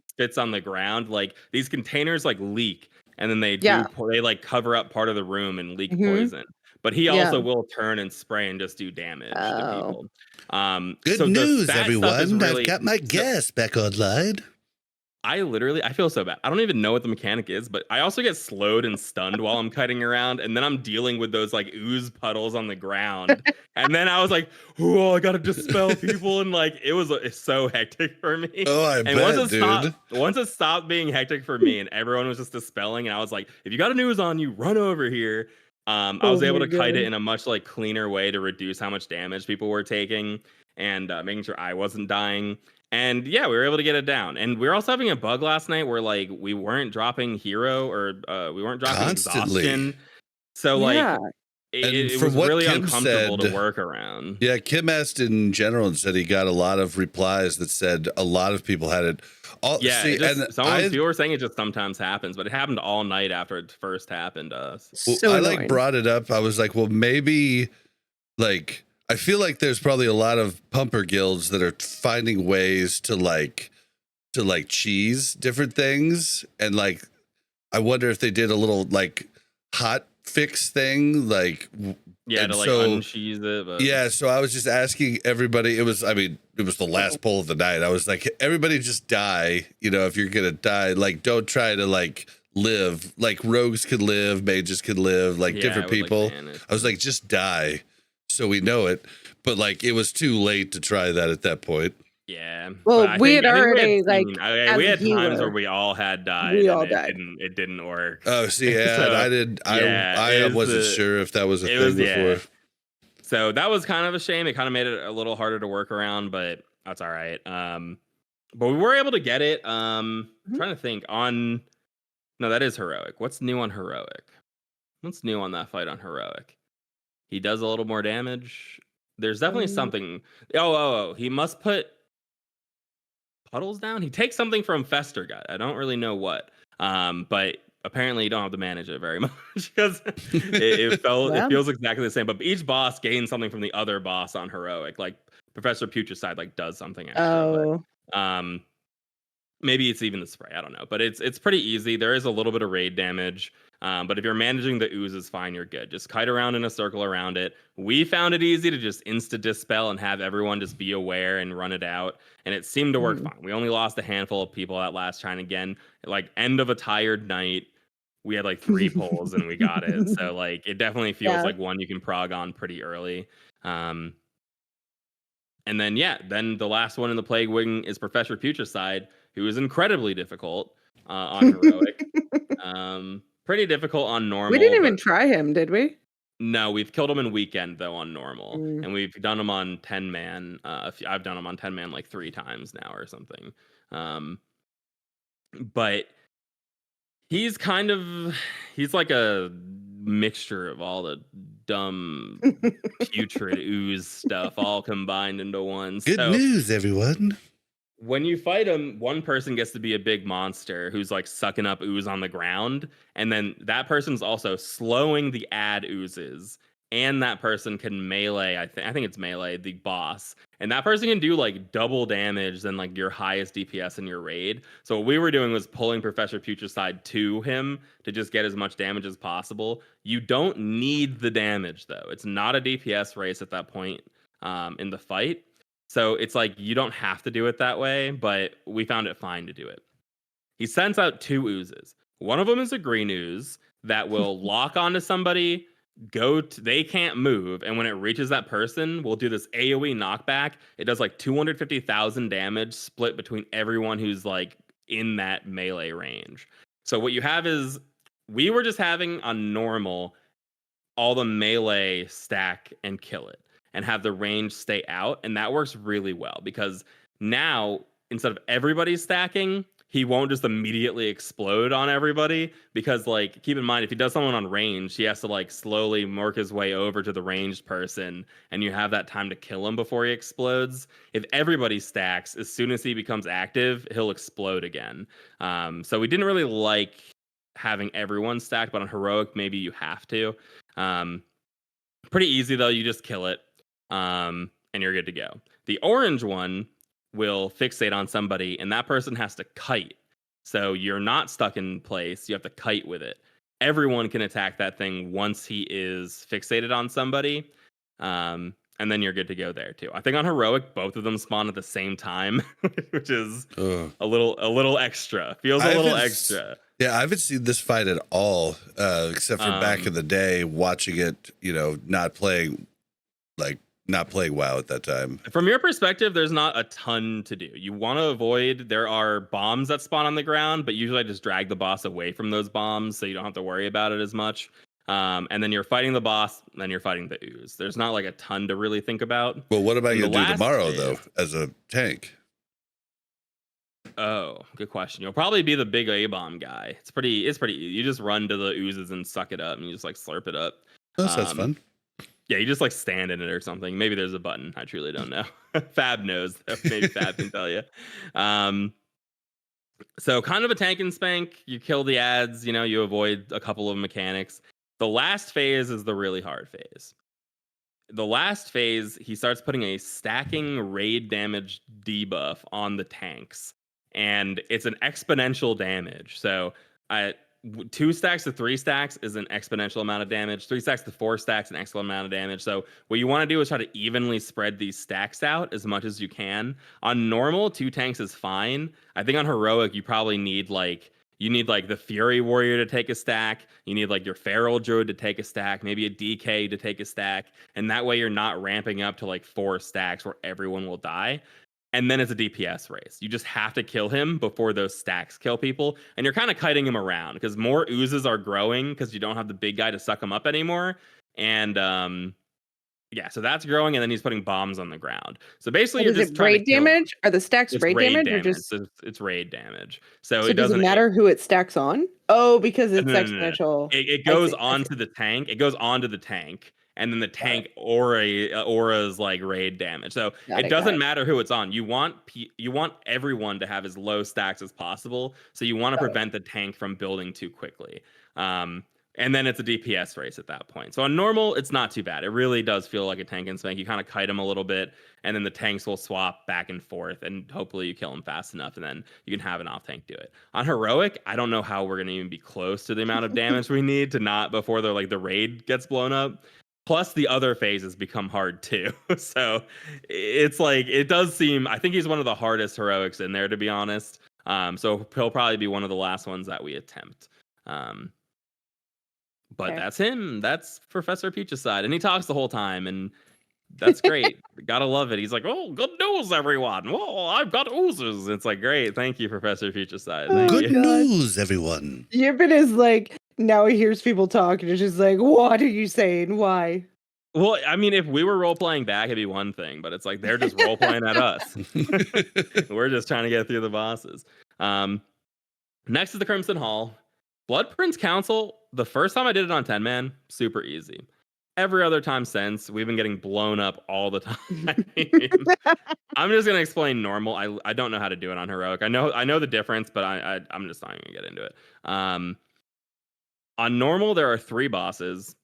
spits on the ground. Like these containers like leak, and then they they like cover up part of the room and leak poison. But he also will turn and spray and just do damage to people.
Good news, everyone! I've got my guest back online.
I feel so bad. I don't even know what the mechanic is, but I also get slowed and stunned while I'm kiting around, and then I'm dealing with those like ooze puddles on the ground. And then I was like, "Oh, I gotta dispel people," and like it's so hectic for me.
Oh, I bet, dude.
Once it stopped being hectic for me, and everyone was just dispelling, and I was like, "If you got an ooze on you, run over here." I was able to kite it in a much like cleaner way to reduce how much damage people were taking, and making sure I wasn't dying. And yeah, we were able to get it down. And we were also having a bug last night where like we weren't dropping hero or we weren't dropping
constantly.
Exhaustion. So like it was really uncomfortable to work around.
Yeah, Kim asked in general and said he got a lot of replies that said a lot of people had it.
People were saying it just sometimes happens, but it happened all night after it first happened to us.
Well, I like brought it up. I was like, well, maybe like I feel like there's probably a lot of pumper guilds that are finding ways to cheese different things. And like, I wonder if they did a little like hot fix thing. Like,
to uncheese it. But...
Yeah. So I was just asking everybody, it was the last poll of the night. I was like, everybody just die. If you're going to die, like, don't try to like live. Like rogues could live, mages could live, like different people. I was like, just die. So we know it, but like it was too late to try that at that point.
Yeah.
Well, we had already
we had times where we all had died.
We all died.
It didn't work.
Oh, see, I wasn't sure if that was a thing before.
Yeah. So that was kind of a shame. It kind of made it a little harder to work around, but that's all right. But we were able to get it. I'm trying to think no, that is heroic. What's new on heroic? What's new on that fight on heroic? He does a little more damage. There's definitely something. He must put puddles down. He takes something from Fester God. I don't really know what. But apparently you don't have to manage it very much because it feels exactly the same. But each boss gains something from the other boss on heroic. Like Professor Putricide like does something extra.
Oh.
But, maybe it's even the spray. I don't know, but it's pretty easy. There is a little bit of raid damage. But if you're managing the oozes fine, you're good. Just kite around in a circle around it. We found it easy to just insta-dispel and have everyone just be aware and run it out. And it seemed to work fine. We only lost a handful of people that last try and again. Like end of a tired night, we had like 3 pulls and we got it. So like it definitely feels like one you can prog on pretty early. And then then the last one in the Plague Wing is Professor Putricide, who is incredibly difficult on heroic. Pretty difficult on normal.
We didn't even try him, did we?
No, we've killed him in weekend though on normal, and we've done him on 10-man. I've done him on 10-man like 3 times now or something. But he's like a mixture of all the dumb putrid ooze stuff all combined into one.
Good news, everyone.
When you fight him, one person gets to be a big monster who's like sucking up ooze on the ground. And then that person's also slowing the ad oozes. And that person can melee, I think it's melee, the boss. And that person can do like double damage than like your highest DPS in your raid. So what we were doing was pulling Professor Putricide to him to just get as much damage as possible. You don't need the damage though. It's not a DPS race at that point in the fight. So it's like you don't have to do it that way, but we found it fine to do it. He sends out 2 oozes. One of them is a green ooze that will lock onto somebody, they can't move, and when it reaches that person, we'll do this AoE knockback. It does like 250,000 damage split between everyone who's like in that melee range. So what you have is, we were just having on normal all the melee stack and kill it, and have the range stay out. And that works really well because now instead of everybody stacking, he won't just immediately explode on everybody because like, keep in mind, if he does someone on range, he has to like slowly work his way over to the ranged person and you have that time to kill him before he explodes. If everybody stacks, as soon as he becomes active, he'll explode again. So we didn't really like having everyone stacked, but on heroic, maybe you have to. Pretty easy though, you just kill it. And you're good to go. The orange one will fixate on somebody, and that person has to kite. So you're not stuck in place. You have to kite with it. Everyone can attack that thing once he is fixated on somebody. And then you're good to go there too. I think on heroic, both of them spawn at the same time, which is a little extra. Feels a little extra.
Yeah, I haven't seen this fight at all, except for back in the day, watching it, not playing WoW at that time. From
your perspective, there's not a ton to do. You want to avoid, there are bombs that spawn on the ground, but usually I just drag the boss away from those bombs so you don't have to worry about it as much. And then you're fighting the boss, then you're fighting the ooze. There's not like a ton to really think about.
Well, what about you do tomorrow though, as a tank?
Oh, good question. You'll probably be the big A-bomb guy. It's pretty easy. You just run to the oozes and suck it up and you just like slurp it up.
Oh, that's fun.
Yeah, you just like stand in it or something. Maybe there's a button. I truly don't know. Fab knows. Maybe Fab can tell you. So kind of a tank and spank. You kill the ads, you avoid a couple of mechanics. The last phase is the really hard phase. The last phase, he starts putting a stacking raid damage debuff on the tanks. And it's an exponential damage. So 2 stacks to 3 stacks is an exponential amount of damage. 3 stacks to 4 stacks, an exponential amount of damage. So what you want to do is try to evenly spread these stacks out as much as you can. On normal, 2 tanks is fine. I think on heroic, you probably need the Fury Warrior to take a stack. You need like your Feral Druid to take a stack, maybe a DK to take a stack. And that way you're not ramping up to like 4 stacks where everyone will die. And then it's a DPS race. You just have to kill him before those stacks kill people. And you're kind of kiting him around because more oozes are growing because you don't have the big guy to suck him up anymore. And so that's growing. And then he's putting bombs on the ground. So basically, you're just
raid damage? Are the stacks raid damage or just
it's raid damage? So
it doesn't matter who it stacks on. Oh, because it's exponential.
It goes onto the tank. It goes onto the tank. and then the tank aura's like raid damage. So it doesn't matter who it's on. You want everyone to have as low stacks as possible. So you want to prevent the tank from building too quickly. And then it's a DPS race at that point. So on normal, it's not too bad. It really does feel like a tank and spank. You kind of kite them a little bit, and then the tanks will swap back and forth, and hopefully you kill them fast enough, and then you can have an off tank do it. On heroic, I don't know how we're gonna even be close to the amount of damage we need to not before the raid gets blown up. Plus the other phases become hard too. So it's like it does seem. I think he's one of the hardest heroics in there, to be honest. So he'll probably be one of the last ones that we attempt. But that's him. That's Professor Peach's side. And he talks the whole time, and that's great. Gotta love it. He's like, oh, good news, everyone. Whoa, I've got oozes. It's like, great. Thank you, Professor Peach's side.
Good news, everyone.
Yippin is like, now he hears people talk, and it's just like, what are you saying? Why?
Well, I mean, if we were role-playing back, it'd be one thing. But it's like, they're just role-playing at us. We're just trying to get through the bosses. Next is the Crimson Hall. Blood Prince Council, the first time I did it on 10-man, super easy. Every other time since, we've been getting blown up all the time. I'm just going to explain normal. I don't know how to do it on heroic. I know the difference, but I'm just not going to get into it. On normal, there are 3 bosses.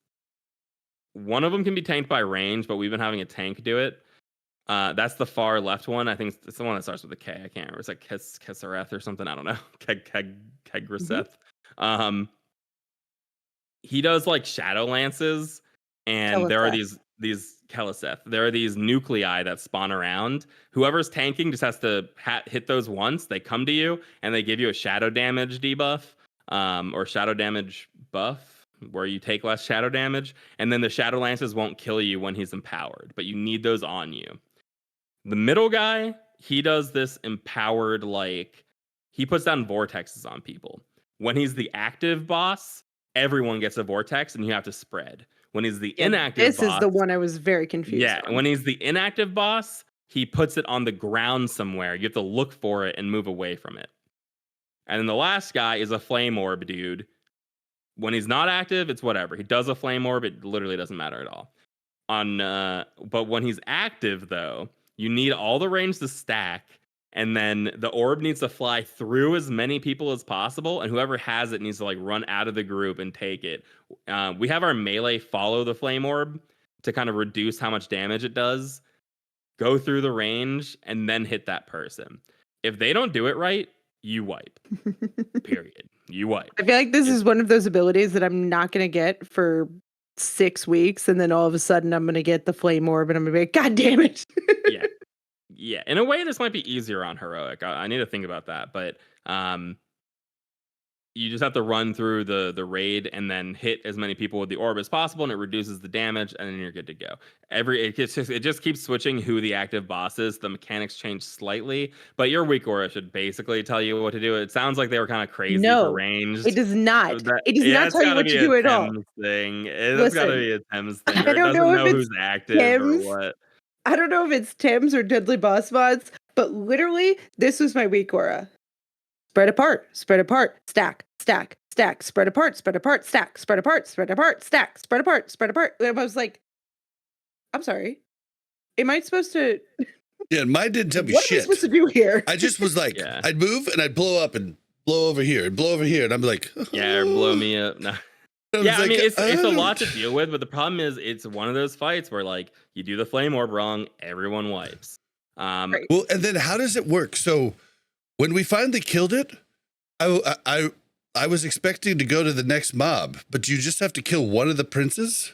One of them can be tanked by range, but we've been having a tank do it. That's the far left one. I think it's the one that starts with a K. I can't remember. It's like Kesareth or something. I don't know. Kegraseth. He does like shadow lances, and Keliseth. There are these Keliseth. There are these nuclei that spawn around. Whoever's tanking just has to hit those once. They come to you and they give you a shadow damage debuff, or shadow damage buff, where you take less shadow damage, and then the shadow lances won't kill you when he's empowered, but you need those on you. The middle guy, he does this empowered, like he puts down vortexes on people. When he's the active boss, everyone gets a vortex and you have to spread. When he's the inactive boss... This is
the one I was very confused on.
When he's the inactive boss, he puts it on the ground somewhere. You have to look for it and move away from it. And then the last guy is a flame orb dude. When he's not active, it's whatever. He does a flame orb, it literally doesn't matter at all. But when he's active, though, you need all the range to stack, and then the orb needs to fly through as many people as possible, and whoever has it needs to like run out of the group and take it. We have our melee follow the flame orb to kind of reduce how much damage it does, go through the range, and then hit that person. If they don't do it right, you wipe. Period. You wipe.
I feel like this is one of those abilities that I'm not going to get for 6 weeks, and then all of a sudden I'm going to get the flame orb, and I'm going to be like, God damn it.
Yeah. In a way, this might be easier on heroic. I need to think about that, but you just have to run through the raid and then hit as many people with the orb as possible, and it reduces the damage, and then you're good to go. It just keeps switching who the active boss is. The mechanics change slightly, but your weak aura should basically tell you what to do. It sounds like they were kind of crazy for range.
It does not. It does not tell you what to do at all.
It's got to be a Thames thing. Or it doesn't know who's active or what.
I don't know if it's Thames or Deadly Boss Mods, but literally, this was my weak aura. Spread apart, stack, stack, stack, spread apart, stack, spread apart, stack, spread apart. And I was like, I'm sorry. Am I supposed to...
Yeah, mine didn't tell me
what
shit.
What am I supposed to do here?
I just was like, I'd move and I'd blow up and blow over here and blow over here. And I'm like...
Yeah, or blow me up. No. Yeah, I mean, it's a lot to deal with, but the problem is it's one of those fights where, like, you do the flame orb wrong, everyone wipes.
Well, and then how does it work? So when we finally killed it, I was expecting to go to the next mob, but you just have to kill one of the princes?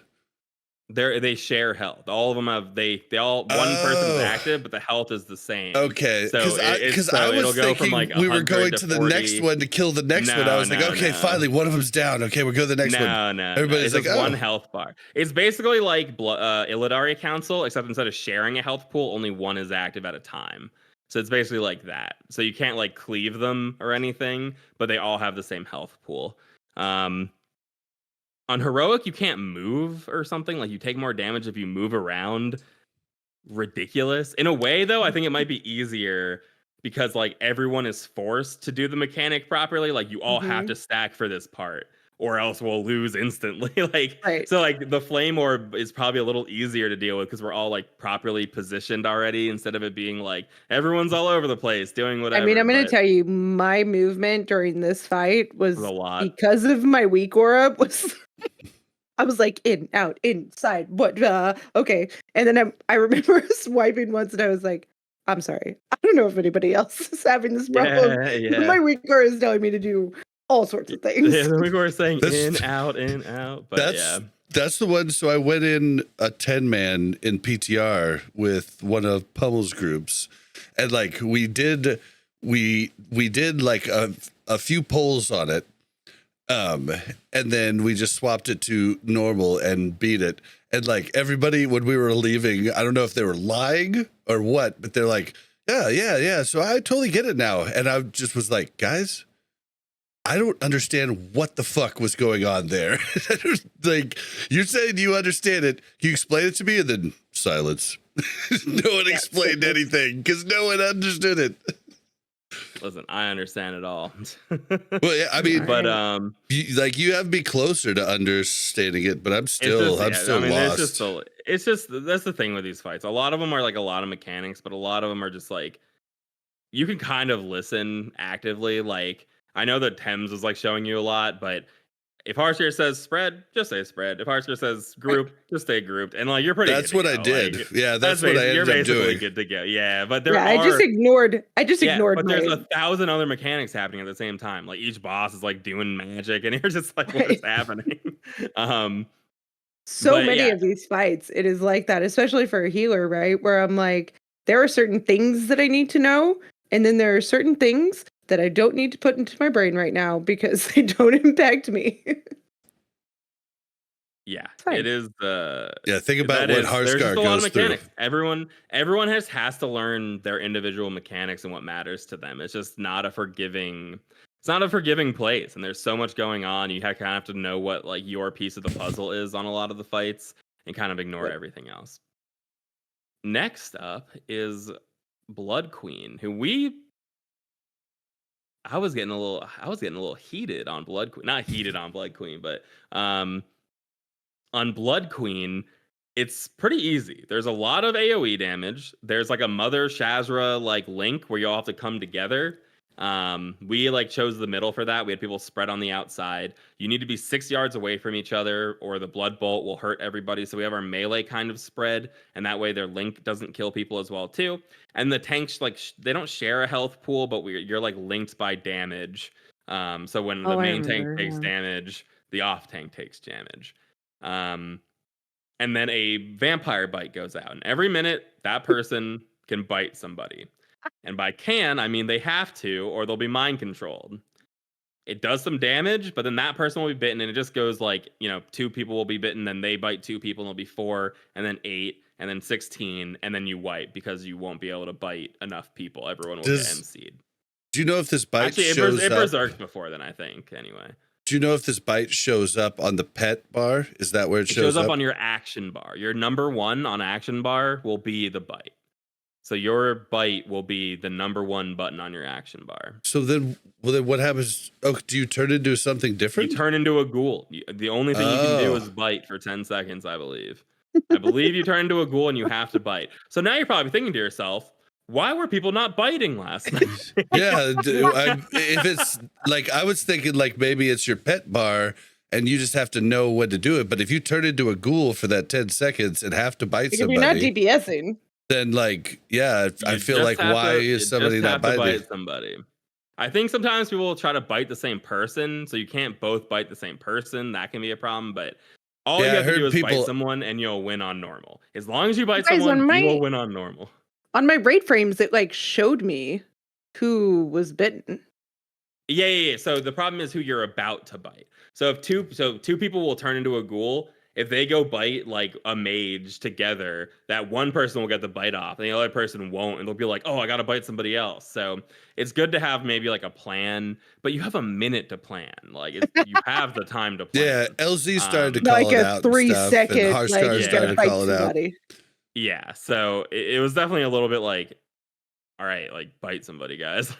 They share health. All of them have one person is active, but the health is the same.
Okay,
because
I was thinking like we were going to the next one to kill the next one. I was like, okay, finally one of them's down. Okay, we'll go to the next one. Everybody's like,
one health bar. It's basically like Illidari Council, except instead of sharing a health pool, only one is active at a time. So it's basically like that. So you can't like cleave them or anything, but they all have the same health pool. On heroic, you can't move or something. Like you take more damage if you move around. Ridiculous. In a way, though, I think it might be easier because like everyone is forced to do the mechanic properly. Like you all have to stack for this part, or else we'll lose instantly.
Right.
So like the flame orb is probably a little easier to deal with because we're all like properly positioned already, instead of it being like everyone's all over the place doing whatever.
I mean, I'm going to tell you, my movement during this fight was
a lot
because of my weak aura. I was like in, out, inside. What? Okay. And then I remember swiping once, and I was like, I'm sorry. I don't know if anybody else is having this problem.
Yeah.
My weak aura is telling me to do all sorts of things.
Yeah, we were saying in, out. But
that's the one. So I went in a 10-man in PTR with one of Pummel's groups, and like we did like a few polls on it, and then we just swapped it to normal and beat it. And like everybody, when we were leaving, I don't know if they were lying or what, but they're like, yeah. So I totally get it now. And I just was like, guys, I don't understand what the fuck was going on there. Like, you're saying you understand it. Can you explain it to me? And then silence. No one explained anything because no one understood it.
Listen, I understand it all.
Well, yeah, I mean,
but
you have me closer to understanding it, but I'm still lost.
It's just that's the thing with these fights. A lot of them are like a lot of mechanics, but a lot of them are just like you can kind of listen actively. Like I know that Thames is like showing you a lot, but if Hearthstone says spread, just say spread. If Hearthstone says group, just stay grouped. And like you're pretty.
That's what I did.
Like,
yeah, that's what I ended up doing. You're basically
good to go. Yeah, but
I just ignored.
But there's 1,000 other mechanics happening at the same time. Like each boss is like doing magic, and you're just like, what is happening?
So many of these fights, it is like that, especially for a healer, right? Where I'm like, there are certain things that I need to know, and then there are certain things that I don't need to put into my brain right now because they don't impact me.
Yeah, it is.
Think about what Hearthstar goes through.
Everyone has to learn their individual mechanics and what matters to them. It's just not a forgiving. It's not a forgiving place, and there's so much going on. You kind of have to know what like your piece of the puzzle is on a lot of the fights, and kind of ignore everything else. Next up is Blood Queen, who I was getting a little heated on Blood Queen. Not heated on Blood Queen, but on Blood Queen, it's pretty easy. There's a lot of AoE damage. There's like a Mother Shazra like link where you all have to come together. We like chose the middle for that. We had people spread on the outside. You need to be 6 yards away from each other or the blood bolt will hurt everybody. So we have our melee kind of spread, and that way their link doesn't kill people as well too. And the tanks, like they don't share a health pool, but you're like linked by damage. So when the main tank takes damage, the off tank takes damage. And then a vampire bite goes out, and every minute that person can bite somebody. And by can, I mean they have to, or they'll be mind controlled. It does some damage, but then that person will be bitten, and it just goes like, 2 people will be bitten, then they bite 2 people, and it'll be 4, and then 8, and then 16, and then you wipe because you won't be able to bite enough people. Everyone will get MC'd.
Do you know if this bite shows up?
It berserks before then, I think, anyway.
Do you know if this bite shows up on the pet bar? Is that where it shows up?
It shows up on your action bar. Your number 1 on action bar will be the bite. So your bite will be the number 1 button on your action bar.
So then what happens? Oh, do you turn into something different?
You turn into a ghoul. The only thing you can do is bite for 10 seconds, I believe. I believe you turn into a ghoul and you have to bite. So now you're probably thinking to yourself, why were people not biting last night?
Yeah, if it's like, I was thinking like maybe it's your pet bar and you just have to know when to do it. But if you turn into a ghoul for that 10 seconds and have to bite somebody.
You're not DPSing.
Then like, yeah, I feel like why is somebody not biting
somebody? I think sometimes people will try to bite the same person, so you can't both bite the same person. That can be a problem, but all you have to do is bite someone and you'll win on normal. As long as you bite someone, you will win on normal.
On my rate frames, it like showed me who was bitten.
Yeah. So the problem is who you're about to bite. So if two people will turn into a ghoul. If they go bite like a mage together, that one person will get the bite off and the other person won't. And they'll be like, oh, I got to bite somebody else. So it's good to have maybe like a plan, but you have a minute to plan. Like you have the time to plan.
Yeah, LZ started to call it out.
Like a 3 second,
like you started to call it out.
Yeah, so it was definitely a little bit like, all right, like bite somebody, guys.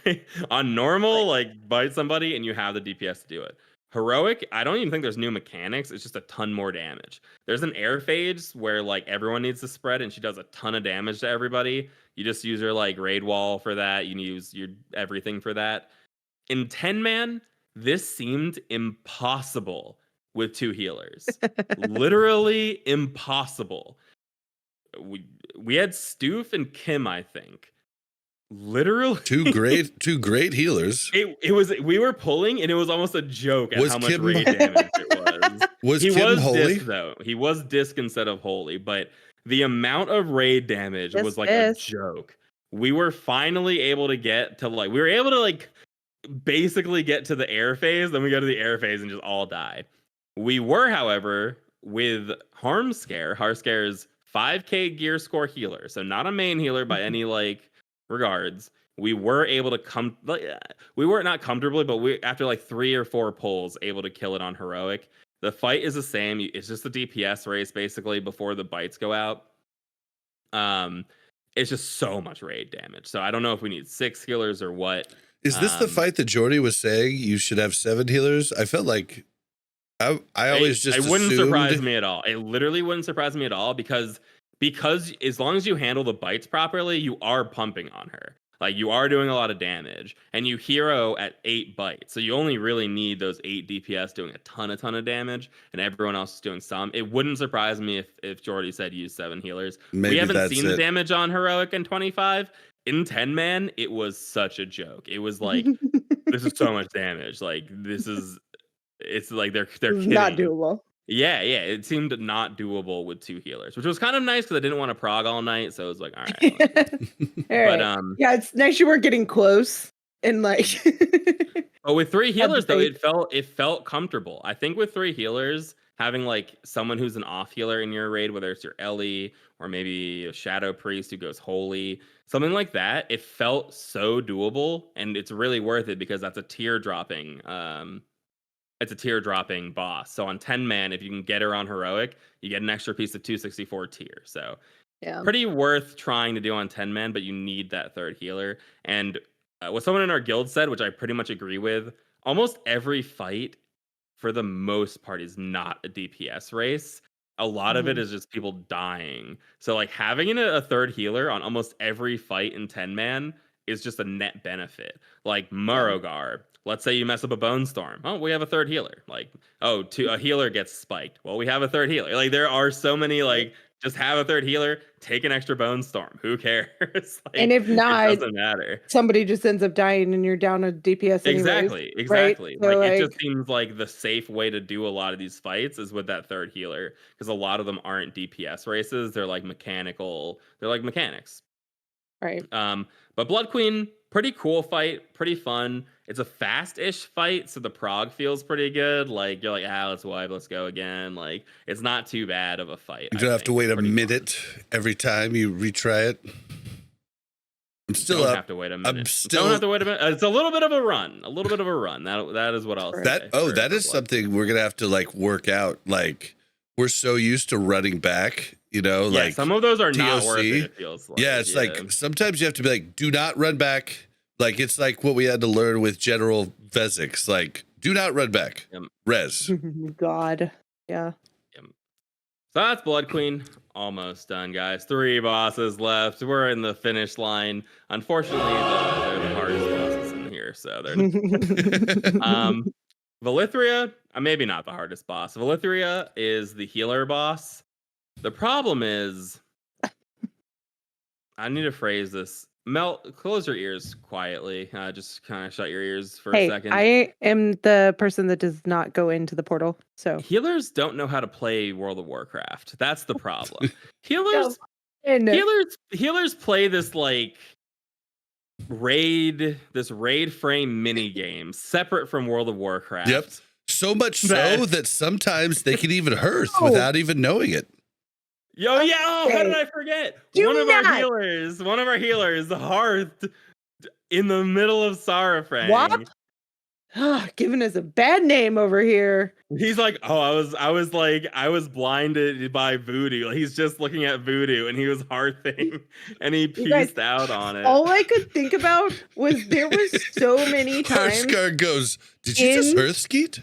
On normal, like bite somebody and you have the DPS to do it. Heroic, I don't even think there's new mechanics. It's just a ton more damage. There's an air phase where like everyone needs to spread and she does a ton of damage to everybody. You just use her like raid wall for that. You use your everything for that. In 10-man, this seemed impossible with 2 healers. Literally impossible. We had Stoof and Kim, I think. Literally
two great healers.
It was, we were pulling and it was almost a joke at how much raid damage it was.
He
was
holy?
disc though. He was disc instead of holy, but the amount of raid damage was like a joke. We were finally able to get to like, we were able to like basically get to the air phase, then we go to the air phase and just all die. We were, however, with Harscare's 5k gear score healer, so not a main healer by any like regards. We were able to we were not comfortably, but we after like 3 or 4 pulls able to kill it on heroic. The fight is the same. It's just a DPS race basically before the bites go out. It's just so much raid damage. So I don't know if we need 6 healers or what.
Is this the fight that Jordy was saying you should have 7 healers? I felt like I always just
it wouldn't
assumed...
surprise me at all. It literally wouldn't surprise me at all because as long as you handle the bites properly, you are pumping on her. Like you are doing a lot of damage, and you hero at 8 bites, so you only really need those 8 DPS doing a ton of damage, and everyone else is doing some. It wouldn't surprise me if Jordy said use 7 healers.
Maybe
we haven't seen the damage on heroic in 25. In 10-man, it was such a joke. It was like this is so much damage. Like it's like they're kidding.
Not doable.
Yeah, it seemed not doable with 2 healers, which was kind of nice because I didn't want to prog all night, so it was like, all right.
But yeah, it's nice you were getting close and like.
But with 3 healers though, it felt comfortable. I think with 3 healers, having like someone who's an off healer in your raid, whether it's your Ellie or maybe a Shadow Priest who goes holy, something like that, it felt so doable, and it's really worth it because that's a tier dropping. It's a tier dropping boss. So on 10-man, if you can get her on heroic, you get an extra piece of 264 tier. So
yeah,
pretty worth trying to do on 10-man, but you need that 3rd healer. And what someone in our guild said, which I pretty much agree with, almost every fight for the most part is not a DPS race. A lot of it is just people dying. So like having a 3rd healer on almost every fight in 10-man is just a net benefit. Like Murogar, let's say you mess up a Bone Storm. Oh, we have a 3rd healer. Like, a healer gets spiked. Well, we have a 3rd healer. Like, there are so many, like, just have a 3rd healer, take an extra Bone Storm. Who cares? Like,
and if not,
it doesn't matter.
Somebody just ends up dying and you're down a DPS anyways,
Exactly.
Right? So,
like, it just seems like the safe way to do a lot of these fights is with that 3rd healer, because a lot of them aren't DPS races. They're like mechanical. They're like mechanics.
Right.
But Blood Queen, pretty cool fight, pretty fun. It's a fast-ish fight, so the prog feels pretty good. Like, you're like, let's wipe, let's go again. Like, it's not too bad of a fight.
You don't have to wait a minute every time you retry it. I'm still
don't
up.
Have to wait a minute.
Don't
have to wait a minute. It's a little bit of a run. That is what I'll say.
That is something we're gonna have to like work out. Like, we're so used to running back, like
some of those are
TOC.
not worth it, it feels like.
Yeah, it's like sometimes you have to be like, do not run back. Like, it's like what we had to learn with General Vezix. Like, do not run back. Res.
God. Yeah.
So that's Blood Queen. Almost done, guys. 3 bosses left. We're in the finish line. Unfortunately, they're the hardest bosses in here. So they're Valithria, maybe not the hardest boss. Valithria is the healer boss. The problem is, I need to phrase this. Mel, close your ears quietly. Just kind of shut your ears for a second.
I am the person that does not go into the portal. So
healers don't know how to play World of Warcraft. That's the problem. Healers play this like raid frame mini game separate from World of Warcraft.
Yep. So much so that sometimes they can even hearth without even knowing it.
How did I forget? One of our healers, Hearth, in the middle of Sarafrang.
What? Giving us a bad name over here.
He's like, I was blinded by voodoo. He's just looking at voodoo, and he was hearthing, and he pieced out on it.
All I could think about was there was so many times.
Hearthscar goes, did you just hearth skeet?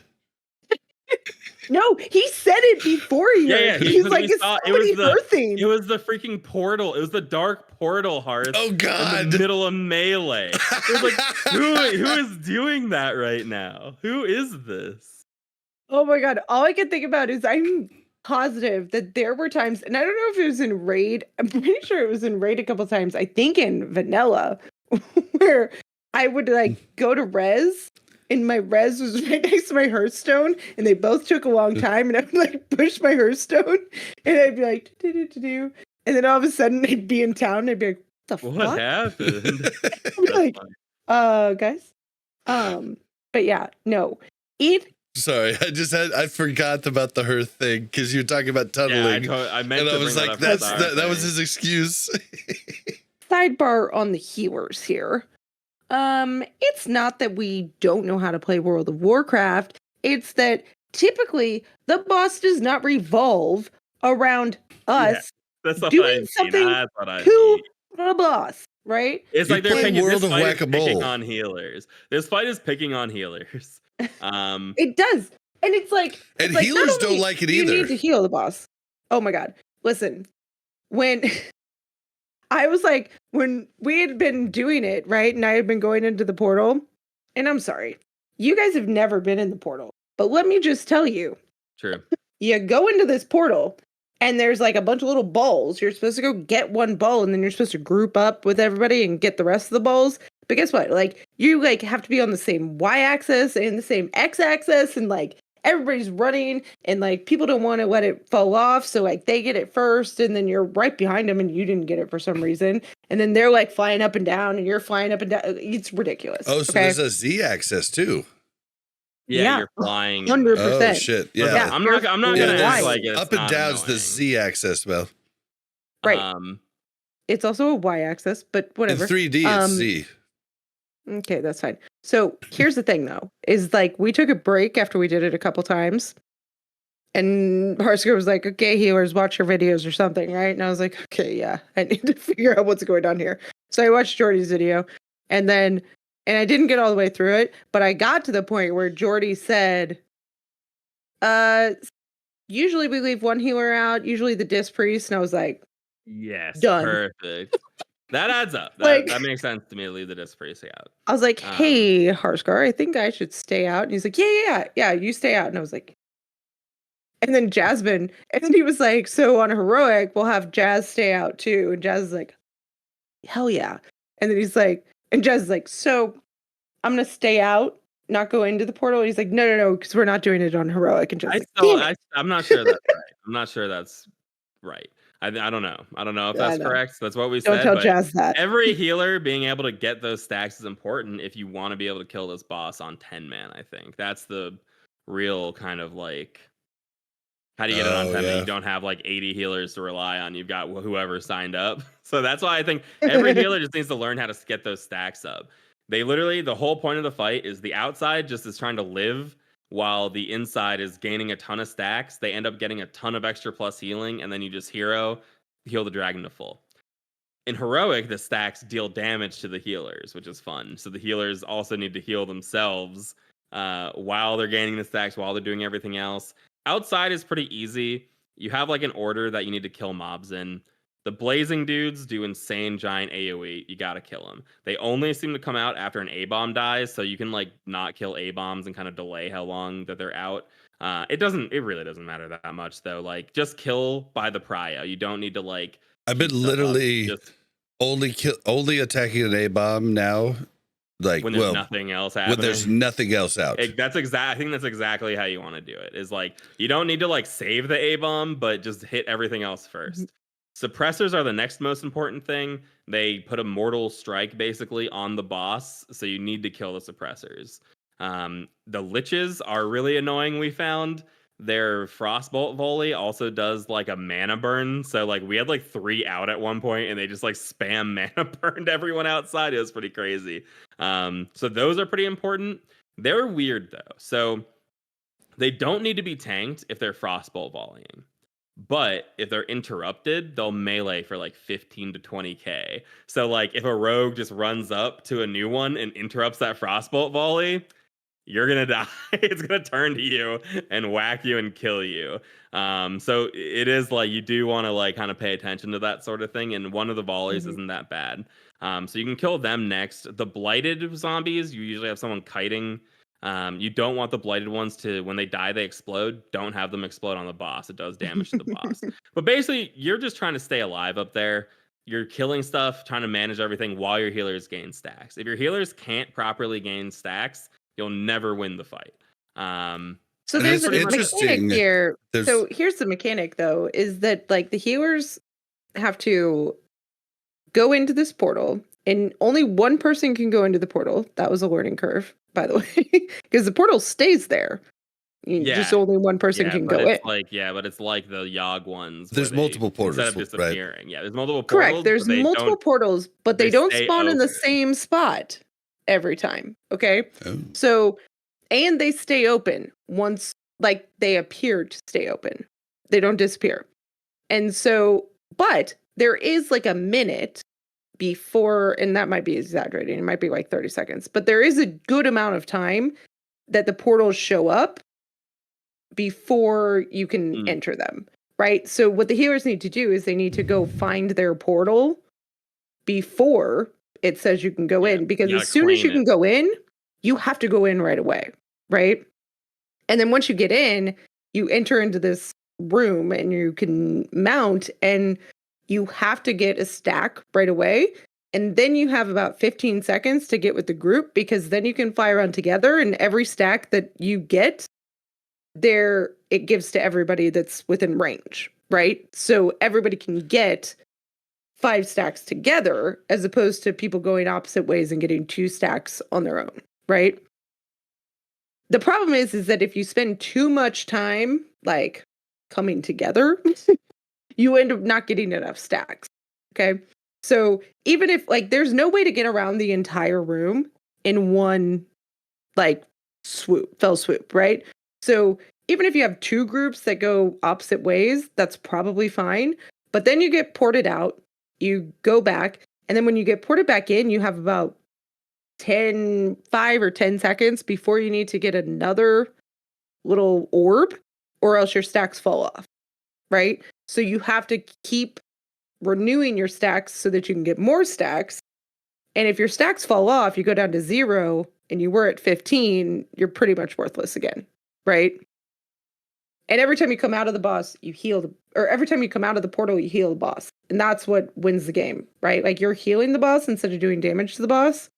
No, he said it before you.
Yeah,
He's like, it's somebody hearthing.
It was the freaking portal. It was the dark portal hearth.
Oh God!
In the middle of melee. It was like, who is doing that right now? Who is this?
Oh my God! All I can think about is I'm positive that there were times, and I don't know if it was in raid. I'm pretty sure it was in raid a couple times. I think in vanilla, where I would like go to res. And my res was right next to my Hearthstone, and they both took a long time. And I would like push my Hearthstone, and I'd be like, do, and then all of a sudden I'd be in town, and I'd be like, what
happened?
I'd be like, guys, but yeah, no,
Sorry, I forgot about the Hearth thing because you were talking about tunneling.
Yeah, I meant
and
to
I was like, that was his excuse.
Sidebar on the healers here. It's not that we don't know how to play World of Warcraft. It's that typically the boss does not revolve around us doing something to the boss, right?
It's like they're picking on healers. This fight is picking on healers.
It does. And it's like...
And healers don't like it either.
You need to heal the boss. Oh my God. Listen, when... I was like, when we had been doing it, right? And I had been going into the portal. And I'm sorry, you guys have never been in the portal. But let me just tell you.
True.
You go into this portal and there's like a bunch of little balls. You're supposed to go get one ball and then you're supposed to group up with everybody and get the rest of the balls. But guess what? Like you like have to be on the same y-axis and the same x-axis and like everybody's running and like people don't want to let it fall off, so like they get it first and then you're right behind them and you didn't get it for some reason, and then they're like flying up and down and you're flying up and down. It's ridiculous.
Oh, so there's a z-axis too.
Yeah, you're flying
100%.
Oh shit! Yeah,
I'm not gonna act like it's
up and down's the z-axis, Mel.
Right. It's also a y-axis, but whatever.
In 3D, it's z.
Okay, that's fine. So here's the thing, though, is like we took a break after we did it a couple times, and Harsker was like, "Okay, healers, watch your videos or something," right? And I was like, "Okay, yeah, I need to figure out what's going on here." So I watched Jordy's video, and I didn't get all the way through it, but I got to the point where Jordy said, usually we leave one healer out, usually the disc priest," and I was like,
"Yes,
done."
Perfect." That adds up. That makes sense to me to leave the disc priest out.
I was like, "Hey, Harskar, I think I should stay out." And he's like, yeah, you stay out. And I was like, and then Jasmine, and then he was like, "So on heroic, we'll have Jazz stay out too." And Jazz is like, "Hell yeah." And then he's like, and Jazz is like, "So I'm going to stay out, not go into the portal." And he's like, no, because we're not doing it on heroic. And Jazz
I'm not sure that's right. I'm not sure that's right. I don't know. I don't know if that's correct. That's what we said.
Don't tell Jazz that.
Every healer being able to get those stacks is important if you want to be able to kill this boss on 10 man, I think. That's the real kind of like, how do you get it on 10 man? You don't have like 80 healers to rely on. You've got whoever signed up. So that's why I think every healer just needs to learn how to get those stacks up. They literally, the whole point of the fight is the outside just is trying to live while the inside is gaining a ton of stacks. They end up getting a ton of extra plus healing, and then you just heal the dragon to full. In heroic, the stacks deal damage to the healers, which is fun. So the healers also need to heal themselves while they're gaining the stacks, while they're doing everything else. Outside is pretty easy. You have like an order that you need to kill mobs in. The blazing dudes do insane giant AoE. You gotta kill them. They only seem to come out after an A-bomb dies, so you can like not kill A-bombs and kind of delay how long that they're out. It really doesn't matter that much though. Like just kill by the prio. You don't need to like.
I've been literally only attacking an A-bomb now. Like
when there's nothing else happening.
When there's nothing else out.
I think that's exactly how you want to do it. Is like you don't need to like save the A-bomb, but just hit everything else first. Mm-hmm. Suppressors are the next most important thing. They put a mortal strike basically on the boss, so you need to kill the suppressors. The liches are really annoying, we found. Their frostbolt volley also does like a mana burn. So like we had like 3 out at one point and they just like spam mana burned everyone outside. It was pretty crazy. So those are pretty important. They're weird though. So they don't need to be tanked if they're frostbolt volleying. But if they're interrupted, they'll melee for like 15 to 20k. So like if a rogue just runs up to a new one and interrupts that frostbolt volley, you're gonna die. It's gonna turn to you and whack you and kill you. So it is like you do want to like kind of pay attention to that sort of thing. And one of the volleys isn't that bad. So you can kill them next. The blighted zombies, you usually have someone kiting. You don't want the blighted ones to, when they die, they explode. Don't have them explode on the boss. It does damage to the boss. But basically, you're just trying to stay alive up there. You're killing stuff, trying to manage everything while your healers gain stacks. If your healers can't properly gain stacks, you'll never win the fight.
So there's a mechanic here. So here's the mechanic, though, is that like the healers have to go into this portal, and only one person can go into the portal. That was a learning curve, by the way, because the portal stays there. Just only one person can go in.
But it's like the Yogg ones.
There's multiple portals
instead of disappearing. Right? Yeah, there's multiple portals.
Correct. There's multiple portals, but they don't spawn in the same spot every time. Okay. Oh. So, and they stay open once, like they appear to stay open. They don't disappear. And so, but there is like a minute before, and that might be exaggerating. It might be like 30 seconds, but there is a good amount of time that the portals show up before you can enter them, right? So what the healers need to do is they need to go find their portal before it says you can go in, because as soon as you can go in, you have to go in right away, right? And then once you get in, you enter into this room and you can mount, and you have to get a stack right away. And then you have about 15 seconds to get with the group, because then you can fly around together, and every stack that you get there, it gives to everybody that's within range, right? So everybody can get 5 stacks together, as opposed to people going opposite ways and getting 2 stacks on their own, right? The problem is that if you spend too much time like coming together, you end up not getting enough stacks. Okay. So even if like there's no way to get around the entire room in one like fell swoop, right? So even if you have 2 groups that go opposite ways, that's probably fine. But then you get ported out, you go back, and then when you get ported back in, you have about 5 or 10 seconds before you need to get another little orb, or else your stacks fall off, right? So you have to keep renewing your stacks so that you can get more stacks. And if your stacks fall off, you go down to 0 and you were at 15, you're pretty much worthless again, right? And every time you come out of the boss, you heal, or every time you come out of the portal, you heal the boss. And that's what wins the game, right? Like you're healing the boss instead of doing damage to the boss.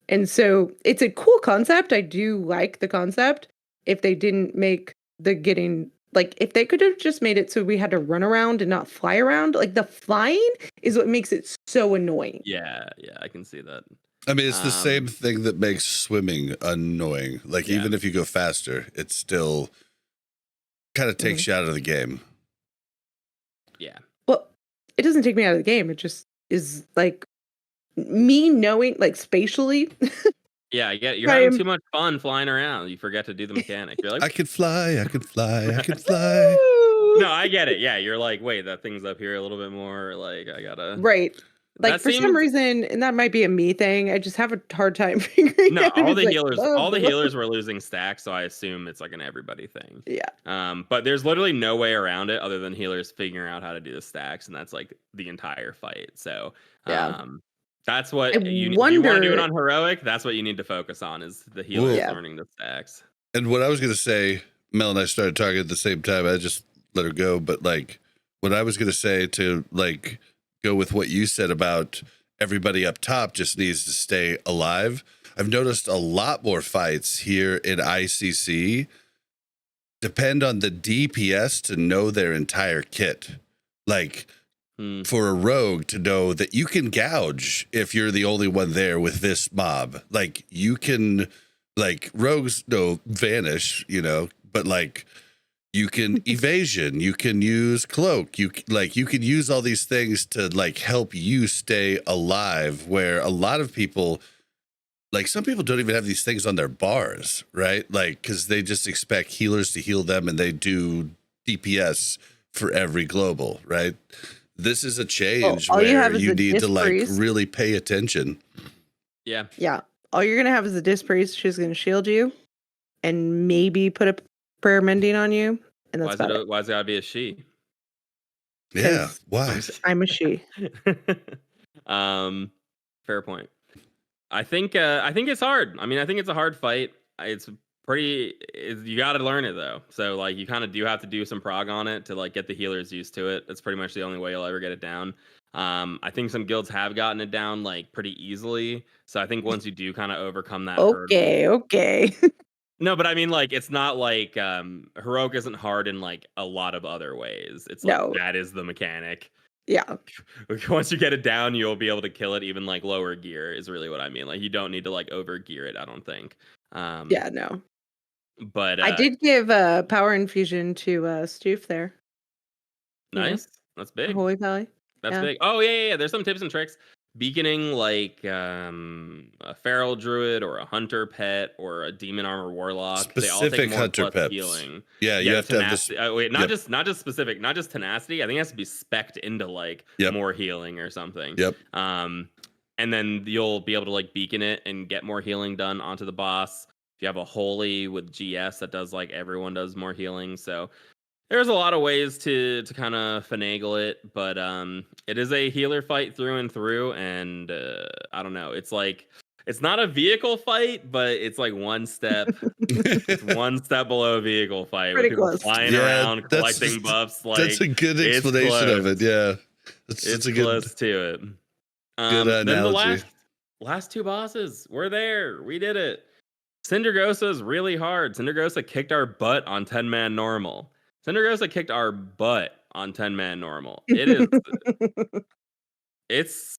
And so it's a cool concept. I do like the concept. If they didn't make the getting, like if they could have just made it so we had to run around and not fly around, like the flying is what makes it so annoying.
Yeah, I can see that.
I mean, it's the same thing that makes swimming annoying. Like even if you go faster, it still kind of takes you out of the game.
Yeah.
Well, it doesn't take me out of the game. It just is like me knowing, like spatially.
Yeah, you're having too much fun flying around. You forget to do the mechanic. You're like,
I can fly. I can fly.
No, I get it. Yeah, you're like, wait, that thing's up here a little bit more. Like, I gotta.
Right. Like for some reason, and that might be a me thing, I just have a hard time figuring out.
No, all the healers were losing stacks, so I assume it's like an everybody thing.
Yeah.
But there's literally no way around it other than healers figuring out how to do the stacks, and that's like the entire fight. So that's what you want to do it on heroic. That's what you need to focus on is the healers learning the stacks.
And what I was gonna say, Mel and I started talking at the same time. I just let her go, but like what I was gonna say to like go with what you said about everybody up top just needs to stay alive. I've noticed a lot more fights here in ICC depend on the DPS to know their entire kit. Like for a rogue to know that you can gouge if you're the only one there with this mob. Like you can, like rogues vanish, but like you can evasion, you can use cloak, you can use all these things to like help you stay alive, where a lot of people, like some people don't even have these things on their bars, right? Like, cause they just expect healers to heal them and they do DPS for every global, right? This is a change where you need to like really pay attention.
Yeah.
Yeah. All you're going to have is a disc priest. She's going to shield you. and maybe put a prayer mending on you, and that's about it.
Why's it gotta be a she?
Yeah, why?
I'm a she.
Fair point. I think it's hard. I mean, I think it's a hard fight. It's you got to learn it though. So like you kind of do have to do some prog on it to like get the healers used to it. That's pretty much the only way you'll ever get it down. I think some guilds have gotten it down like pretty easily. So I think once you do kind of overcome that hurdle.
Okay.
No, but I mean, like, it's not like heroic isn't hard in like a lot of other ways. It's like that is the mechanic.
Yeah.
Once you get it down, you'll be able to kill it even like lower gear is really what I mean. Like you don't need to like over gear it, I don't think.
Yeah, no.
But
I did give power infusion to Stoof there.
Nice. That's big.
Holy Valley.
That's big. Oh yeah. There's some tips and tricks. Beaconing like a feral druid or a hunter pet or a demon armor warlock.
Specific
they all take more
hunter
plus
pets.
Healing.
Yeah, you have to have this.
Not just specific, not just tenacity. I think it has to be specced into like more healing or something.
Yep.
And then you'll be able to like beacon it and get more healing done onto the boss. If you have a holy with GS that does like everyone does more healing. So there's a lot of ways to kind of finagle it, but it is a healer fight through and through, and I don't know. It's like it's not a vehicle fight, but it's like one step. It's one step below a vehicle fight.
Pretty
with people
close.
flying around, collecting buffs. Like
that's a good explanation of it. Yeah,
it's a close to it.
Good analogy.
Then the last two bosses, we're there. We did it. Cindergosa is really hard. Cindergosa kicked our butt on 10-man normal. Cindergosa kicked our butt on 10-man normal. It is.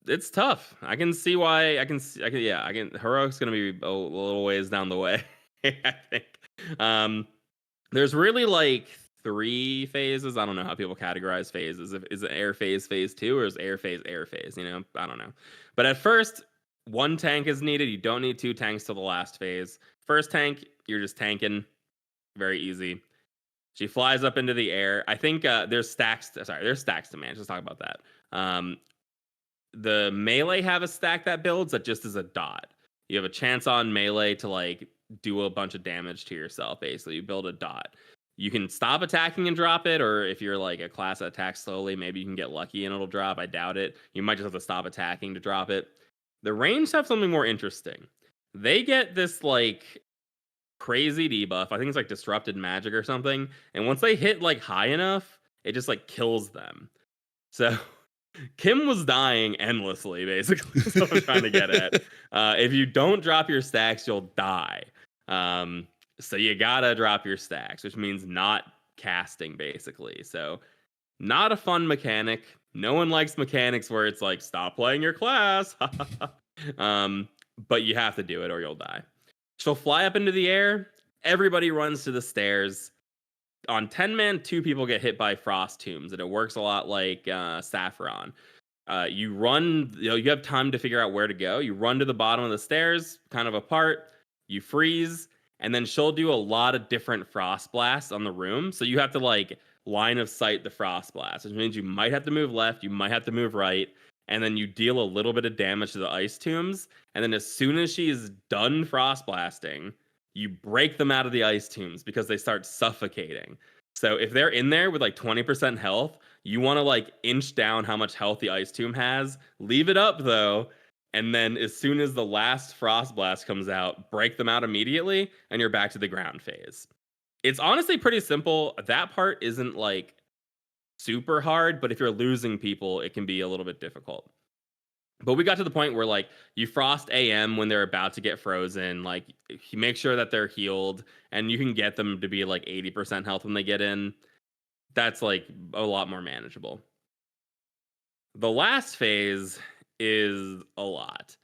It's tough. I can see why. Heroic's gonna be a little ways down the way. I think. There's really like 3 phases. I don't know how people categorize phases. Is it air phase 2, or is air phase? You know, I don't know. But at first, 1 tank is needed. You don't need 2 tanks till the last phase. First tank, you're just tanking. Very easy. She flies up into the air. I think there's stacks to manage. Let's talk about that. The melee have a stack that builds that just is a dot. You have a chance on melee to like do a bunch of damage to yourself. Basically, you build a dot. You can stop attacking and drop it, or if you're like a class that attacks slowly, maybe you can get lucky and it'll drop. I doubt it. You might just have to stop attacking to drop it. The ranged have something more interesting. They get this like crazy debuff. I think it's like disrupted magic or something. And once they hit like high enough, it just like kills them. So Kim was dying endlessly, basically. That's what I'm trying to get at. If you don't drop your stacks, you'll die. So you gotta drop your stacks, which means not casting, basically. So not a fun mechanic. No one likes mechanics where it's like, stop playing your class. But you have to do it or you'll die. She'll fly up into the air. Everybody runs to the stairs. On 10-man, 2 people get hit by frost tombs, and it works a lot like Saffron. You run, you have time to figure out where to go. You run to the bottom of the stairs, kind of apart. You freeze, and then she'll do a lot of different frost blasts on the room. So you have to like line of sight the frost blast, which means you might have to move left, you might have to move right. And then you deal a little bit of damage to the ice tombs. And then as soon as she is done frost blasting, you break them out of the ice tombs because they start suffocating. So if they're in there with like 20% health, you want to like inch down how much health the ice tomb has. Leave it up though. And then as soon as the last frost blast comes out, break them out immediately and you're back to the ground phase. It's honestly pretty simple. That part isn't like super hard, but if you're losing people, it can be a little bit difficult. But we got to the point where like you frost AM when they're about to get frozen, like you make sure that they're healed and you can get them to be like 80% health when they get in. That's like a lot more manageable. The last phase is a lot.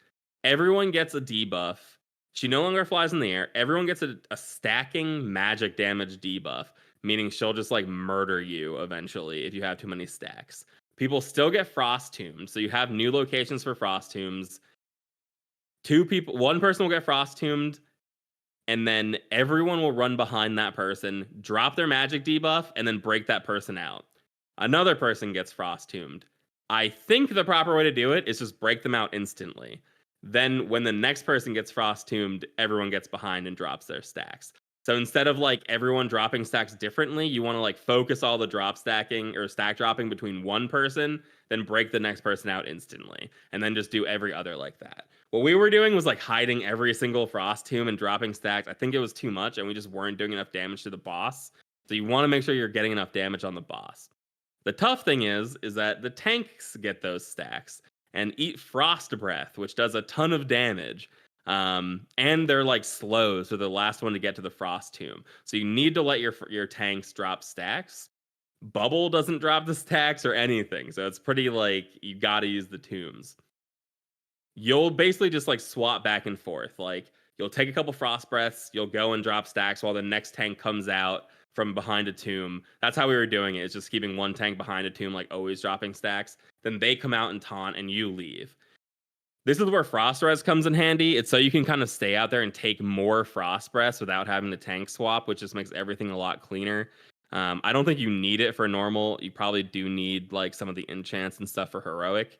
Everyone gets a debuff. She no longer flies in the air. Everyone gets a stacking magic damage debuff, meaning she'll just like murder you eventually if you have too many stacks. People still get frost tombed, so you have new locations for frost tombs. 1 person will get frost tombed, and then everyone will run behind that person, drop their magic debuff, and then break that person out. Another person gets frost tombed. I think the proper way to do it is just break them out instantly. Then when the next person gets frost tombed, everyone gets behind and drops their stacks. So instead of like everyone dropping stacks differently, you want to like focus all the drop stacking or stack dropping between one person, then break the next person out instantly, and then just do every other like that. What we were doing was like hiding every single frost tomb and dropping stacks. I think it was too much, and we just weren't doing enough damage to the boss. So you want to make sure you're getting enough damage on the boss. The tough thing is that the tanks get those stacks and eat frost breath, which does a ton of damage. And they're like slow, so they're the last one to get to the frost tomb. So you need to let your tanks drop stacks. Bubble doesn't drop the stacks or anything, so it's pretty like you got to use the tombs. You'll basically just like swap back and forth. Like you'll take a couple frost breaths, you'll go and drop stacks while the next tank comes out from behind a tomb. That's how we were doing it. It's just keeping one tank behind a tomb, like always dropping stacks. Then they come out and taunt, and you leave. This is where Frost Res comes in handy. It's so you can kind of stay out there and take more Frost Breaths without having to tank swap, which just makes everything a lot cleaner. I don't think you need it for normal. You probably do need like some of the enchants and stuff for heroic.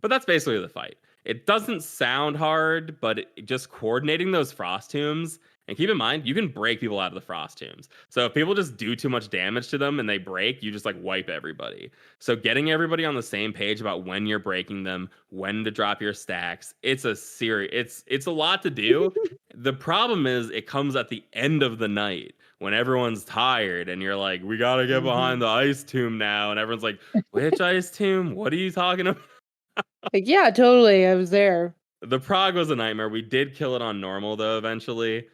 But that's basically the fight. It doesn't sound hard, but just coordinating those Frost Tombs, and keep in mind, you can break people out of the Frost Tombs. So if people just do too much damage to them and they break, you just like wipe everybody. So getting everybody on the same page about when you're breaking them, when to drop your stacks, it's a lot to do. The problem is it comes at the end of the night when everyone's tired and you're like, we got to get behind the ice tomb now. And everyone's like, which ice tomb? What are you talking about?
Like, yeah, totally. I was there.
The prog was a nightmare. We did kill it on normal though eventually.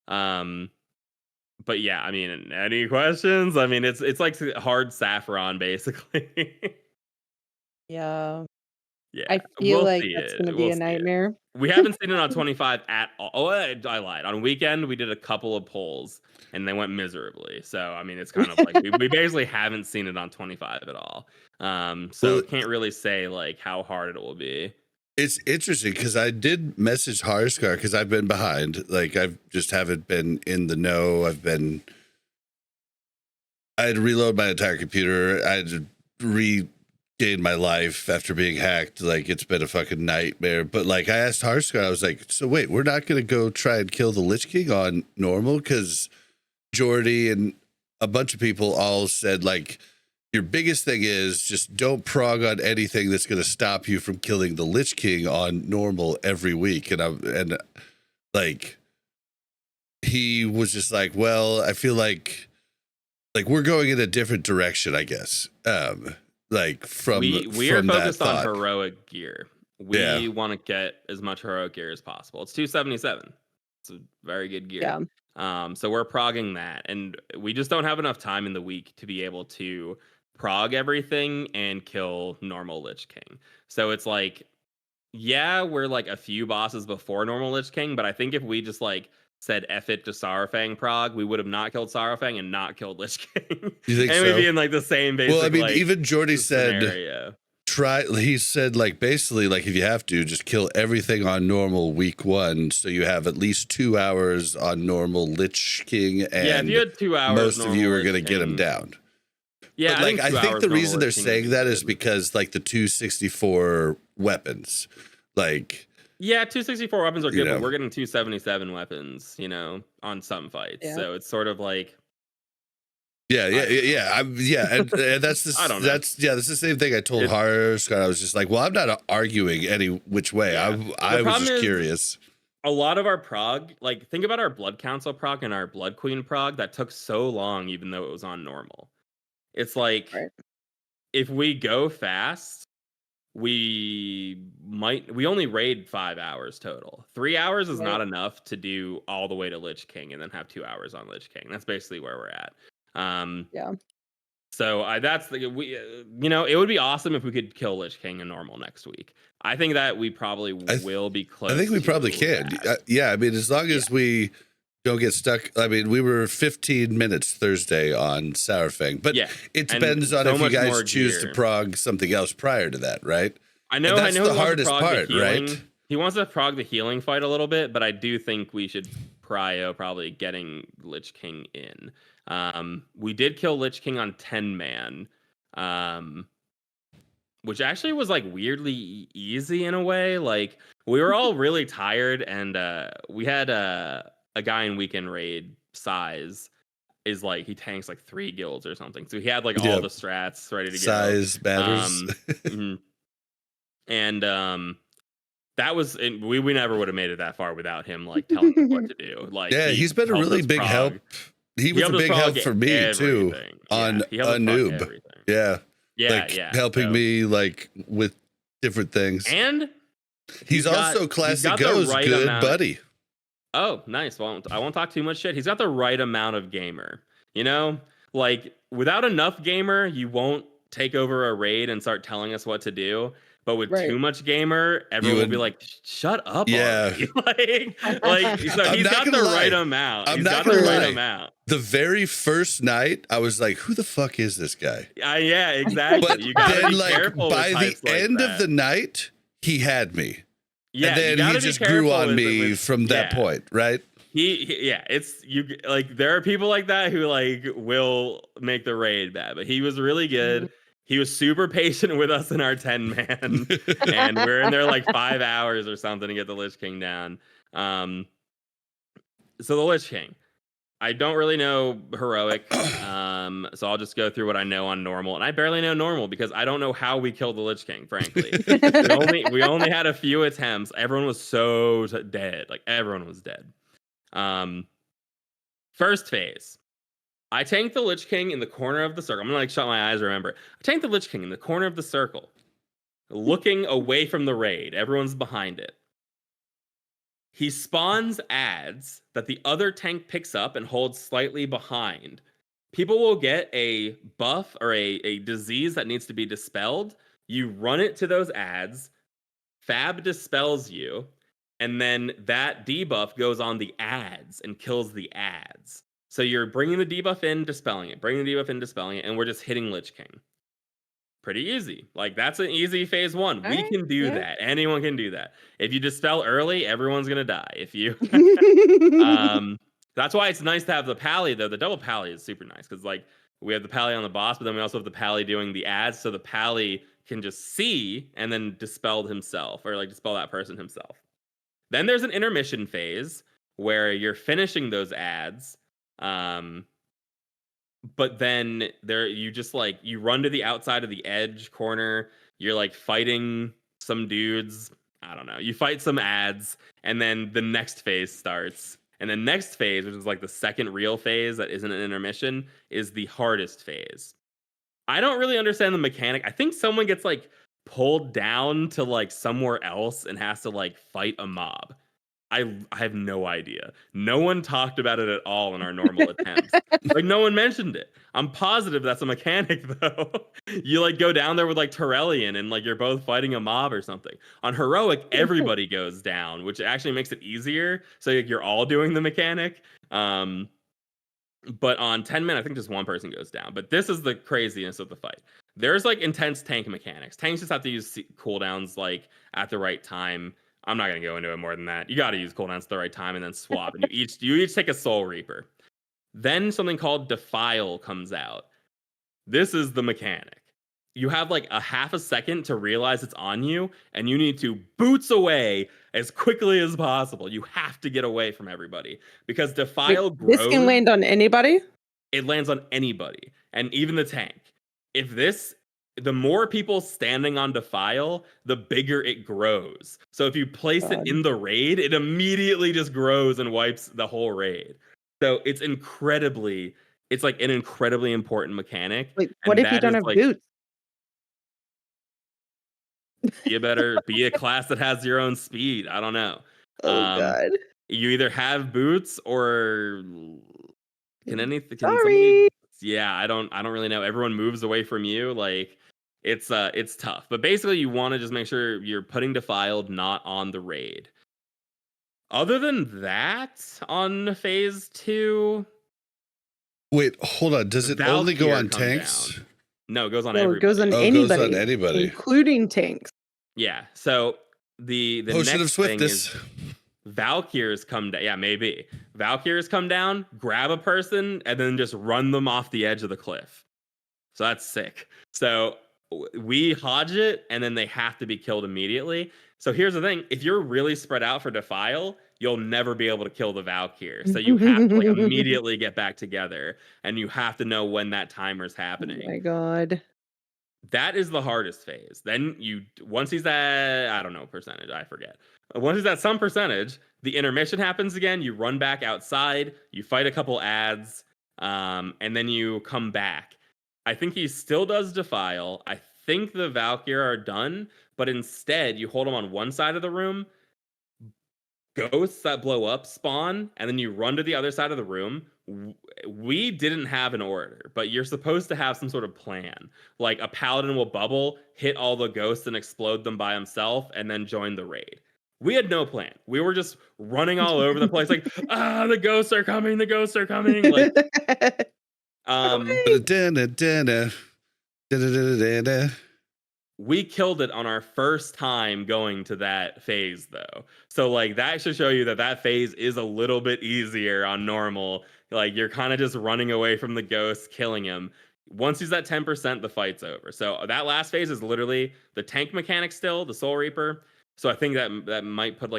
But yeah, I mean, any questions? I mean, it's like hard saffron basically.
Yeah.
Yeah,
I feel
we'll
like
see
that's
it.
going to be
We'll
a
see it.
nightmare.
We haven't seen it on 25 at all. Oh, I lied. On weekend, we did a couple of polls and they went miserably. So, I mean, it's kind of like we basically haven't seen it on 25 at all. So can't really say like how hard it will be.
It's interesting because I did message Harscar because I've been behind. Like I've just haven't been in the know. I had to reload my entire computer. I had to regain my life after being hacked. Like it's been a fucking nightmare. But like I asked Harscar, I was like, so wait, we're not going to go try and kill the Lich King on normal? Because Jordy and a bunch of people all said like, your biggest thing is just don't prog on anything that's going to stop you from killing the Lich King on normal every week. And like, he was just like, well, I feel like we're going in a different direction, I guess. Like from
we are focused on heroic gear. We want to get as much heroic gear as possible. It's 277. It's a very good gear.
Yeah.
So we're progging that, and we just don't have enough time in the week to be able to prog everything and kill normal Lich King. So it's like, yeah, we're like a few bosses before normal Lich King, but I think if we just like said F it to Saurfang prog, we would have not killed Saurfang and not killed Lich King.
You think
and
so?
we'd be in like the same basic.
Well, I mean,
like,
even Jordy said
scenario.
He said like basically like if you have to just kill everything on normal week 1, so you have at least 2 hours on normal Lich King, and
yeah, if you had 2 hours,
most of you are going to get him down.
Yeah,
but like I think the reason they're saying that is because like the 264 weapons, like
264 weapons are good, but we're getting 277 weapons, on some fights. Yeah. So it's sort of like,
and that's the
I don't know.
That's the same thing I told Harscar. I was just like, well, I'm not arguing any which way. Yeah. I was just curious.
A lot of our prog, like think about our Blood Council prog and our Blood Queen prog that took so long, even though it was on normal. It's like, if we go fast, we only raid 5 hours total. 3 hours is not enough to do all the way to Lich King and then have 2 hours on Lich King. That's basically where we're at. So it would be awesome if we could kill Lich King in normal next week. I think that we probably will be close.
I think we probably can. I mean, as long as we don't get stuck. I mean, we were 15 minutes Thursday on Saurfang, but it depends on if you guys choose to prog something else prior to that, right?
I know
that's the
he
hardest part, right?
He wants to prog the healing fight a little bit, but I do think we should prio probably getting Lich King in. We did kill Lich King on 10 man. which actually was like weirdly easy in a way. Like we were all really tired, and we had a guy in weekend raid size is like he tanks like 3 guilds or something, so he had like all the strats ready to
Size
go.
matters.
And that was we never would have made it that far without him like telling us what to do. Like
he's been a really big help. He was a big help for me too on a noob. Helping me like with different things.
And
he's also Classic Go's good buddy.
Oh, nice. Well, I won't talk too much shit. He's got the right amount of gamer. You know, like without enough gamer, you won't take over a raid and start telling us what to do. But with too much gamer, everyone will be like, "Shut up!"
Yeah,
like so he's got the right amount.
I'm not gonna lie. The very first night, I was like, "Who the fuck is this guy?"
Yeah, exactly.
But
you gotta
then,
be
like
careful
by
with
the end of the night, he had me.
Yeah,
and then he just grew on me from that point, right?
It's you like there are people like that who like will make the raid bad, but he was really good. He was super patient with us in our 10-man, and we're in there like 5 hours or something to get the Lich King down. So the Lich King, I don't really know heroic, so I'll just go through what I know on normal, and I barely know normal because I don't know how we killed the Lich King. Frankly, we only had a few attempts. Everyone was so dead, like everyone was dead. First phase. I tanked the Lich King in the corner of the circle. I'm gonna like shut my eyes, remember. I tanked the Lich King in the corner of the circle, looking away from the raid. Everyone's behind it. He spawns adds that the other tank picks up and holds slightly behind. People will get a buff or a disease that needs to be dispelled. You run it to those adds. Fab dispels you. And then that debuff goes on the adds and kills the adds. So you're bringing the debuff in, dispelling it, bringing the debuff in, dispelling it, and we're just hitting Lich King. Pretty easy. Like, that's an easy phase 1. We can do that. Anyone can do that. If you dispel early, everyone's going to die. If you... that's why it's nice to have the pally, though. The double pally is super nice, because, like, we have the pally on the boss, but then we also have the pally doing the ads, so the pally can just see and then dispel himself, or, like, dispel that person himself. Then there's an intermission phase, where you're finishing those ads, but then you just like you run to the outside of the edge corner, you're like fighting some dudes, I don't know, you fight some ads, and then the next phase starts. And the next phase, which is like the second real phase that isn't an intermission, is the hardest phase. I don't really understand the mechanic. I think someone gets like pulled down to like somewhere else and has to like fight a mob. I have no idea. No one talked about it at all in our normal attempts. Like, no one mentioned it. I'm positive that's a mechanic, though. You, like, go down there with, like, Turellian, and, like, you're both fighting a mob or something. On Heroic, everybody goes down, which actually makes it easier. So, like, you're all doing the mechanic. But on 10-man, I think just one person goes down. But this is the craziness of the fight. There's, like, intense tank mechanics. Tanks just have to use cooldowns, like, at the right time. I'm not going to go into it more than that. You got to use cooldowns at the right time and then swap. And you each take a Soul Reaper. Then something called Defile comes out. This is the mechanic. You have like a half a second to realize it's on you, and you need to boots away as quickly as possible. You have to get away from everybody because Defile grows.
This can land on anybody?
It lands on anybody, and even the tank. The more people standing on Defile, the bigger it grows. So if you place it in the raid, it immediately just grows and wipes the whole raid. So it's like an incredibly important mechanic.
Wait, what if you don't have boots?
Be a class that has your own speed. I don't know.
Oh God.
You either have boots or somebody, I don't really know. Everyone moves away from you. Like, it's tough, but basically you want to just make sure you're putting Defiled not on the raid. Other than that, on phase 2,
wait, hold on. Does it only go on tanks?
Down. No, it goes on everybody.
It goes on anybody,
goes on anybody,
including tanks.
Yeah. So the
Potion
next
of Swiftness.
thing is Valkyries come down. Yeah, maybe Valkyries come down, grab a person, and then just run them off the edge of the cliff. So that's sick. So we hodge it, and then they have to be killed immediately. So here's the thing: if you're really spread out for Defile, you'll never be able to kill the Valkyr. So you have to like immediately get back together, and you have to know when that timer's happening.
Oh my god.
That is the hardest phase. Then once he's at, I don't know, percentage, I forget. Once he's at some percentage, the intermission happens again. You run back outside, you fight a couple ads, and then you come back. I think he still does Defile. I think the Valkyr are done, but instead you hold them on one side of the room. Ghosts that blow up spawn, and then you run to the other side of the room. We didn't have an order, but you're supposed to have some sort of plan. Like a paladin will bubble, hit all the ghosts and explode them by himself, and then join the raid. We had no plan. We were just running all over the place, like, the ghosts are coming, the ghosts are coming. Like, we killed it on our first time going to that phase, though. So, like, that should show you that phase is a little bit easier on normal. Like, you're kind of just running away from the ghost, killing him. Once he's at 10%, the fight's over. So that last phase is literally the tank mechanic still, the Soul Reaper. So I think that might put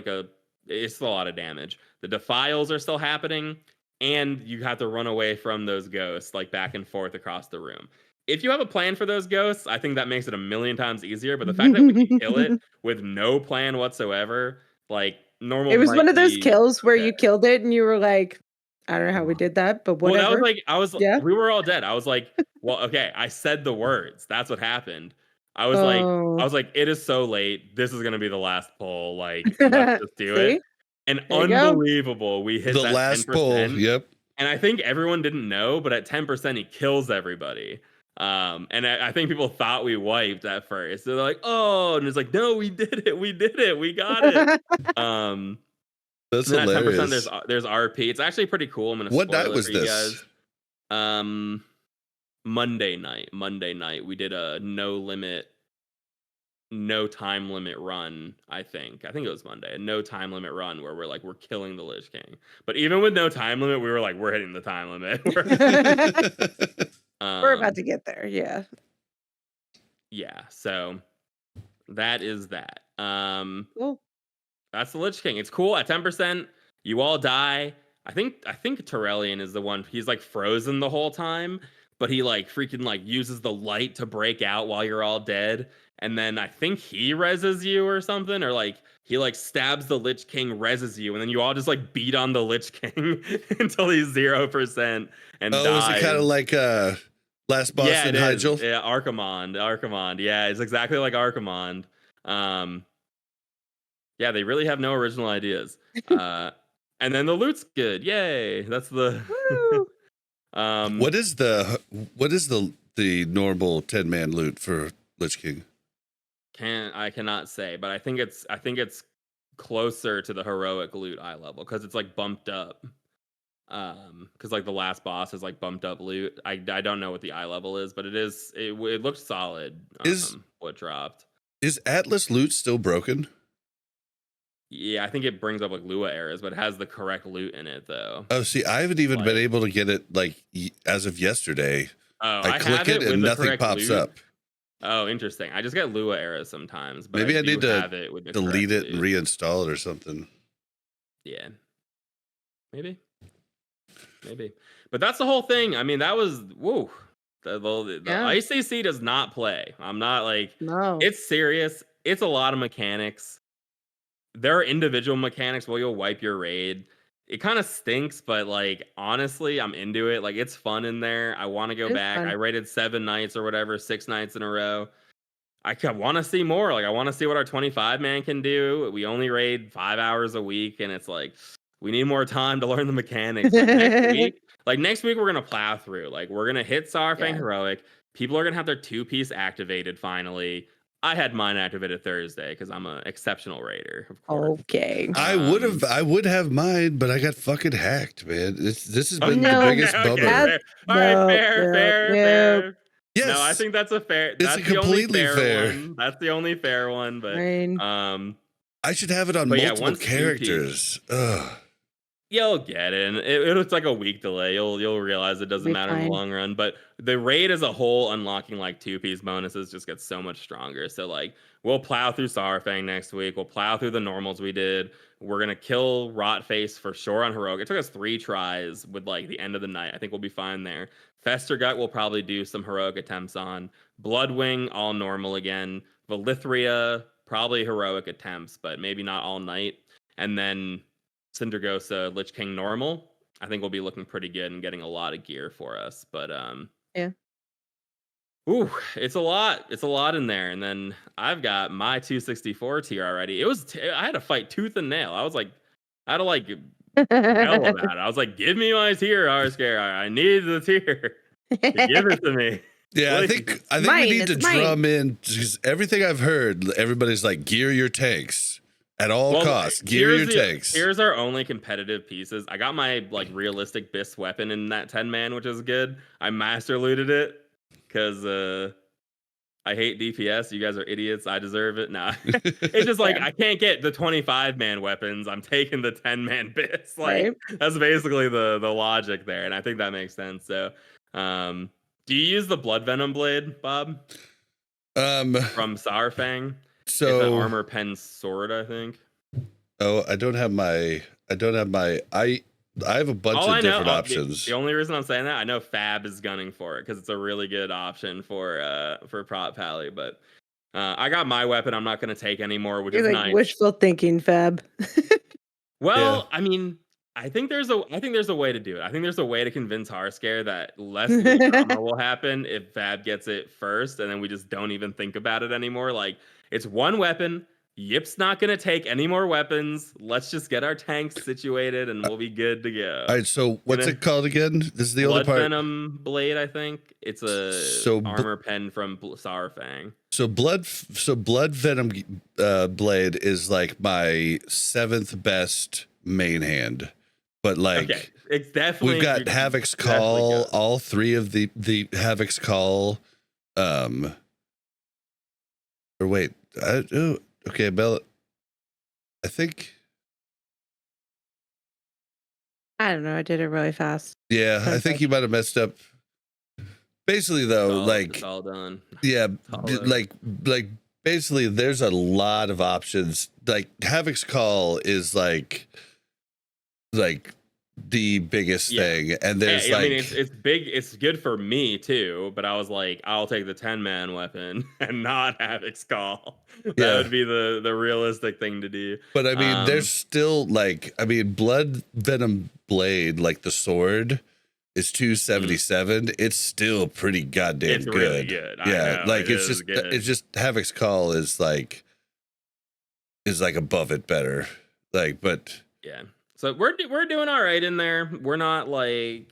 it's still a lot of damage. The Defiles are still happening, and you have to run away from those ghosts, like, back and forth across the room. If you have a plan for those ghosts, I think that makes it a million times easier. But the fact that we can kill it with no plan whatsoever, like, normal.
It was one of those kills where you killed it and you were like, I don't know how we did that, but whatever.
Well, we were all dead. I was like, well, okay, I said the words. That's what happened. I was like, it is so late. This is gonna be the last pull. Like, let's just do it. And unbelievable, we hit
the
that
last
10%.
pull. Yep.
And I think everyone didn't know, but at 10%, he kills everybody. And I think people thought we wiped at first. They're like, oh, and it's like, no, we did it, we got it.
That's
and at
hilarious.
10%, there's RP. It's actually pretty cool. I'm gonna
what
spoil
night
it
was
for
this?
You guys. Monday night, we did a no time limit run. I think it was Monday, a no time limit run where we're killing the Lich King. But even with no time limit, we were like, we're hitting the time limit.
We're about to get there.
Yeah. So that is that.
Cool.
That's the Lich King. It's cool. At 10%, you all die. I think Terrellian is the one. He's like frozen the whole time, but he like freaking like uses the light to break out while you're all dead. And then I think he reses you or something, or like he like stabs the Lich King, reses you, and then you all just like beat on the Lich King until he's 0% and dies.
Oh, is it kind of like last boss in Hyjal?
Yeah, Archimond. Yeah, it's exactly like Archimond. Yeah, they really have no original ideas. And then the loot's good. Yay! That's the.
What is the normal 10-man loot for Lich King?
I cannot say, but I think it's closer to the heroic loot eye level because it's like bumped up. Because like the last boss is like bumped up loot. I don't know what the eye level is, but it looks solid. What dropped?
Is Atlas loot still broken?
Yeah, I think it brings up like Lua errors, but it has the correct loot in it though.
Oh, see, I haven't even been able to get it like as of yesterday.
Oh,
I click it and nothing pops up.
Oh, interesting. I just get Lua errors sometimes. But
maybe I need to delete it
loot.
and reinstall it or something.
Yeah, maybe. But that's the whole thing. I mean, that was whoa. The ICC does not play. I'm not like
no.
It's serious. It's a lot of mechanics. There are individual mechanics where you'll wipe your raid. It kind of stinks, but like honestly, I'm into it. Like it's fun in there. I want to go back. Fun. I raided 7 nights or whatever, 6 nights in a row. I want to see more. Like I want to see what our 25 man can do. We only raid 5 hours a week, and it's like we need more time to learn the mechanics. Next week, we're gonna plow through. Like we're gonna hit Saurfang Heroic. People are gonna have their 2-piece activated finally. I had mine activated Thursday because I'm an exceptional raider, of course.
Okay.
I would have mine, but I got fucking hacked, man. This has been the biggest bummer.
Fair. All right, fair.
Yes.
No, I think that's a fair.
It's
that's
completely
the only
fair
one. That's the only fair one, but
I should have it on multiple characters. Ugh.
You'll get it. And it's like a week delay. You'll realize it doesn't matter in the long run. But the raid as a whole, unlocking like 2-piece bonuses just gets so much stronger. So like we'll plow through Saurfang next week. We'll plow through the normals we did. We're gonna kill Rotface for sure on heroic. It took us 3 tries with like the end of the night. I think we'll be fine there. Festergut we'll probably do some heroic attempts on. Bloodwing all normal again. Valithria probably heroic attempts, but maybe not all night. And then Cindergosa, Lich King normal, I think we'll be looking pretty good and getting a lot of gear for us. But
yeah.
Ooh, it's a lot. It's a lot in there. And then I've got my 264 tier already. I had to fight tooth and nail. I had to like yell about it. I was like, give me my tier, R-Scare. I need the tier. Give it to me.
Yeah, I think we need to drum in, because everything I've heard, everybody's like, gear your tanks. At all costs, gear your tanks.
Here's our only competitive pieces. I got my like realistic Bis weapon in that 10-man, which is good. I master looted it because I hate DPS. You guys are idiots. I deserve it. Nah. It's just like I can't get the 25-man weapons. I'm taking the 10-man Bis. Like that's basically the logic there, and I think that makes sense. So, do you use the Blood Venom blade, Bob? From Saurfang.
So
it's an armor pen sword, I think.
Oh, I have a bunch of different options.
The only reason I'm saying that, I know Fab is gunning for it because it's a really good option for prop pally. But I got my weapon. I'm not going to take anymore, which is like nice.
Wishful thinking, Fab.
Well, yeah. I mean, I think there's a way to do it. I think there's a way to convince Harscare that less drama will happen if Fab gets it first, and then we just don't even think about it anymore. Like it's one weapon. Yip's not going to take any more weapons. Let's just get our tanks situated and we'll be good to go.
All right, so what's it called again? This is the only part.
Blood Venom blade, I think. It's a armor pen from Saurfang.
So Blood Venom blade is like my 7th best main hand. But like
it's definitely
we've got Havoc's Call, all 3 of the Havoc's Call or wait, okay, Bella. I think.
I don't know. I did it really fast.
Yeah, I think you might have messed up. Basically, though,
it's all done.
Yeah, like basically, there's a lot of options. Like Havoc's Call is like the biggest thing, and there's
I mean, it's big. It's good for me too. But I was like, I'll take the 10-man weapon and not Havoc's Call. That would be the realistic thing to do.
But I mean, there's still Blood Venom blade, like the sword, is 277. It's still pretty goddamn good.
Really good.
Yeah, it's just Havoc's Call is like above it better. But
yeah. So we're doing all right in there. We're not like,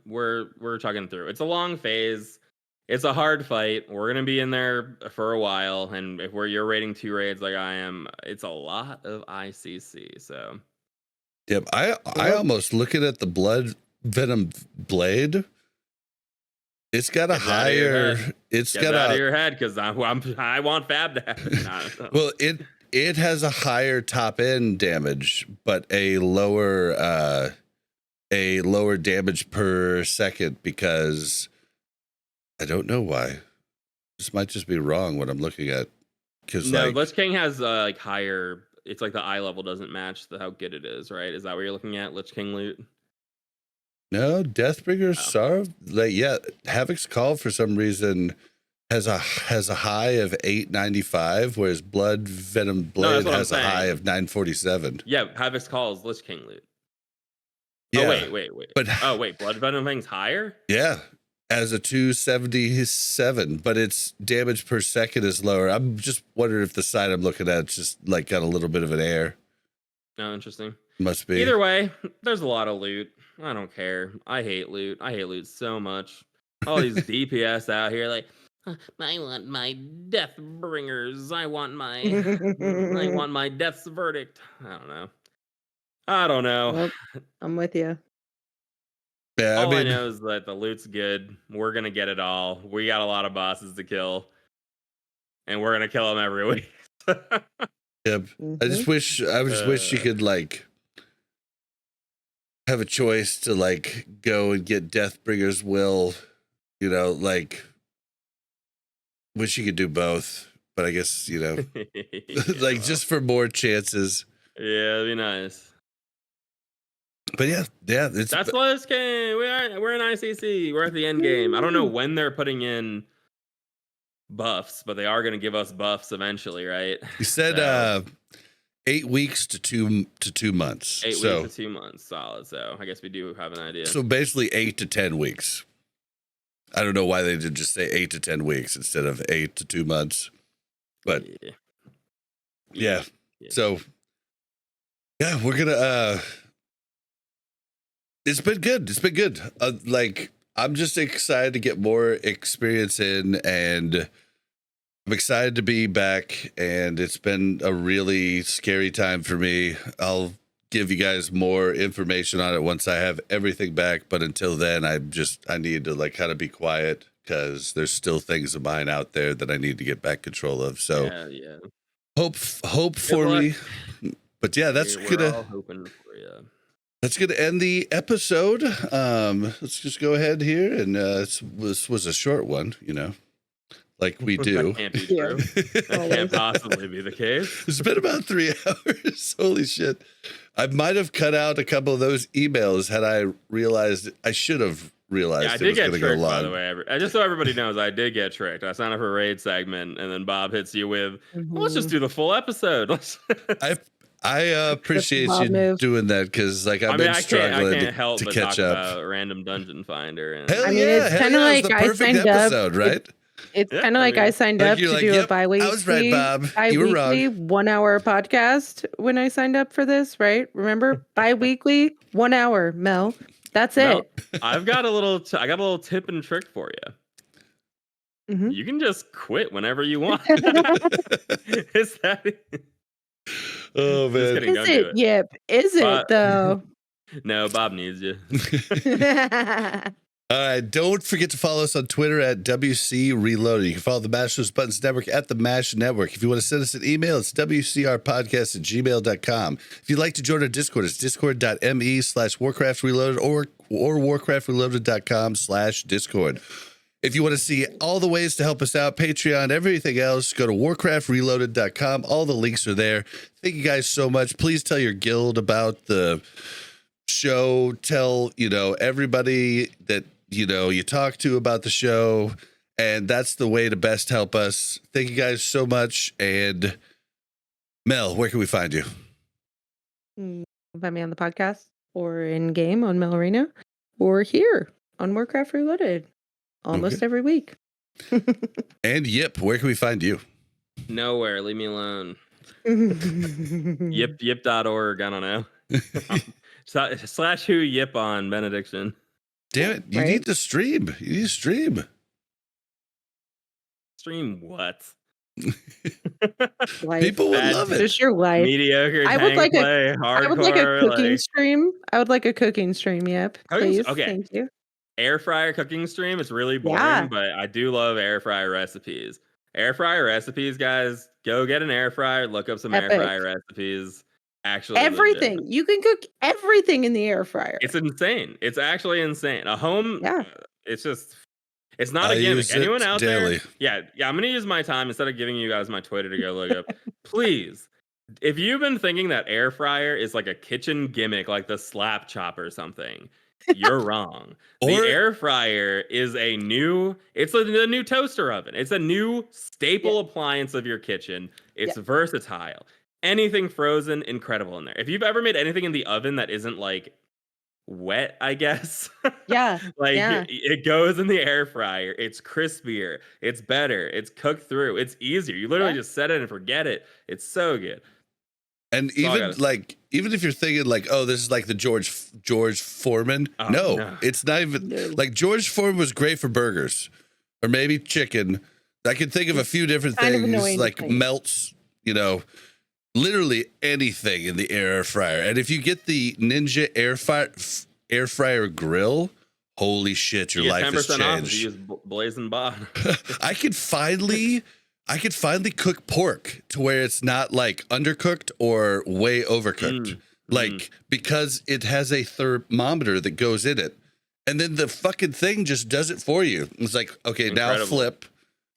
we're chugging through. It's a long phase. It's a hard fight. We're gonna be in there for a while, and if you're rating 2 raids like I am, it's a lot of ICC. So,
yep. I almost looking at the Blood Venom blade. It's got a higher. It's got
out of your head because I want Fab to have it.
Well, It has a higher top end damage, but a lower damage per second, because I don't know why. This might just be wrong what I'm looking at. Because
Lich King has higher. It's like the eye level doesn't match how good it is, right? Is that what you're looking at? Lich King loot?
No, Deathbringer Sorrow. Havoc's Call for some reason has a high of 895, whereas Blood Venom blade has a high of 947.
Yeah, Havoc's Call is Lich King loot.
Yeah.
Oh wait. Blood Venom thing's higher?
Yeah. As a 277, but its damage per second is lower. I'm just wondering if the side I'm looking at just got a little bit of an air.
Oh, interesting.
Must be.
Either way, there's a lot of loot. I don't care. I hate loot. I hate loot so much. All these DPS out here like, I want my death bringers. I want my death's verdict. I don't know.
Well, I'm with you.
Yeah,
I know is that the loot's good. We're gonna get it all. We got a lot of bosses to kill, and we're gonna kill them every week.
Yep. I just wish you could have a choice to like go and get Deathbringer's Will, you know, like wish you could do both, but I guess, you know, like just for more chances.
Yeah, it'd be nice.
But yeah,
that's why this game. We're in ICC. We're at the end game. I don't know when they're putting in buffs, but they are going to give us buffs eventually, right?
You said 8 weeks to 2 months.
8 weeks to 2 months, solid. So I guess we do have an idea.
So basically 8 to 10 weeks. I don't know why they did just say 8 to 10 weeks instead of 8 to 2 months, but yeah. So yeah, we're gonna. It's been good. It's been good. Like I'm just excited to get more experience in, and I'm excited to be back. And it's been a really scary time for me. I'll give you guys more information on it once I have everything back. But until then, I need to like kind of be quiet because there's still things of mine out there that I need to get back control of. So
yeah.
Hope for me. But yeah, that's
we're all hoping for you.
That's going to end the episode. Let's just go ahead here. And this was a short one, you know, like we do.
That can't be true. That can't possibly be the case.
It's been about 3 hours. Holy shit. I might have cut out a couple of those emails had I realized. I should have realized
I did get tricked, by the way. Just so everybody knows, I did get tricked. I signed up for a raid segment, and then Bob hits you with, well, let's just do the full episode.
I appreciate you doing that because, like, I've been struggling
I can't help
to
but
catch
talk
up.
about Random Dungeon Finder. And
Hell yeah, it's kind of like I signed
up.
Right?
It's kind of like I signed up to do a bi-weekly.
I was right, Bob. You were wrong.
1 hour podcast when I signed up for this, right? Remember, bi-weekly, 1 hour. Mel, that's it.
I've got a little. I got a little tip and trick for you. Mm-hmm. You can just quit whenever you want. Is that?
Oh man,
is it? Yep. Is it though?
No, Bob needs you.
All right, don't forget to follow us on Twitter at WC Reloaded. You can follow the Mash Those Buttons Network at the Mash Network. If you want to send us an email, it's wcrpodcast@gmail.com. If you'd like to join our Discord, it's discord.me/Warcraft Reloaded or warcraftreloaded.com/Discord. If you want to see all the ways to help us out, Patreon, everything else, go to warcraftreloaded.com. All the links are there. Thank you guys so much. Please tell your guild about the show. Tell, everybody that, you talk to about the show. And that's the way to best help us. Thank you guys so much. And Mel, where can we find you?
Find me on the podcast or in game on Mel Arena or here on Warcraft Reloaded. Almost every week.
And Yip, where can we find you?
Nowhere. Leave me alone. Yip.org. I don't know. /who Yip on benediction.
Damn it. You need to stream.
Stream what?
People
would love it.
Just your life.
Mediocre.
I would like
hardcore,
I would like a cooking stream. I would like a cooking stream. Yep. Please.
Okay.
Thank you.
Air fryer cooking stream. It's really boring, but I do love air fryer recipes. Air fryer recipes, guys. Go get an air fryer. Look up some air fryer recipes. Actually,
everything. You can cook everything in the air fryer.
It's insane. It's actually insane. A home.
Yeah.
It's not a gimmick. Anyone out
daily.
there? Yeah. I'm gonna use my time instead of giving you guys my Twitter to go look up. Please. If you've been thinking that air fryer is like a kitchen gimmick, like the slap chop or something, you're wrong. The air fryer is the new toaster oven. It's a new staple appliance of your kitchen. It's versatile. Anything frozen, incredible in there. If you've ever made anything in the oven that isn't like wet, I guess.
Yeah.
It goes in the air fryer. It's crispier. It's better. It's cooked through. It's easier. You literally just set it and forget it. It's so good.
And even if you're thinking like, oh, this is like the George Foreman. Oh, no, it's not even like George Foreman was great for burgers or maybe chicken. I can think of a few different things like melts, literally anything in the air fryer. And if you get the Ninja air fryer grill, holy shit, your life has changed. 10% off if you use
Blazing Bob.
I could finally cook pork to where it's not like undercooked or way overcooked. like because it has a thermometer that goes in it, and then the fucking thing just does it for you. It's like, okay,
Incredible.
now flip,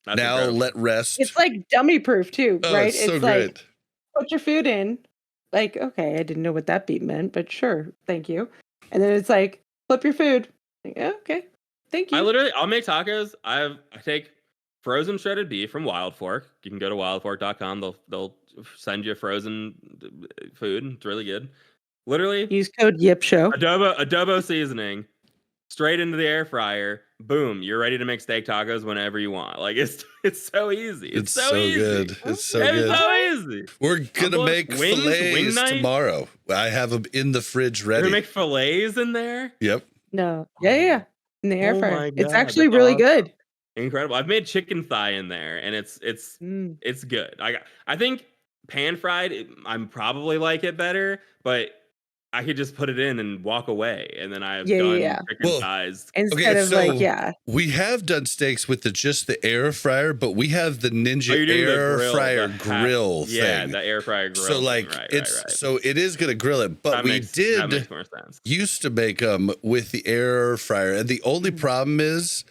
That's
now
incredible.
let rest.
It's like dummy proof too,
Oh,
right?
it's so
like
great.
put your food in. Like, okay, I didn't know what that beat meant, but sure, thank you. And then it's like, flip your food. Like, yeah, okay, thank you.
I'll make tacos. I take frozen shredded beef from Wild Fork. You can go to wildfork.com. They'll send you frozen food. It's really good. Literally,
Use code YIPSHOW.
adobo seasoning, straight into the air fryer. Boom, you're ready to make steak tacos whenever you want. Like it's so easy. It's so easy.
Good. It's so
It's
good.
so easy.
We're gonna make
wing
fillets
night?
tomorrow. I have them in the fridge
You're
ready.
gonna make fillets in there.
Yep.
No, yeah, in the air
Oh
fryer.
my
It's
God,
actually
that's
really
awesome.
good.
Incredible. I've made chicken thigh in there, and it's good. I think pan fried. I'm probably like it better, but I could just put it in and walk away, and then I've done chicken thighs.
Instead of
we have done steaks with just the air fryer, but we have the Ninja air fryer grill thing.
Yeah, the air fryer grill.
So like
right.
so it is gonna grill it, but
that makes more sense.
Used to make them with the air fryer, and the only problem is,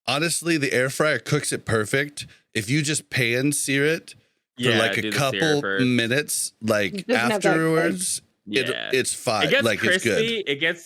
honestly, the air fryer cooks it perfect. If you just pan sear it for like a couple minutes, like afterwards. It's fine.
It gets
like
crispy.
It's good.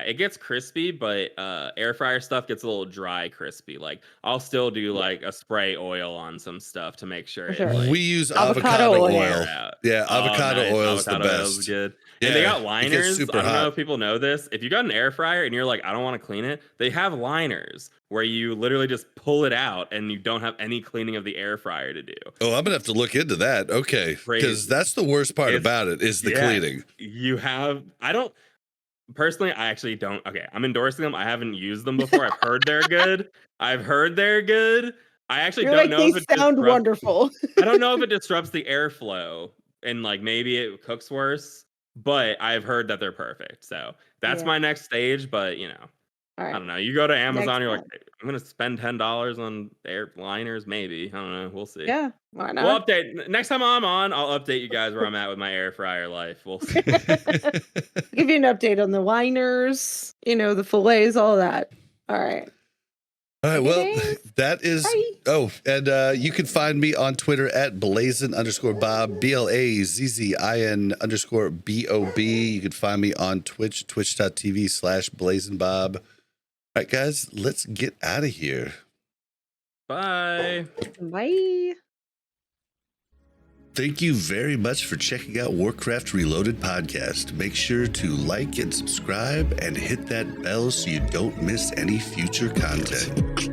It gets crispy, but air fryer stuff gets a little dry crispy. Like I'll still do like a spray oil on some stuff to make sure.
We use avocado oil. Yeah, avocado oil is the best.
Oil's good. And they got liners. I don't know if people know this. If you got an air fryer and you're like, I don't want to clean it, they have liners where you literally just pull it out and you don't have any cleaning of the air fryer to do.
Oh, I'm gonna have to look into that. Okay, because that's the worst part about it is the cleaning.
Personally, I actually don't. Okay, I'm endorsing them. I haven't used them before. I've heard they're good. I actually don't know if
they sound wonderful.
I don't know if it disrupts the airflow and like maybe it cooks worse, but I've heard that they're perfect. So that's my next stage. But I don't know. You go to Amazon, you're like, I'm gonna spend $10 on air liners, maybe. I don't know. We'll see.
Yeah, why not?
We'll update next time I'm on. I'll update you guys where I'm at with my air fryer life. We'll see.
Give you an update on the liners, the fillets, all that. All right.
All right. Well, that is. Bye. Oh, and you can find me on Twitter at Blazin_Bob, BLAZZIN_BOB. You can find me on Twitch, twitch.tv/BlazinBob. All right, guys, let's get out of here.
Bye.
Bye.
Thank you very much for checking out Warcraft Reloaded Podcast. Make sure to like and subscribe and hit that bell so you don't miss any future content.